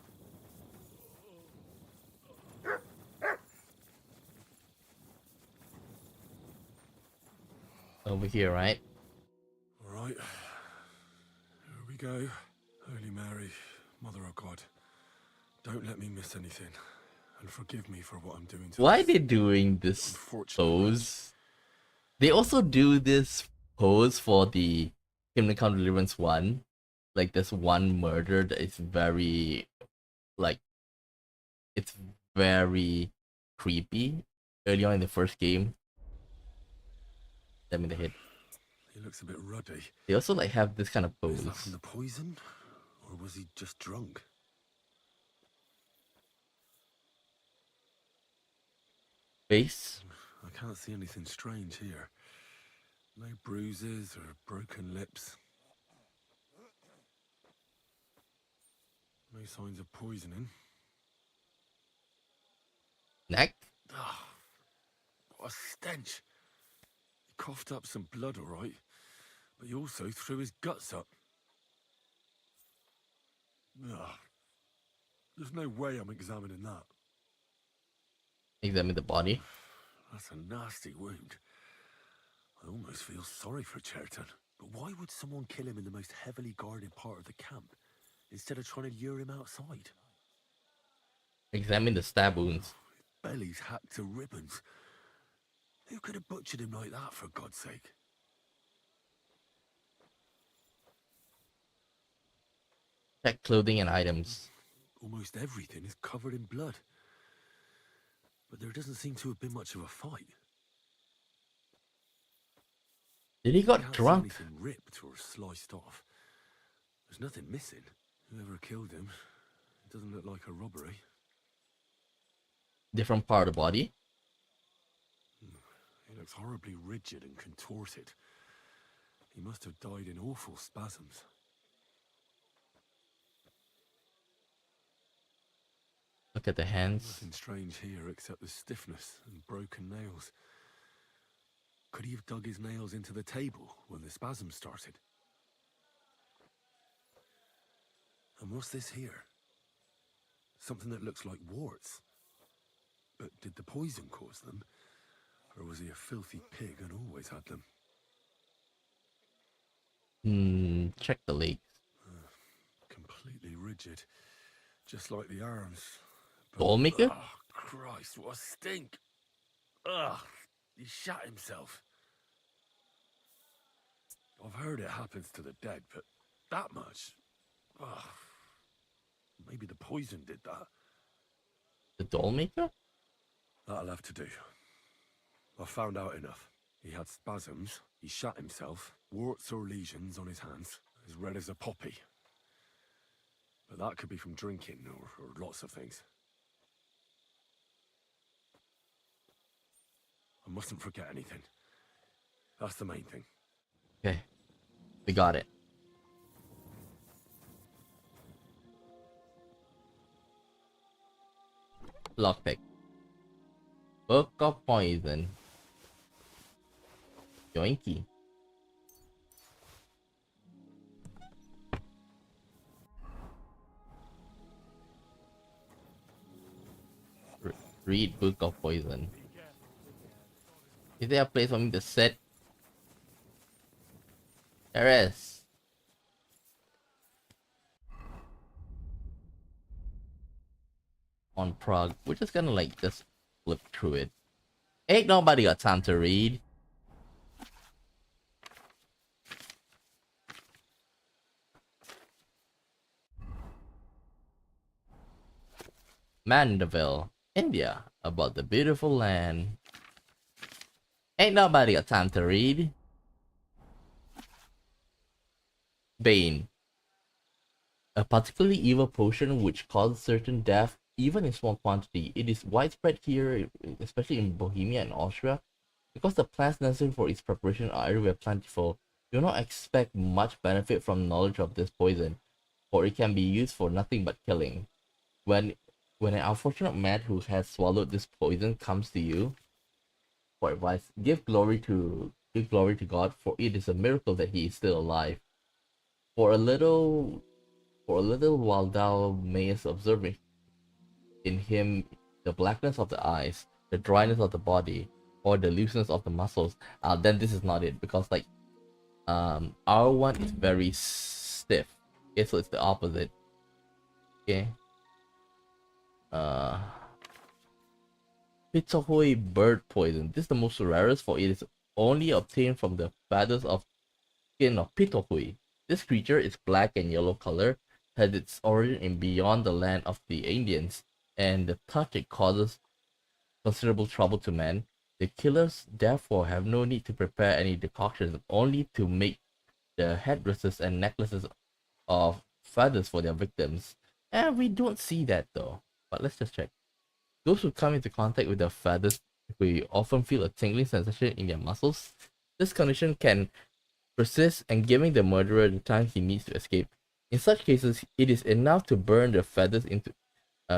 Over here, right? All right. Here we go. Holy Mary, Mother of God, don't let me miss anything. And forgive me for what I'm doing to Why are this they doing this unfortunate pose? They also do this pose for the Kingdom Come Deliverance 1. Like this one murder that is very, like, it's very creepy. Early on in the first game. Them in the head. He looks a bit ruddy. They also like have this kind of Is that pose. from the poison? Or was he just drunk? Face. I can't see anything strange here. No bruises or broken lips. No signs of poisoning. Neck. Ah, what a stench. He coughed up some blood, all right, but he also threw his guts up. Ah, there's no way I'm examining that. Examine the body. That's a nasty wound. I almost feel sorry for Cherton. But why would someone kill him in the most heavily guarded part of the camp, instead of trying to lure him outside? Examine the stab wounds. Belly's hacked to ribbons. Who could have butchered him like that, for God's sake? Check clothing and items. Almost everything is covered in blood. But there doesn't seem to have been much of a fight. Did he got Can't see drunk? anything ripped or sliced off. There's nothing missing. Whoever killed him, it doesn't look like a robbery. Different part of the body. He looks horribly rigid and contorted. He must have died in awful spasms. Look at the hands. Nothing strange here except the stiffness and broken nails. Could he have dug his nails into the table when the spasm started? And what's this here? Something that looks like warts. But did the poison cause them? Or was he a filthy pig and always had them? Check the legs. Completely rigid. Just like the arms. Dollmaker? Oh, Christ, what a stink! Ugh, he shot himself. I've heard it happens to the dead, but that much? Ugh. Maybe the poison did that. The Dollmaker? That'll have to do. I found out enough. He had spasms, he shot himself, warts or lesions on his hands, as red as a poppy. But that could be from drinking or lots of things. I mustn't forget anything. That's the main thing. Okay. We got it. Lockpick. Book of Poison. Yoinky. Read Book of Poison. Is there a place for me to sit? There is. On Prague. We're just gonna like just flip through it. Ain't nobody got time to read. Mandeville, India, about the beautiful land. Ain't nobody got time to read. Bane. A particularly evil potion which causes certain death even in small quantity. It is widespread here, especially in Bohemia and Austria. Because the plants necessary for its preparation are everywhere plentiful, do not expect much benefit from knowledge of this poison, for it can be used for nothing but killing. When an unfortunate man who has swallowed this poison comes to you for advice, give glory to God, for it is a miracle that he is still alive. For a little while thou mayest observe in him the blackness of the eyes, the dryness of the body, or the looseness of the muscles. Then this is not it, because like our one is very stiff. Okay, so it's the opposite. Okay. Pitohoi bird poison. This is the most rarest, for it is only obtained from the feathers of skin of Pitohui. This creature is black and yellow color, has its origin in beyond the land of the Indians, and the touch it causes considerable trouble to men. The killers therefore have no need to prepare any decoctions, only to make the headdresses and necklaces of feathers for their victims. And we don't see that though. But let's just check. Those who come into contact with the feathers will often feel a tingling sensation in their muscles. This condition can persist and giving the murderer the time he needs to escape. In such cases, it is enough to burn the feathers into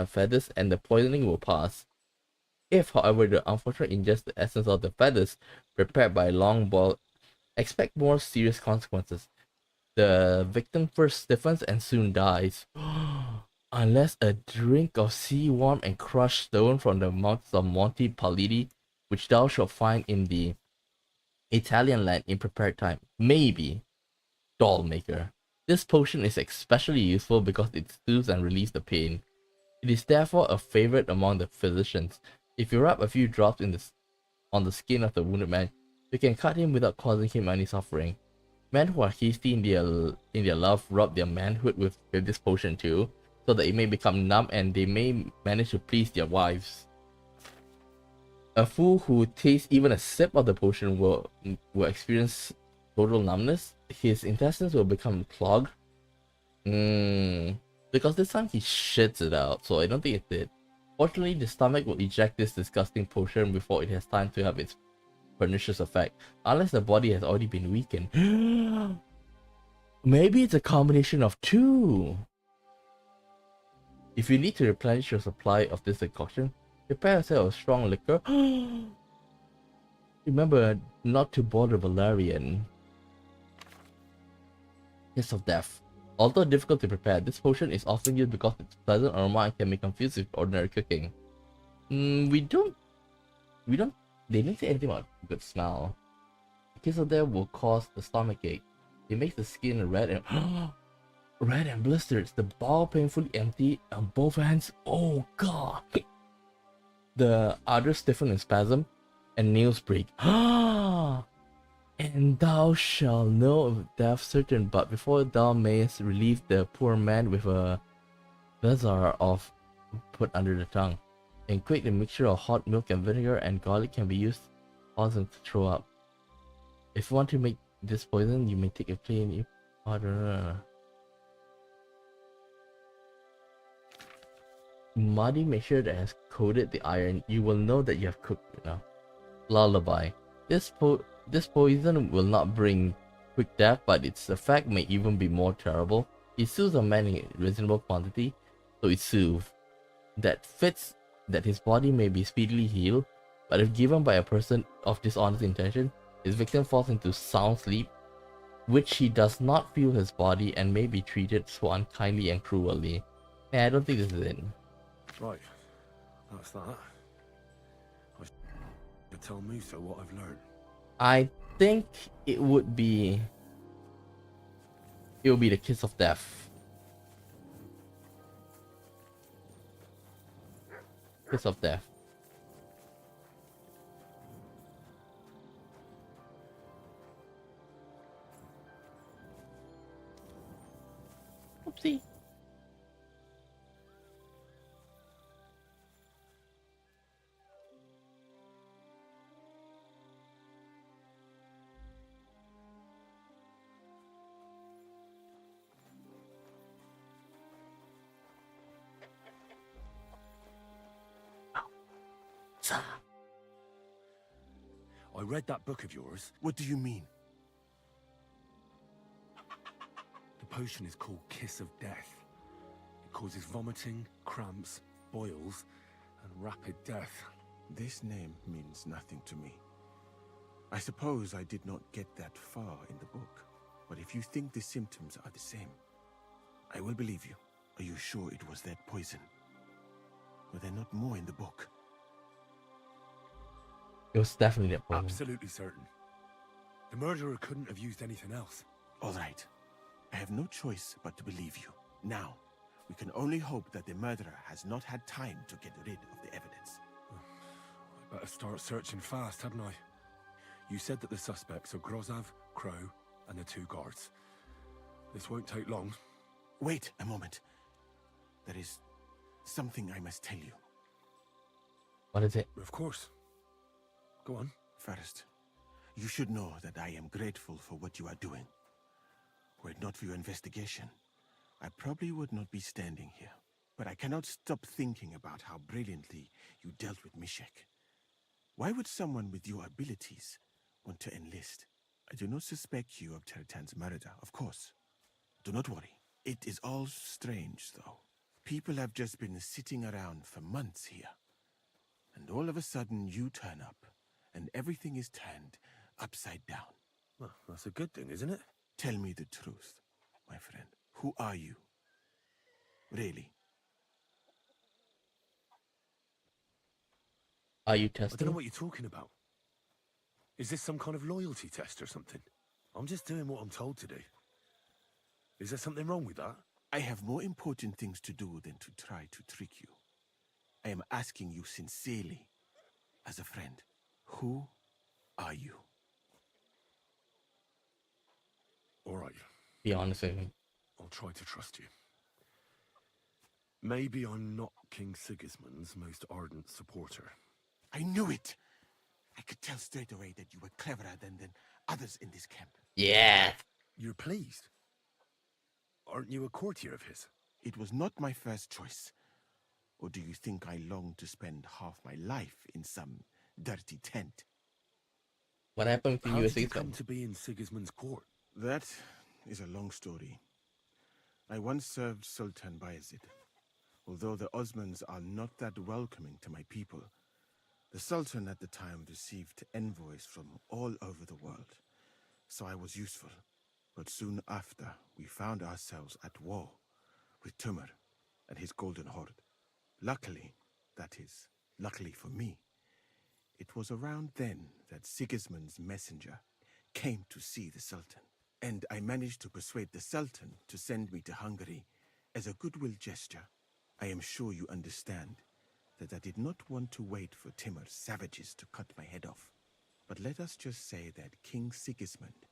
feathers and the poisoning will pass. If, however, the unfortunate ingests the essence of the feathers prepared by long boil, expect more serious consequences. The victim first stiffens and soon dies. Unless a drink of sea worm and crushed stone from the mountains of Monte Palidi, which thou shalt find in the Italian land in prepared time. Maybe. Dollmaker. This potion is especially useful because it soothes and relieves the pain. It is therefore a favorite among the physicians. If you rub a few drops on the skin of the wounded man, you can cut him without causing him any suffering. Men who are hasty in their love rub their manhood with this potion too, so that it may become numb and they may manage to please their wives. A fool who tastes even a sip of the potion will experience total numbness. His intestines will become clogged. Because this time he shits it out, so I don't think it's it. Fortunately, the stomach will eject this disgusting potion before it has time to have its pernicious effect, unless the body has already been weakened. Maybe it's a combination of two. If you need to replenish your supply of this decoction, prepare yourself a strong liquor. Remember not to bother Valerian. Kiss of Death. Although difficult to prepare, this potion is often used because its pleasant aroma and can be confused with ordinary cooking. We don't, they didn't say anything about good smell. A case of that will cause a stomachache. It makes the skin red and red and blistered. The bowel painfully empty on both hands. Oh god! The others stiffen in spasm, and nails break. And thou shalt know of death certain, but before thou mayest relieve the poor man with a bezoar of put under the tongue. And quick, the mixture of hot milk and vinegar and garlic can be used, causing to throw up. If you want to make this poison, you may take a plain. Muddy mixture that has coated the iron, you will know that you have cooked it now. Lullaby. This poison will not bring quick death, but its effect may even be more terrible. It soothes a man in reasonable quantity, so it soothes. That fits that his body may be speedily healed, but if given by a person of dishonest intention, his victim falls into sound sleep, which he does not feel his body and may be treated so unkindly and cruelly. Yeah, I don't think this is it. Right, that's that. I should tell Musa what I've learned. I think it would be the kiss of death. Kiss of death. Oopsie. I read that book of yours. What do you mean? The potion is called Kiss of Death. It causes vomiting, cramps, boils, and rapid death. This name means nothing to me. I suppose I did not get that far in the book, but if you think the symptoms are the same, I will believe you. Are you sure it was that poison? Were there not more in the book? It was definitely that poison. Absolutely certain. The murderer couldn't have used anything else. All right. I have no choice but to believe you. Now, we can only hope that the murderer has not had time to get rid of the evidence. I better start searching fast, hadn't I? You said that the suspects are Grozav, Crow, and the two guards. This won't take long. Wait a moment. There is something I must tell you. What is it? Of course. Go on. First, you should know that I am grateful for what you are doing. Were it not for your investigation, I probably would not be standing here. But I cannot stop thinking about how brilliantly you dealt with Mishek. Why would someone with your abilities want to enlist? I do not suspect you of Teritan's murder, of course. Do not worry. It is all strange, though. People have just been sitting around for months here. And all of a sudden you turn up, and everything is turned upside down. Well, that's a good thing, isn't it? Tell me the truth, my friend. Who are you? Really? Are you I don't testing? know what you're talking about. Is this some kind of loyalty test or something? I'm just doing what I'm told to do. Is there something wrong with that? I have more important things to do than to try to trick you. I am asking you sincerely, as a friend. Who are you? All right. Be honest with me. I'll try to trust you. Maybe I'm not King Sigismund's most ardent supporter. I knew it! I could tell straight away that you were cleverer than others in this camp. Yeah. You're pleased? Aren't you a courtier of his? It was not my first choice. Or do you think I long to spend half my life in some dirty tent? What happened to How you did as you Sigismund? come to be in Sigismund's court? That is a long story. I once served Sultan Bayezid. Although the Osmans are not that welcoming to my people, the Sultan at the time received envoys from all over the world, so I was useful. But soon after, we found ourselves at war with Tumor and his Golden Horde. Luckily, that is, luckily for me, it was around then that Sigismund's messenger came to see the Sultan. And I managed to persuade the Sultan to send me to Hungary as a goodwill gesture. I am sure you understand that I did not want to wait for Timur's savages to cut my head off. But let us just say that King Sigismund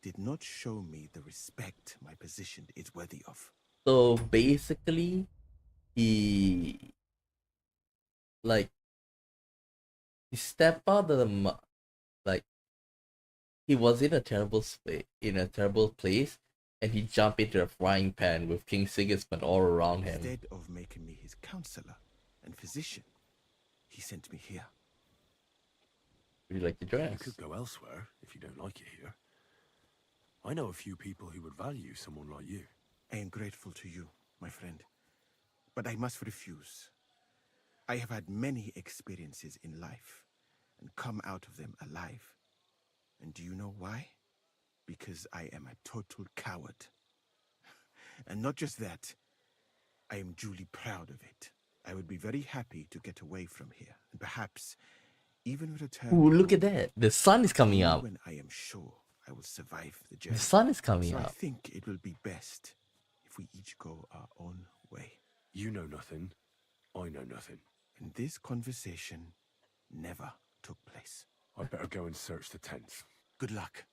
did not show me the respect my position is worthy of. So basically, he stepped out of the he was in a terrible place, and he jumped into a frying pan with King Sigismund all around him. Instead of making me his counselor and physician, he sent me here. Would you like to join us? You could go elsewhere if you don't like it here. I know a few people who would value someone like you. I am grateful to you, my friend, but I must refuse. I have had many experiences in life and come out of them alive. And do you know why? Because I am a total coward. And not just that, I am duly proud of it. I would be very happy to get away from here, and perhaps even return. Ooh, look at that! The sun is coming up. When I am sure I will survive the journey. The sun is coming so up. I think it will be best if we each go our own way. You know nothing. I know nothing. And this conversation never took place. I'd better go and search the tents. Good luck.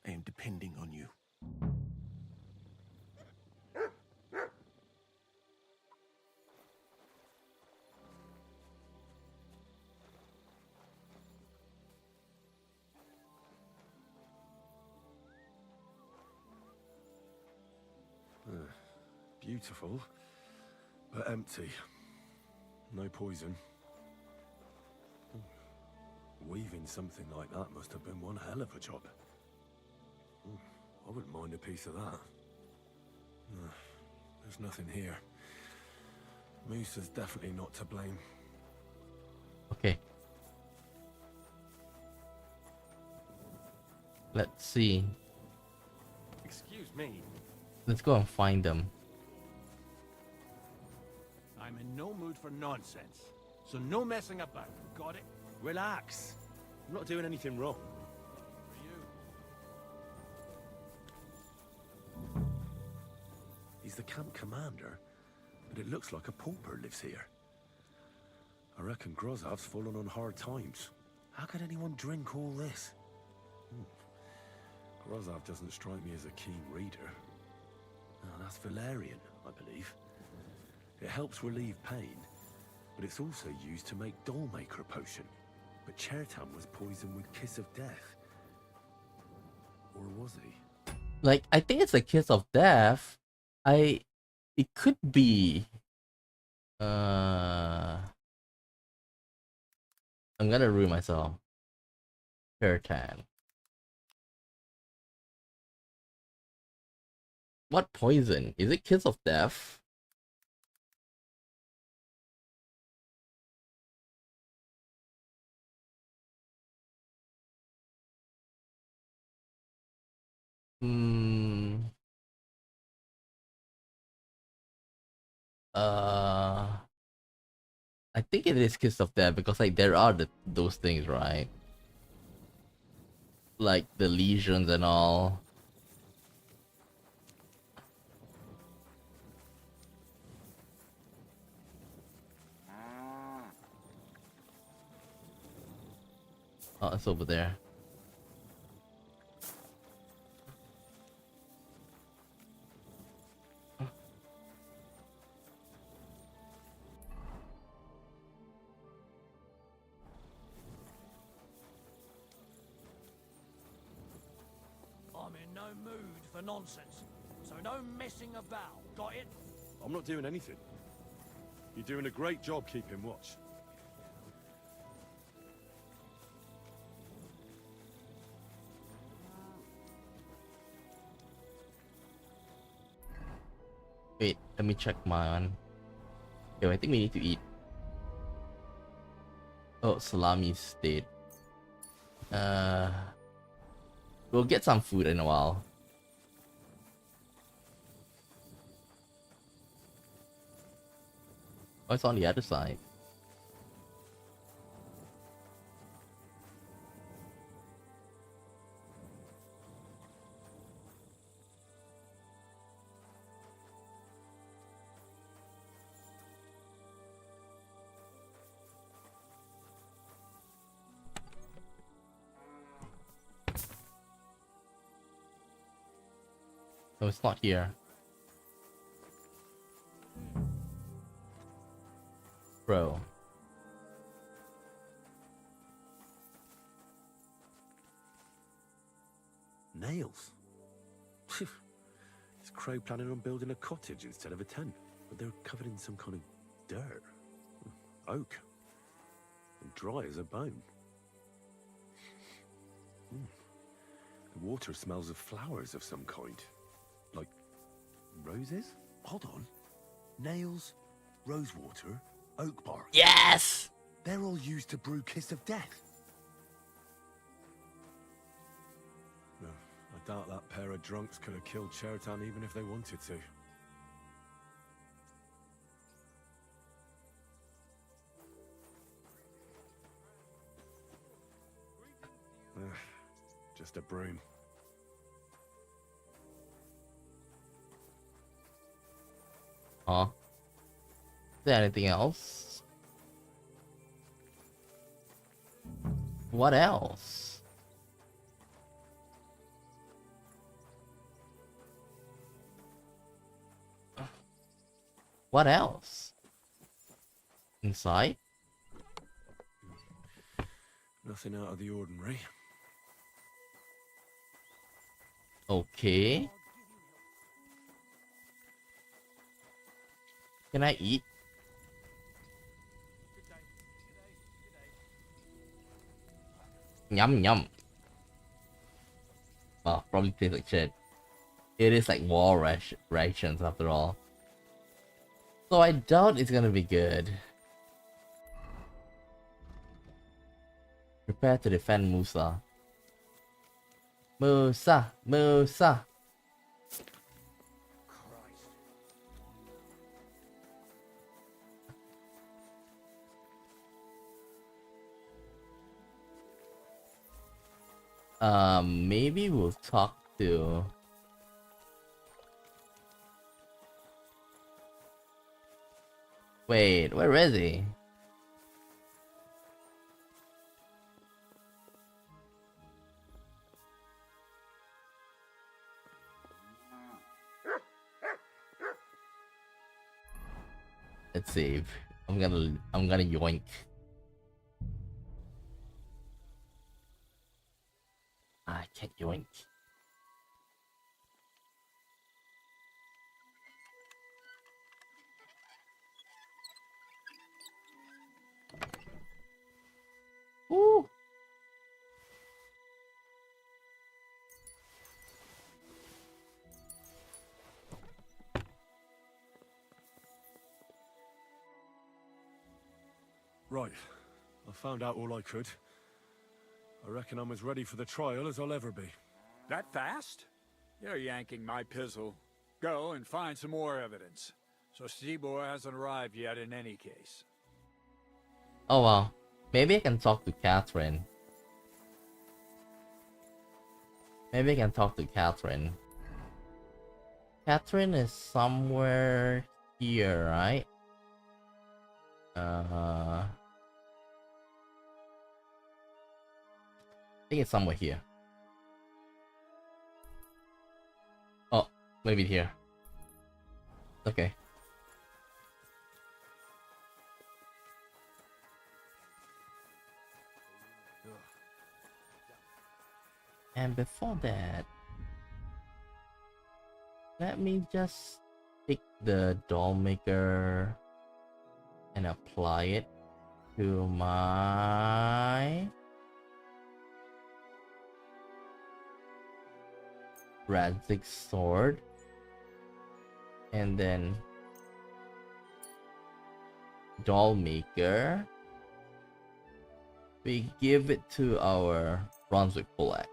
I am depending on you. Beautiful, but empty. No poison. Weaving something like that must have been one hell of a job. I wouldn't mind a piece of that. There's nothing here. Moose is definitely not to blame. Okay. Let's see. Excuse me. Let's go and find them. I'm in no mood for nonsense, so no messing about. Got it? Relax. I'm not doing anything wrong. He's the camp commander, but it looks like a pauper lives here. I reckon Grozov's fallen on hard times. How could anyone drink all this? Grozov doesn't strike me as a keen reader. Oh, that's valerian, I believe. It helps relieve pain, but it's also used to make Dollmaker potion. But Chertam was poisoned with Kiss of Death. Or was he? Like, I think it's a Kiss of Death. It could be. I'm gonna ruin myself. Chertam. What poison? Is it Kiss of Death? I think it is Kiss of Death because like there are those things, right? Like the lesions and all. Oh, it's over there. I'm in no mood for nonsense, so no messing about. Got it? I'm not doing anything. You're doing a great job keeping watch. Wait, let me check mine. Okay, I think we need to eat. Oh, salami stayed. We'll get some food in a while. Oh, it's on the other side. No, it's not here. Bro. Nails? Is Crow planning on building a cottage instead of a tent? But they're covered in some kind of dirt. Oak. And dry as a bone. The water smells of flowers of some kind. Like roses? Hold on. Nails, rosewater, oak bark. Yes! They're all used to brew Kiss of Death. No, I doubt that pair of drunks could have killed Chertan even if they wanted to. Just a broom. Huh? Is there anything else? What else? What else? Inside? Nothing out of the ordinary. Okay. Can I eat? Yum yum. Well, probably tastes like shit. It is like war rations after all. So I doubt it's gonna be good. Prepare to defend Musa. Musa! Musa! Maybe we'll talk to... Wait, where is he? Let's save. I'm gonna yoink. I can't yoink. Ooh. Right. I found out all I could. I reckon I'm as ready for the trial as I'll ever be. That fast? You're yanking my pizzle. Go and find some more evidence. So Stibor hasn't arrived yet in any case. Oh well. Maybe I can talk to Catherine. Maybe I can talk to Catherine. Catherine is somewhere here, right? I think it's somewhere here. Oh, maybe here. Okay. And before that, let me just take the doll maker and apply it to my Radzig sword, and then doll maker, we give it to our Brunswick Polak.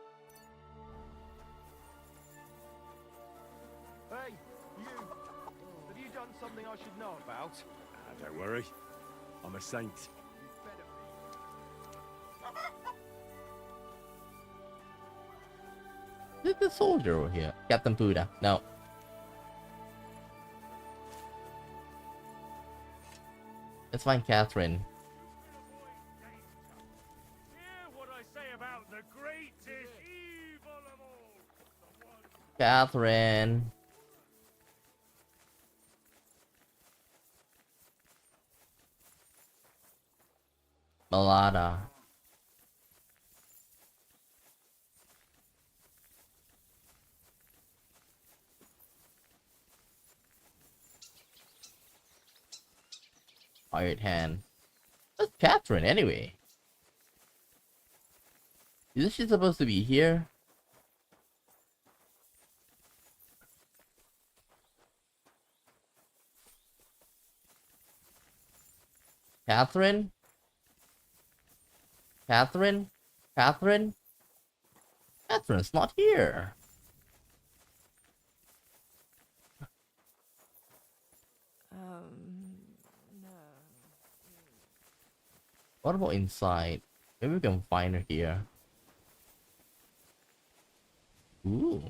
Hey, you! Have you done something I should know about? Have Don't worry. I'm a saint. There's a soldier over here. Captain Buddha. No. Let's find Catherine. Catherine. Malada. Hired hand. What's Catherine anyway? Isn't she supposed to be here? Catherine? Catherine? Catherine? Catherine's not here. No. What about inside? Maybe we can find her here. Ooh.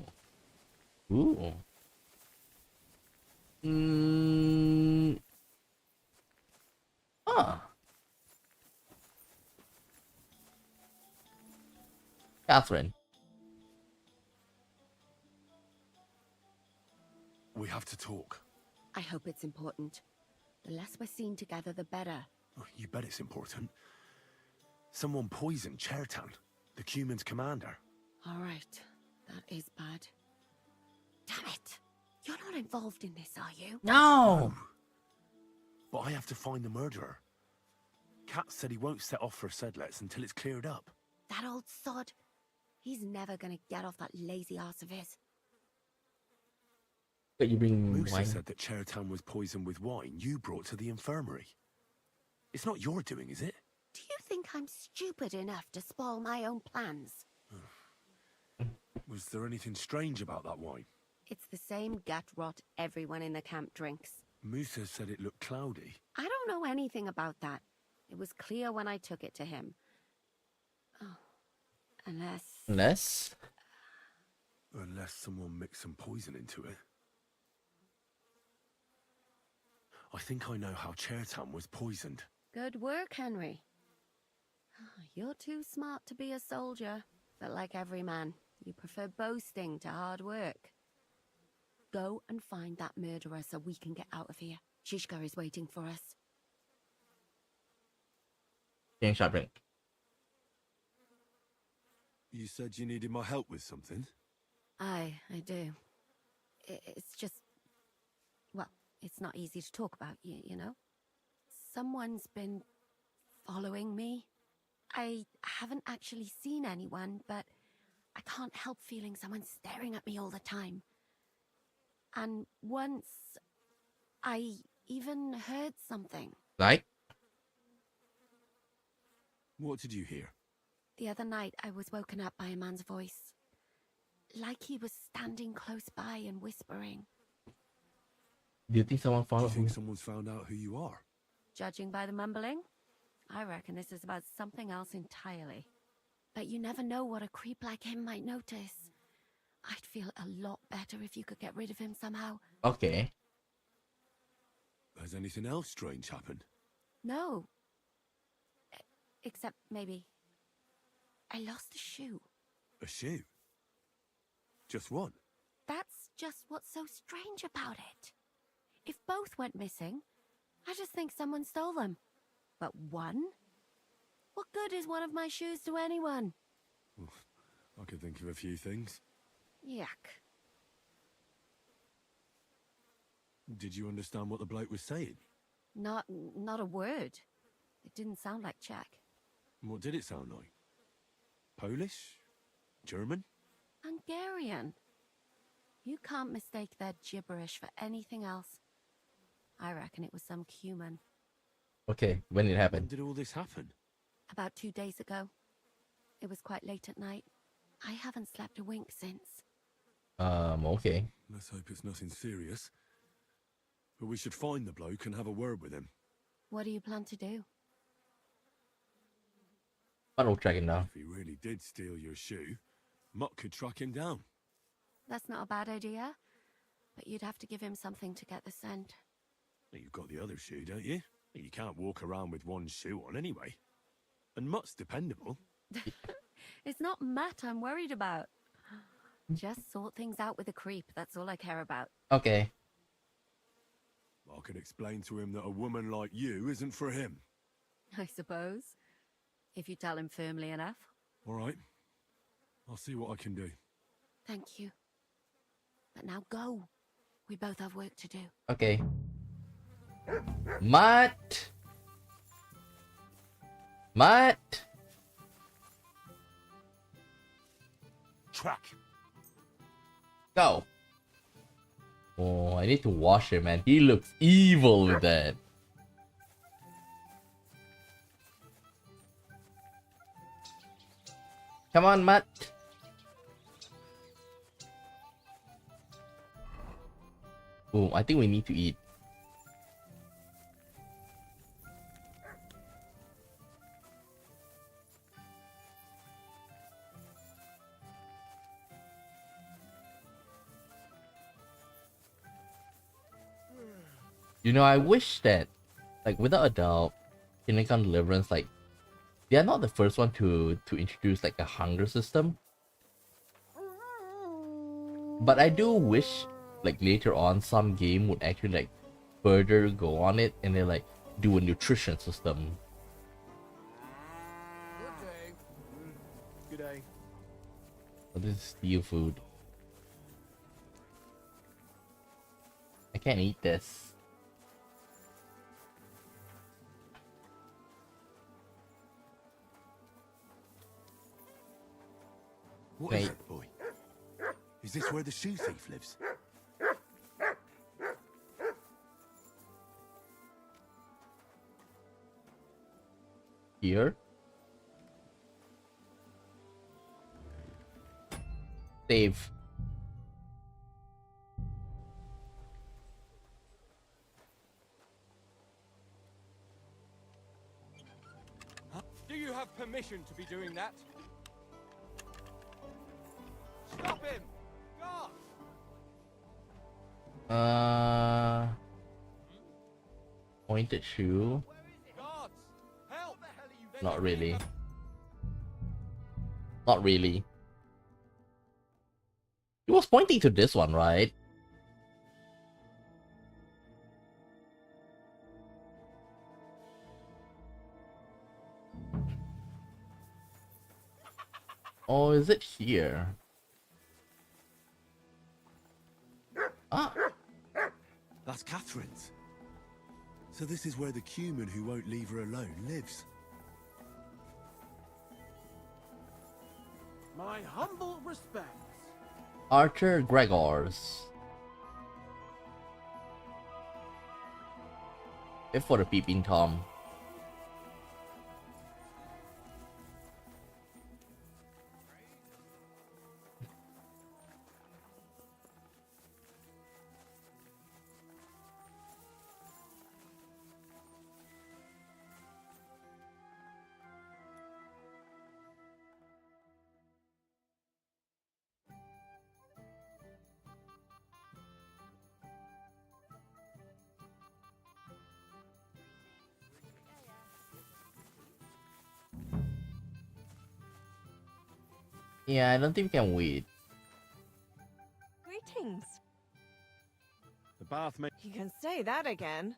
Ooh. Huh. Catherine. We have to talk. I hope it's important. The less we're seen together, the better. Oh, you bet it's important. Someone poisoned Chertan, the Cuman's commander. All right. That is bad. Damn it! You're not involved in this, are you? No! But I have to find the murderer. Kat said he won't set off for Sedlets until it's cleared up. That old sod. He's never gonna get off that lazy arse of his. But you bring Musa wine. said that Chertan was poisoned with wine you brought to the infirmary. It's not your doing, is it? Do you think I'm stupid enough to spoil my own plans? Was there anything strange about that wine? It's the same gut rot everyone in the camp drinks. Musa said it looked cloudy. I don't know anything about that. It was clear when I took it to him. Oh, Unless? Unless someone mixed some poison into it. I think I know how Chertan was poisoned. Good work, Henry. You're too smart to be a soldier, but like every man, you prefer boasting to hard work. Go and find that murderer so we can get out of here. Shishka is waiting for us. Getting shot drink. You said you needed my help with something? I do. It's just... Well, it's not easy to talk about, you know? Someone's been following me. I haven't actually seen anyone, but I can't help feeling someone staring at me all the time. And once, I even heard something. Like? What did you hear? The other night, I was woken up by a man's voice. Like he was standing close by and whispering. Do you think someone followed? Do you think someone's found out who you are? Judging by the mumbling, I reckon this is about something else entirely. But you never know what a creep like him might notice. I'd feel a lot better if you could get rid of him somehow. Okay. Has anything else strange happened? No. Except maybe... I lost a shoe. A shoe? Just one? That's just what's so strange about it. If both went missing, I just think someone stole them. But one? What good is one of my shoes to anyone? I could think of a few things. Yuck. Did you understand what the bloke was saying? Not a word. It didn't sound like Czech. What did it sound like? Polish? German? Hungarian. You can't mistake their gibberish for anything else. I reckon it was some Cuman. Okay, when did it happen? When did all this happen? About 2 days ago. It was quite late at night. I haven't slept a wink since. Okay. Let's hope it's nothing serious. But we should find the bloke and have a word with him. What do you plan to do? I will track him down. If he really did steal your shoe, Mutt could track him down. That's not a bad idea, but you'd have to give him something to get the scent. You've got the other shoe, don't you? You can't walk around with one shoe on anyway. And Mutt's dependable. It's not Matt I'm worried about. Just sort things out with a creep, that's all I care about. Okay. I can explain to him that a woman like you isn't for him. I suppose. If you tell him firmly enough. All right. I'll see what I can do. Thank you. But now go. We both have work to do. Okay. Matt! Matt! Track. Go. Oh, I need to wash him, man. He looks evil with that. Come on, Matt. Oh, I think we need to eat. You know, I wish that, like, without a doubt, Kingdom Come Deliverance, like, they are not the first one to introduce, like, a hunger system. But I do wish, like, later on, some game would actually, like, further go on it and then, like, do a nutrition system. Good day. Good day. But this is steel food. I can't eat this. What is it, boy? Is this where the shoe thief lives? Here. Save. Do you have permission to be doing that? Stop him! Guards! Pointed shoe. Guards! Help! Not really. Not really. He was pointing to this one, right? Oh, is it here? Ah! That's Catherine's. So this is where the Cuman who won't leave her alone lives. My humble respects. Archer Gregors. If for the peeping Tom. Yeah, I don't think we can wait. Greetings. The bath may... You can say that again.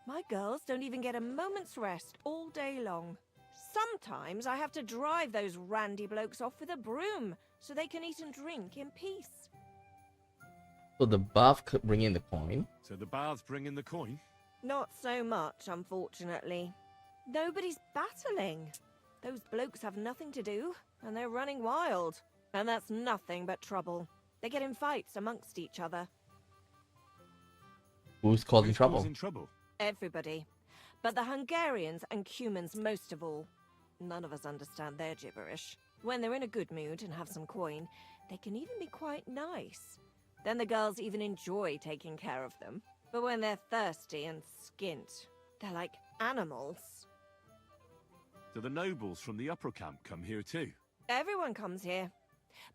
My girls don't even get a moment's rest all day long. Sometimes I have to drive those randy blokes off with a broom so they can eat and drink in peace. So the buff could bring in the coin. So the baths bring in the coin? Not so much, unfortunately. Nobody's battling. Those blokes have nothing to do, and they're running wild. And that's nothing but trouble. They get in fights amongst each other. Who's causing trouble? Causing trouble? Everybody. But the Hungarians and Cumans most of all. None of us understand their gibberish. When they're in a good mood and have some coin, they can even be quite nice. Then the girls even enjoy taking care of them. But when they're thirsty and skint, they're like animals. Do the nobles from the upper camp come here too? Everyone comes here.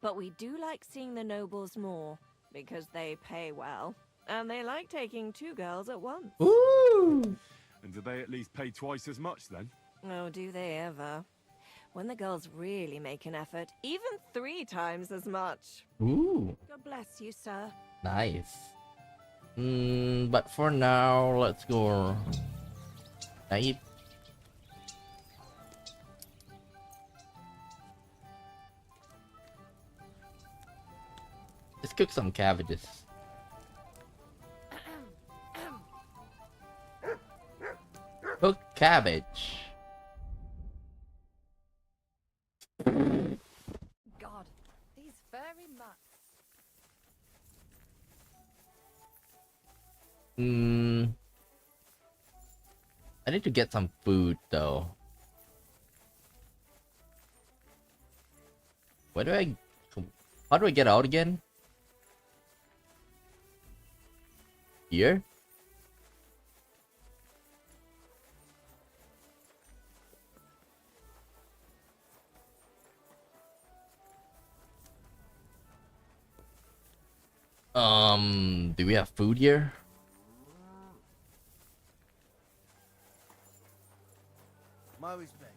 But we do like seeing the nobles more, because they pay well. And they like taking 2 girls at once. Ooh! And do they at least pay twice as much then? Oh, do they ever? When the girls really make an effort, even 3 times as much. Ooh! God bless you, sir. Nice. But for now, let's go. Can I eat? Let's cook some cabbages. Cook cabbage. God, these furry mutts. I need to get some food though. Where do I... How do I get out again? Here? Do we have food here? My respect.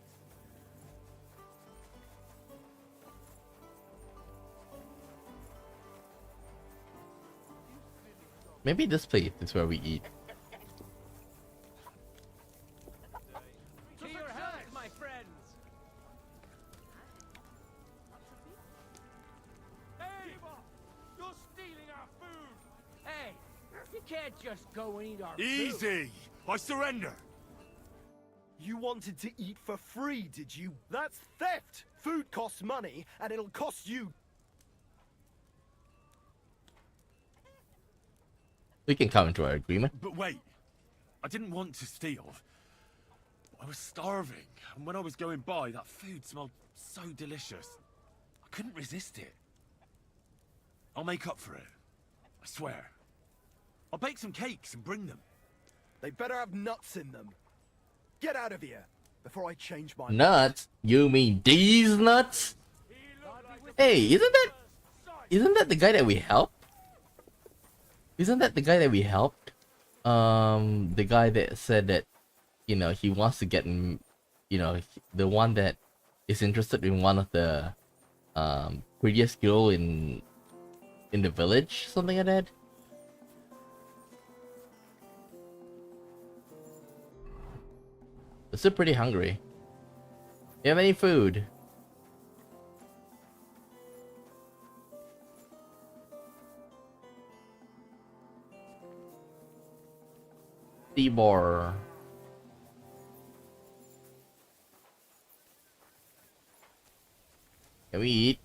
Maybe this place is where we eat. To your health, my friends. Hey! You're stealing our food! Hey, you can't just go and eat our food. Easy! I surrender! You wanted to eat for free, did you? That's theft! Food costs money, and it'll cost you. We can come into our agreement. But wait, I didn't want to steal. I was starving, and when I was going by, that food smelled so delicious. I couldn't resist it. I'll make up for it. I swear. I'll bake some cakes and bring them. They better have nuts in them. Get out of here before I change my Nuts? You mean these nuts? Hey, isn't that the guy that we helped? Isn't that the guy that we helped? The guy that said that, you know, he wants to get, you know, the one that is interested in one of the prettiest girl in the village, something like that. I'm still pretty hungry. You have any food? Tibor. Can we eat?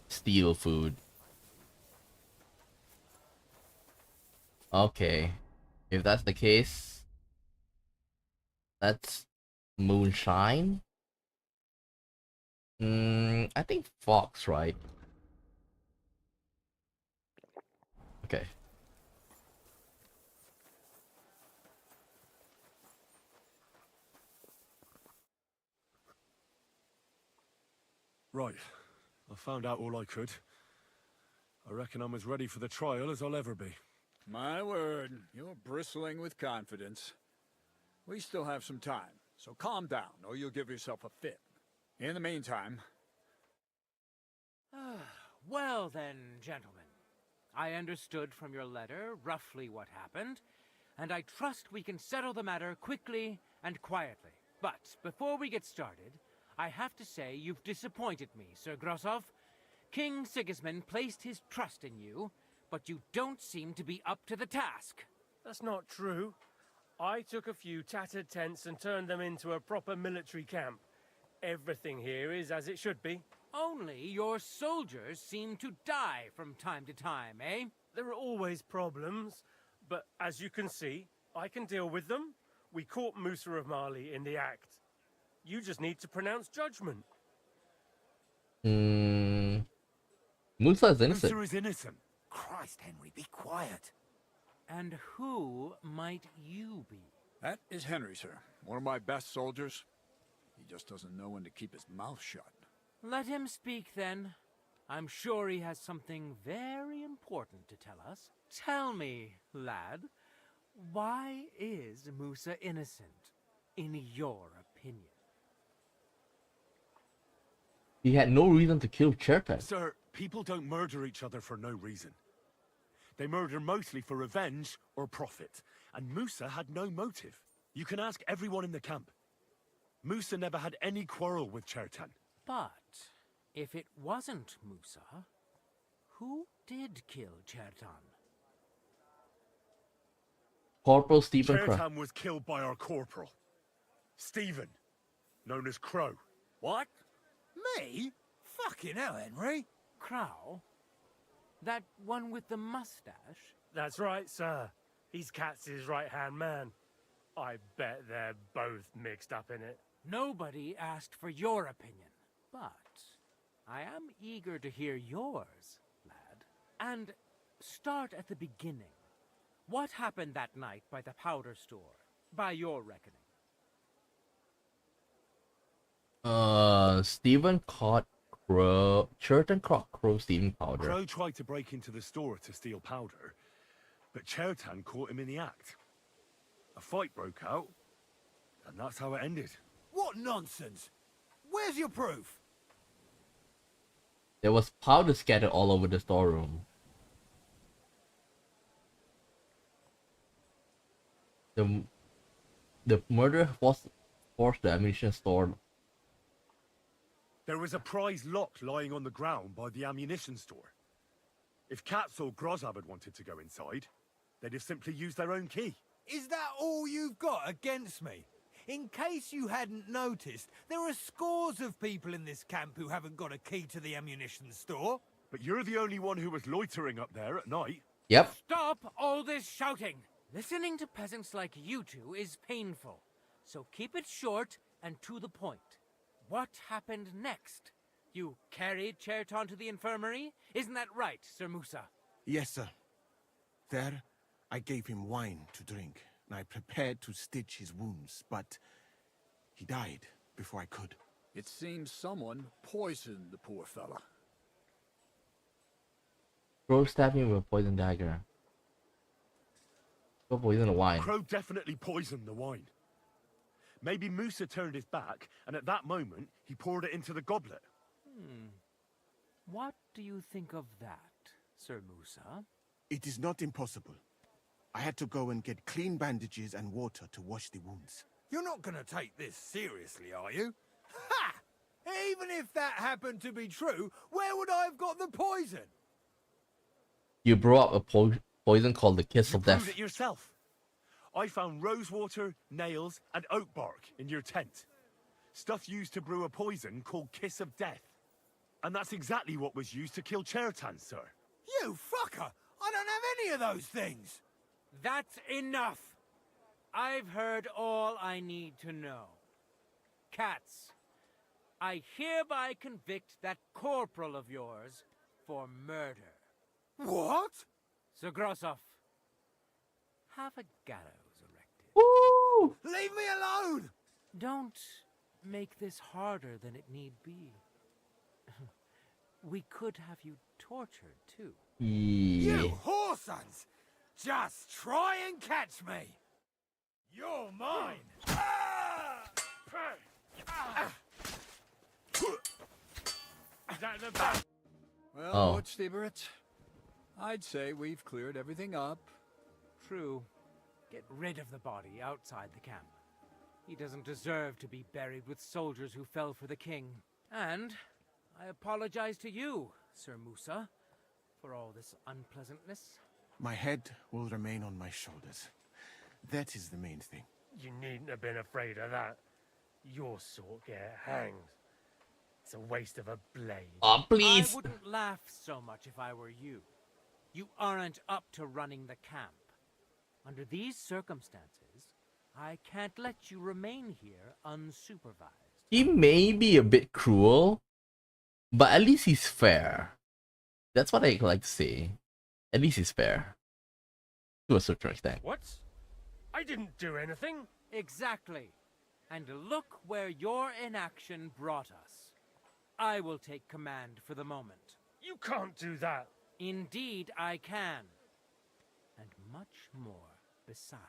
Steal food. Okay. If that's the case, that's moonshine. I think fox, right? Okay. Right. I found out all I could. I reckon I'm as ready for the trial as I'll ever be. My word, you're bristling with confidence. We still have some time, so calm down, or you'll give yourself a fit. In the meantime... Well then, gentlemen. I understood from your letter roughly what happened, and I trust we can settle the matter quickly and quietly. But before we get started, I have to say you've disappointed me, Sir Grosov. King Sigismund placed his trust in you, but you don't seem to be up to the task. That's not true. I took a few tattered tents and turned them into a proper military camp. Everything here is as it should be. Only your soldiers seem to die from time to time, eh? There are always problems, but as you can see, I can deal with them. We caught Musa of Mali in the act. You just need to pronounce judgment. Musa is innocent. Musa is innocent. Christ, Henry, be quiet. And who might you be? That is Henry, sir. One of my best soldiers. He just doesn't know when to keep his mouth shut. Let him speak then. I'm sure he has something very important to tell us. Tell me, lad, why is Musa innocent, in your opinion? He had no reason to kill Chertan. Sir, people don't murder each other for no reason. They murder mostly for revenge or profit. And Musa had no motive. You can ask everyone in the camp. Musa never had any quarrel with Chertan. But if it wasn't Musa, who did kill Chertan? Corporal Stephen Crow. Chertan was killed by our corporal, Stephen, known as Crow. What? Me? Fucking hell, Henry. Crow? That one with the mustache? That's right, sir. He's Katz's right-hand man. I bet they're both mixed up in it. Nobody asked for your opinion, but I am eager to hear yours, lad. And start at the beginning. What happened that night by the powder store, by your reckoning? Stephen caught Crow. Chertan caught Crow stealing powder. Crow tried to break into the store to steal powder, but Chertan caught him in the act. A fight broke out, and that's how it ended. What nonsense! Where's your proof? There was powder scattered all over the storeroom. The murder forced the ammunition store. There was a prize lock lying on the ground by the ammunition store. If Katz or Grozab had wanted to go inside, they'd have simply used their own key. Is that all you've got against me? In case you hadn't noticed, there are scores of people in this camp who haven't got a key to the ammunition store. But you're the only one who was loitering up there at night. Yep. Stop all this shouting! Listening to peasants like you two is painful. So keep it short and to the point. What happened next? You carried Chertan to the infirmary? Isn't that right, Sir Musa? Yes, sir. There, I gave him wine to drink, and I prepared to stitch his wounds, but he died before I could. It seems someone poisoned the poor fella. Crow stabbed him with a poison dagger. Go poison the wine. Crow definitely poisoned the wine. Maybe Musa turned his back, and at that moment, he poured it into the goblet. What do you think of that, Sir Musa? It is not impossible. I had to go and get clean bandages and water to wash the wounds. You're not gonna take this seriously, are you? Ha! Even if that happened to be true, where would I have got the poison? You brought up a poison called the Kiss of Prove Death. it yourself. I found rosewater, nails, and oak bark in your tent. Stuff used to brew a poison called Kiss of Death. And that's exactly what was used to kill Chertan, sir. You fucker! I don't have any of those things! That's enough! I've heard all I need to know. Katz, I hereby convict that corporal of yours for murder. What? Sir Grossoff, have a gallows erected. Woo! Leave me alone! Don't make this harder than it need be. We could have you tortured, too. Yeah. You whoresons! Just try and catch me! You're mine! Is that the back? Well, Oh. Lord Stieberitz, I'd say we've cleared everything up. True. Get rid of the body outside the camp. He doesn't deserve to be buried with soldiers who fell for the king. And I apologize to you, Sir Musa, for all this unpleasantness. My head will remain on my shoulders. That is the main thing. You needn't have been afraid of that. Your sort get hanged. It's a waste of a blade. Oh, please. I wouldn't laugh so much if I were you. You aren't up to running the camp. Under these circumstances, I can't let you remain here unsupervised. He may be a bit cruel, but at least he's fair. That's what I like to say. At least he's fair. To a certain extent. What? I didn't do anything. Exactly. And look where your inaction brought us. I will take command for the moment. You can't do that. Indeed, I can. And much more besides.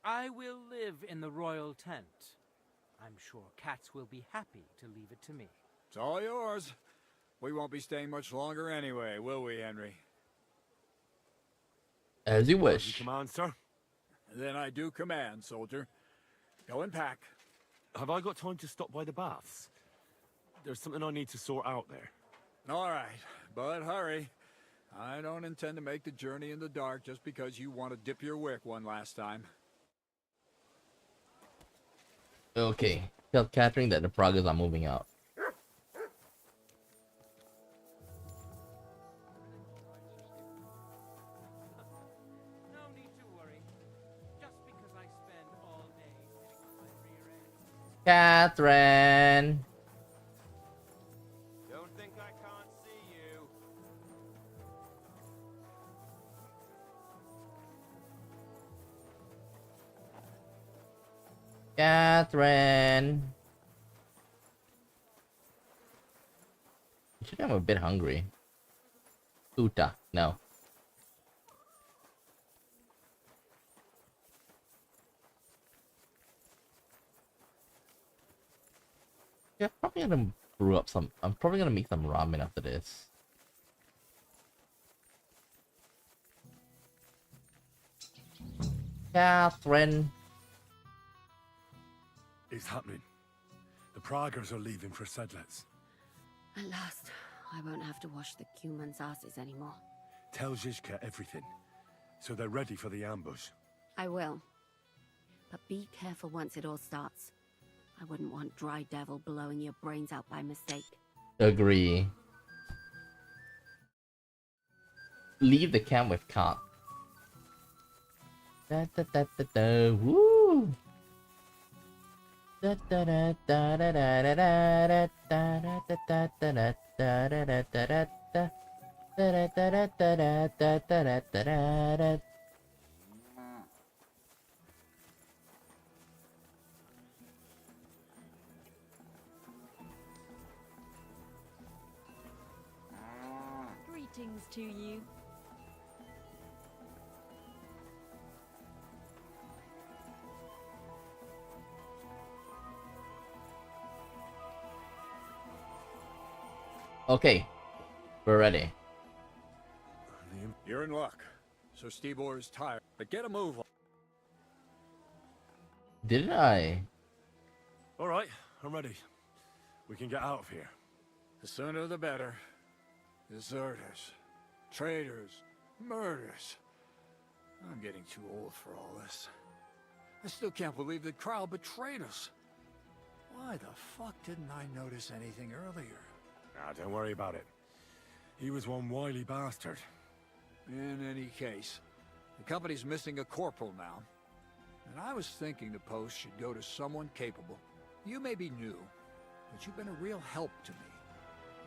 I will live in the royal tent. I'm sure cats will be happy to leave it to me. It's all yours. We won't be staying much longer anyway, will we, Henry? As you wish. Command, sir. Then I do command, soldier. Go and pack. Have I got time to stop by the baths? There's something I need to sort out there. All right, but hurry. I don't intend to make the journey in the dark just because you want to dip your wick one last time. Okay. Tell Catherine that the Pragas are moving out. Catherine! Don't think I can't see you. Catherine! I think I'm a bit hungry. Uta, no. Yeah, probably gonna brew up some. I'm probably gonna make some ramen after this. Catherine. It's happening. The Praggers are leaving for Sedlets. At last, I won't have to wash the Cuman's asses anymore. Tell Zizka everything, so they're ready for the ambush. I will. But be careful once it all starts. I wouldn't want Dry Devil blowing your brains out by mistake. Agree. Leave the camp with Kant. Da da da da da. Woo! Da da da da da da da da da da da da da da da da da da. Da da da da da da da da da da. Greetings to you. Okay, we're ready. You're in luck. So Stibor is tired, but get a move on. Didn't I? All right, I'm ready. We can get out of here. The sooner the better. Deserters, traitors, murders. I'm getting too old for all this. I still can't believe that Kral betrayed us. Why the fuck didn't I notice anything earlier? Nah, don't worry about it. He was one wily bastard. In any case, the company's missing a corporal now. And I was thinking the post should go to someone capable. You may be new, but you've been a real help to me.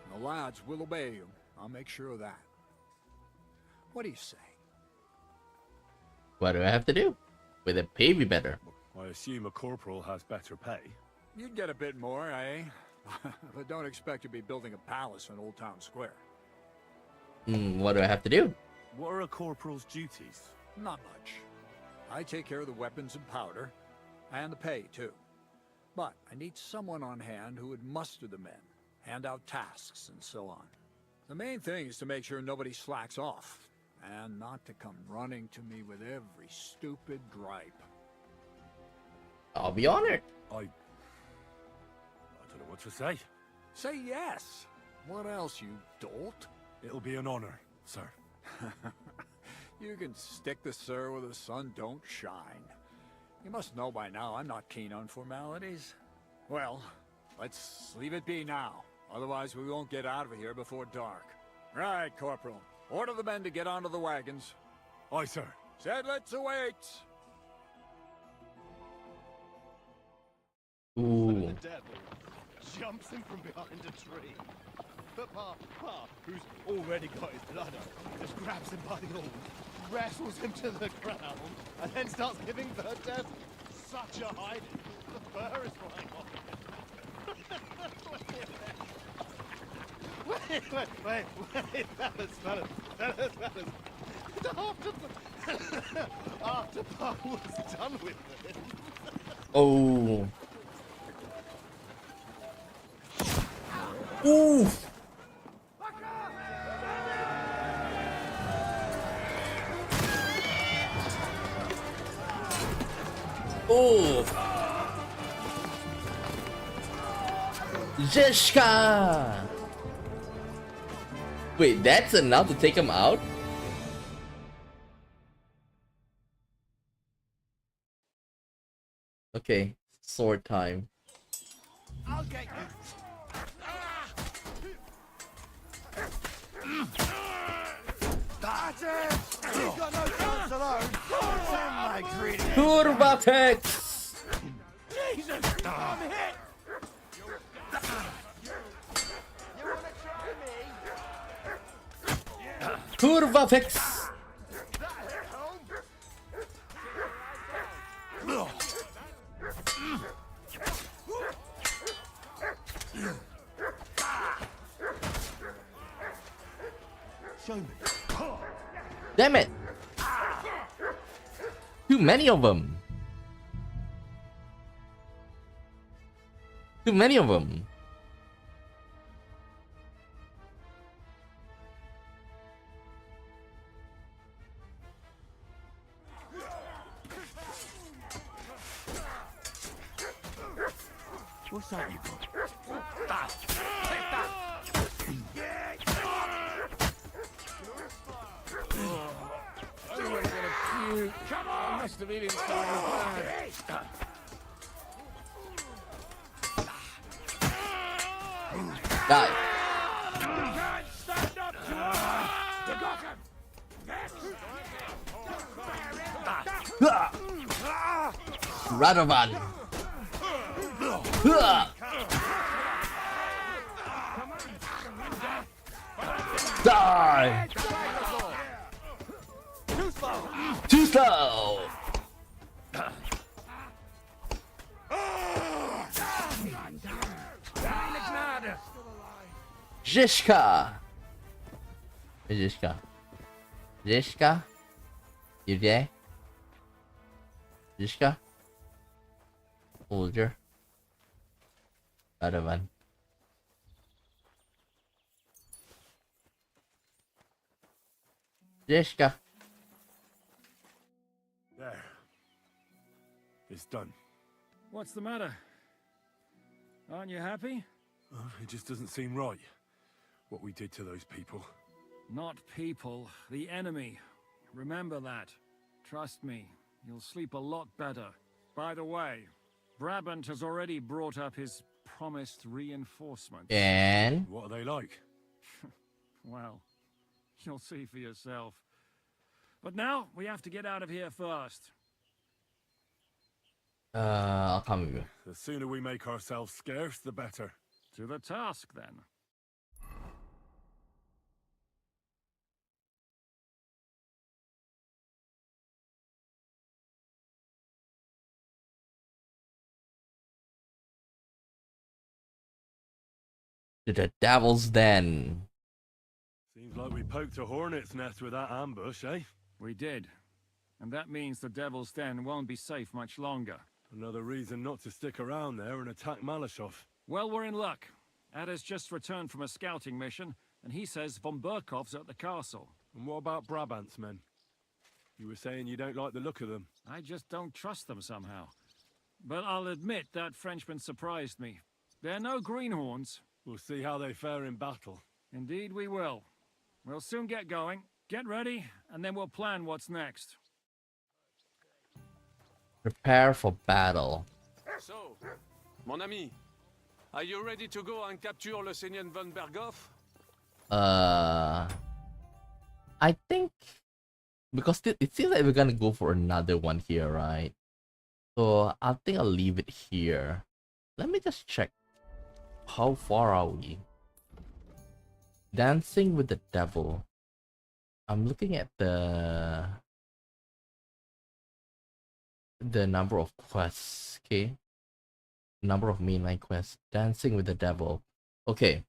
And the lads will obey you. I'll make sure of that. What do you say? What do I have to do? Will it pay me better? I assume a corporal has better pay. You'd get a bit more, eh? But don't expect to be building a palace in Old Town Square. What do I have to do? What are a corporal's duties? Not much. I take care of the weapons and powder, and the pay, too. But I need someone on hand who would muster the men, hand out tasks, and so on. The main thing is to make sure nobody slacks off, and not to come running to me with every stupid gripe. I'll be honored. I don't know what to say. Say yes. What else, you dolt? It'll be an honor, sir. You can stick the sir where the sun don't shine. You must know by now I'm not keen on formalities. Well, let's leave it be now. Otherwise we won't get out of here before dark. Right, Corporal. Order the men to get onto the wagons. Aye, sir. Sedlets await. Ooh. The devil jumps in from behind a tree. But Pa, who's already got his blood up, just grabs him by the horn. wrestles him to the ground and then starts giving the death such a hiding. The fur is flying off. Wait, fellas. After Paul was done with it. Oh. Oof. Oh. Zishka. Wait, that's enough to take him out? Okay, sword time. I'll get you. That's it! He's got no chance alone. Send my greeting. Kurvatex! Jesus! I'm hit! You wanna try me? Kurvatex! Show me. Damn it! Too many of them. Too many of them. What's that you got? I'm gonna puke. Come on! I must have eaten something bad. Die. Stand up to us! You got him! Radovan. Die. Too slow. Too slow. Zishka. Zishka. Zishka. You there? Zishka. Soldier. Radovan. Zishka. There. It's done. What's the matter? Aren't you happy? Oh, it just doesn't seem right. What we did to those people. Not people, the enemy. Remember that. Trust me, you'll sleep a lot better. By the way, Brabant has already brought up his promised reinforcements. And? What are they like? Well, you'll see for yourself. But now, we have to get out of here first. I'll come with you. The sooner we make ourselves scarce, the better. To the task, then. To the Devil's Den. Seems like we poked a hornet's nest with that ambush, eh? We did. And that means the Devil's Den won't be safe much longer. Another reason not to stick around there and attack Malashov. Well, we're in luck. Ada's just returned from a scouting mission, and he says von Burkov's at the castle. And what about Brabant's men? You were saying you don't like the look of them. I just don't trust them somehow. But I'll admit that Frenchman surprised me. They're no greenhorns. We'll see how they fare in battle. Indeed we will. We'll soon get going. Get ready, and then we'll plan what's next. Prepare for battle. So, mon ami, are you ready to go and capture le Seigneur von Berghoff? I think because it seems like we're gonna go for another one here, right? So I think I'll leave it here. Let me just check. How far are we? Dancing with the Devil. I'm looking at the number of quests, okay? Number of mainline quests. Dancing with the Devil. Okay.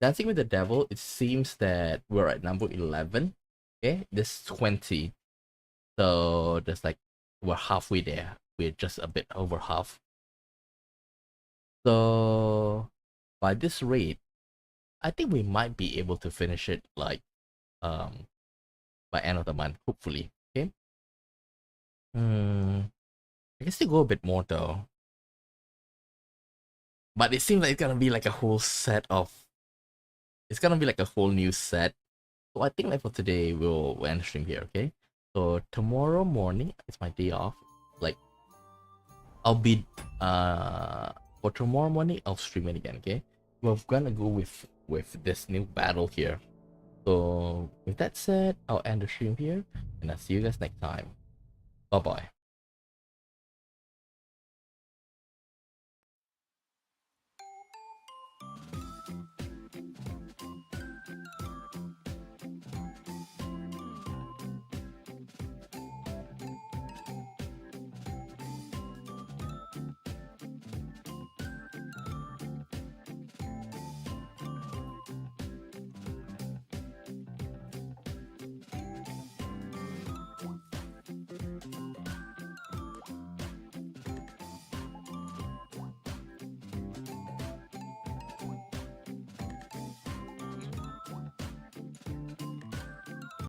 Dancing with the Devil, it seems that we're at number 11. Okay, this 20. So there's like, we're halfway there. We're just a bit over half. So by this rate, I think we might be able to finish it like by end of the month, hopefully. Okay. I can still go a bit more though. But it seems like it's gonna be like a whole set of, it's gonna be like a whole new set. So I think like for today we'll end the stream here, okay? So tomorrow morning, it's my day off. Like I'll be for tomorrow morning I'll stream it again, okay? We're gonna go with this new battle here. So with that said, I'll end the stream here and I'll see you guys next time. Bye bye.